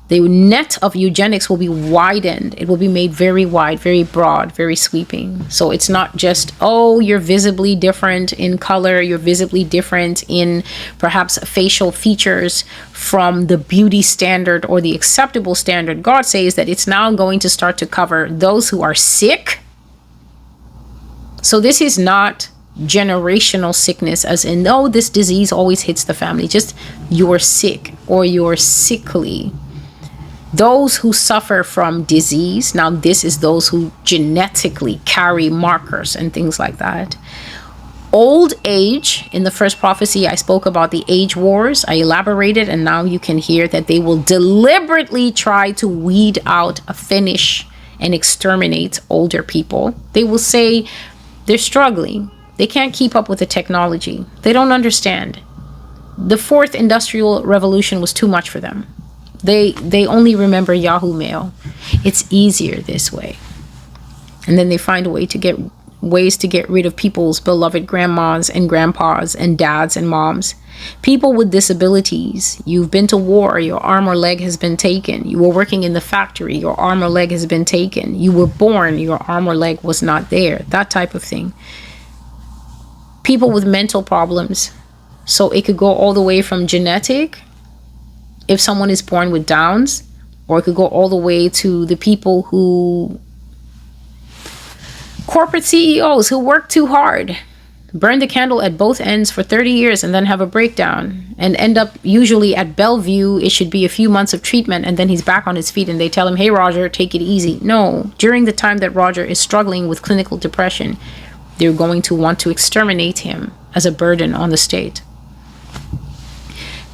[SPEAKER 1] the net of eugenics will be widened. It will be made very wide, very broad, very sweeping. So it's not just, oh, you're visibly different in color, you're visibly different in perhaps facial features from the beauty standard or the acceptable standard. God says that it's now going to start to cover those who are sick. So this is not generational sickness as in, oh, this disease always hits the family. Just you're sick or you're sickly. Those who suffer from disease, now this is those who genetically carry markers and things like that. Old age, in the first prophecy, I spoke about the age wars. I elaborated, and now you can hear that they will deliberately try to weed out, finish, and exterminate older people. They will say they're struggling. They can't keep up with the technology. They don't understand. The fourth industrial revolution was too much for them. They only remember Yahoo Mail. It's easier this way. And then they find ways to get rid of people's beloved grandmas and grandpas and dads and moms. People with disabilities. You've been to war, your arm or leg has been taken. You were working in the factory, your arm or leg has been taken. You were born, your arm or leg was not there. That type of thing. People with mental problems. So it could go all the way from genetic, if someone is born with Downs, or it could go all the way to the people who, corporate CEOs who work too hard, burn the candle at both ends for 30 years and then have a breakdown and end up usually at Bellevue. It should be a few months of treatment and then he's back on his feet and they tell him, hey, Roger, take it easy. No, during the time that Roger is struggling with clinical depression, they're going to want to exterminate him as a burden on the state.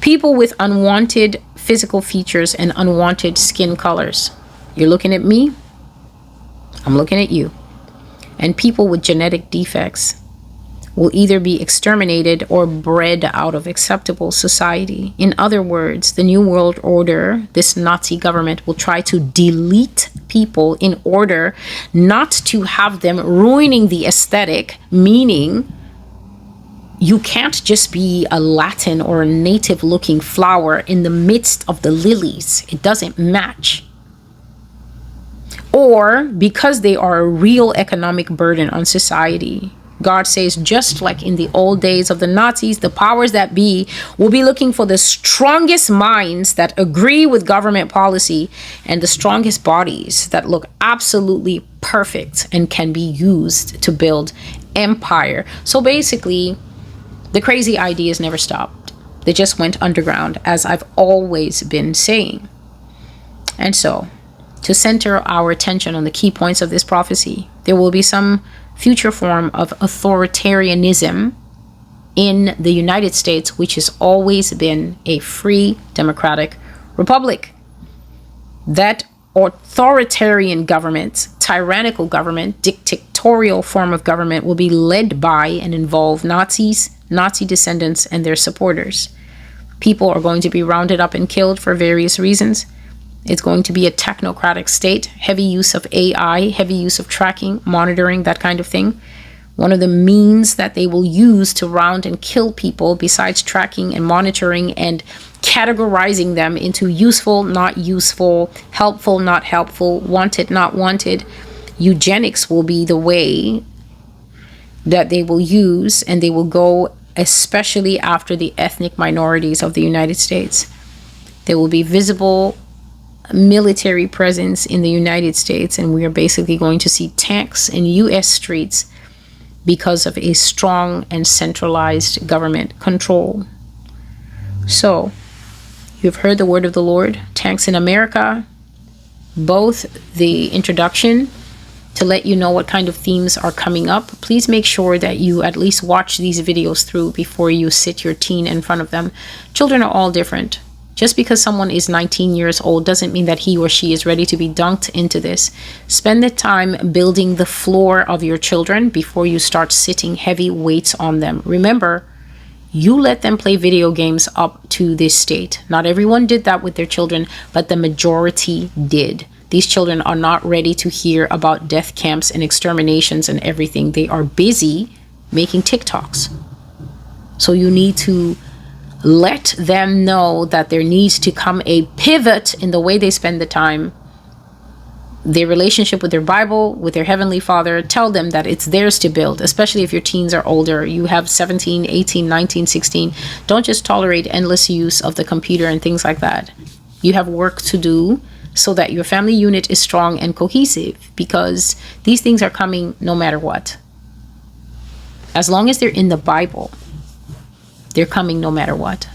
[SPEAKER 1] People with unwanted physical features and unwanted skin colors. You're looking at me, I'm looking at you. And people with genetic defects will either be exterminated or bred out of acceptable society. In other words, the New World Order, this Nazi government, will try to delete people in order not to have them ruining the aesthetic, meaning you can't just be a Latin or a native looking flower in the midst of the lilies. It doesn't match. Or because they are a real economic burden on society. God says, just like in the old days of the Nazis, the powers that be will be looking for the strongest minds that agree with government policy and the strongest bodies that look absolutely perfect and can be used to build empire. So basically, the crazy ideas never stopped. They just went underground, as I've always been saying. And so, to center our attention on the key points of this prophecy, there will be some future form of authoritarianism in the United States, which has always been a free democratic republic. That authoritarian government, tyrannical government, dictatorial form of government will be led by and involve Nazis, Nazi descendants, and their supporters. People are going to be rounded up and killed for various reasons. It's going to be a technocratic state, heavy use of AI, heavy use of tracking, monitoring, that kind of thing. One of the means that they will use to round and kill people, besides tracking and monitoring and categorizing them into useful, not useful, helpful, not helpful, wanted, not wanted, eugenics will be the way that they will use, and they will go especially after the ethnic minorities of the United States. There will be visible military presence in the United States, and we are basically going to see tanks in U.S. streets because of a strong and centralized government control. So, you've heard the word of the Lord. Tanks in America, both the introduction to let you know what kind of themes are coming up. Please make sure that you at least watch these videos through before you sit your teen in front of them. Children are all different. Just because someone is 19 years old doesn't mean that he or she is ready to be dunked into this. Spend the time building the floor of your children before you start sitting heavy weights on them. Remember, you let them play video games up to this state. Not everyone did that with their children, but the majority did. These children are not ready to hear about death camps and exterminations and everything. They are busy making TikToks. So you need to let them know that there needs to come a pivot in the way they spend the time, their relationship with their Bible, with their Heavenly Father. Tell them that it's theirs to build, especially if your teens are older. You have 17, 18, 19, 16. Don't just tolerate endless use of the computer and things like that. You have work to do so that your family unit is strong and cohesive, because these things are coming no matter what. As long as they're in the Bible, they're coming no matter what.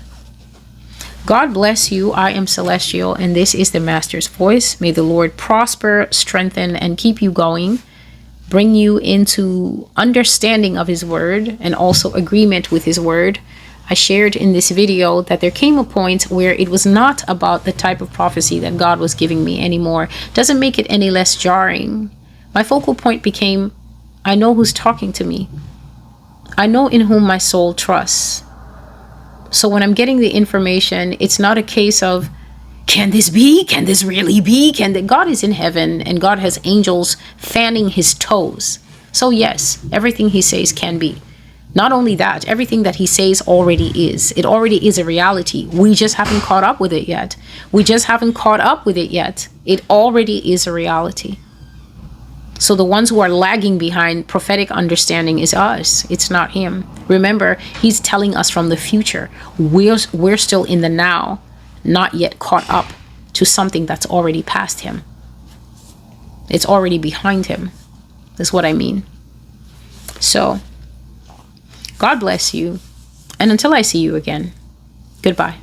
[SPEAKER 1] God bless you. I am Celestial, and this is the Master's Voice. May the Lord prosper, strengthen, and keep you going, bring you into understanding of His Word and also agreement with His Word. I shared in this video that there came a point where it was not about the type of prophecy that God was giving me anymore. Doesn't make it any less jarring. My focal point became, I know who's talking to me. I know in whom my soul trusts. So when I'm getting the information, it's not a case of, can this be? Can this really be? God is in heaven, and God has angels fanning His toes. So yes, everything He says can be. Not only that, everything that He says already is. It already is a reality. We just haven't caught up with it yet. It already is a reality. So the ones who are lagging behind prophetic understanding is us. It's not Him. Remember, He's telling us from the future. We're still in the now, not yet caught up to something that's already past Him. It's already behind Him. That's what I mean. So, God bless you. And until I see you again, goodbye.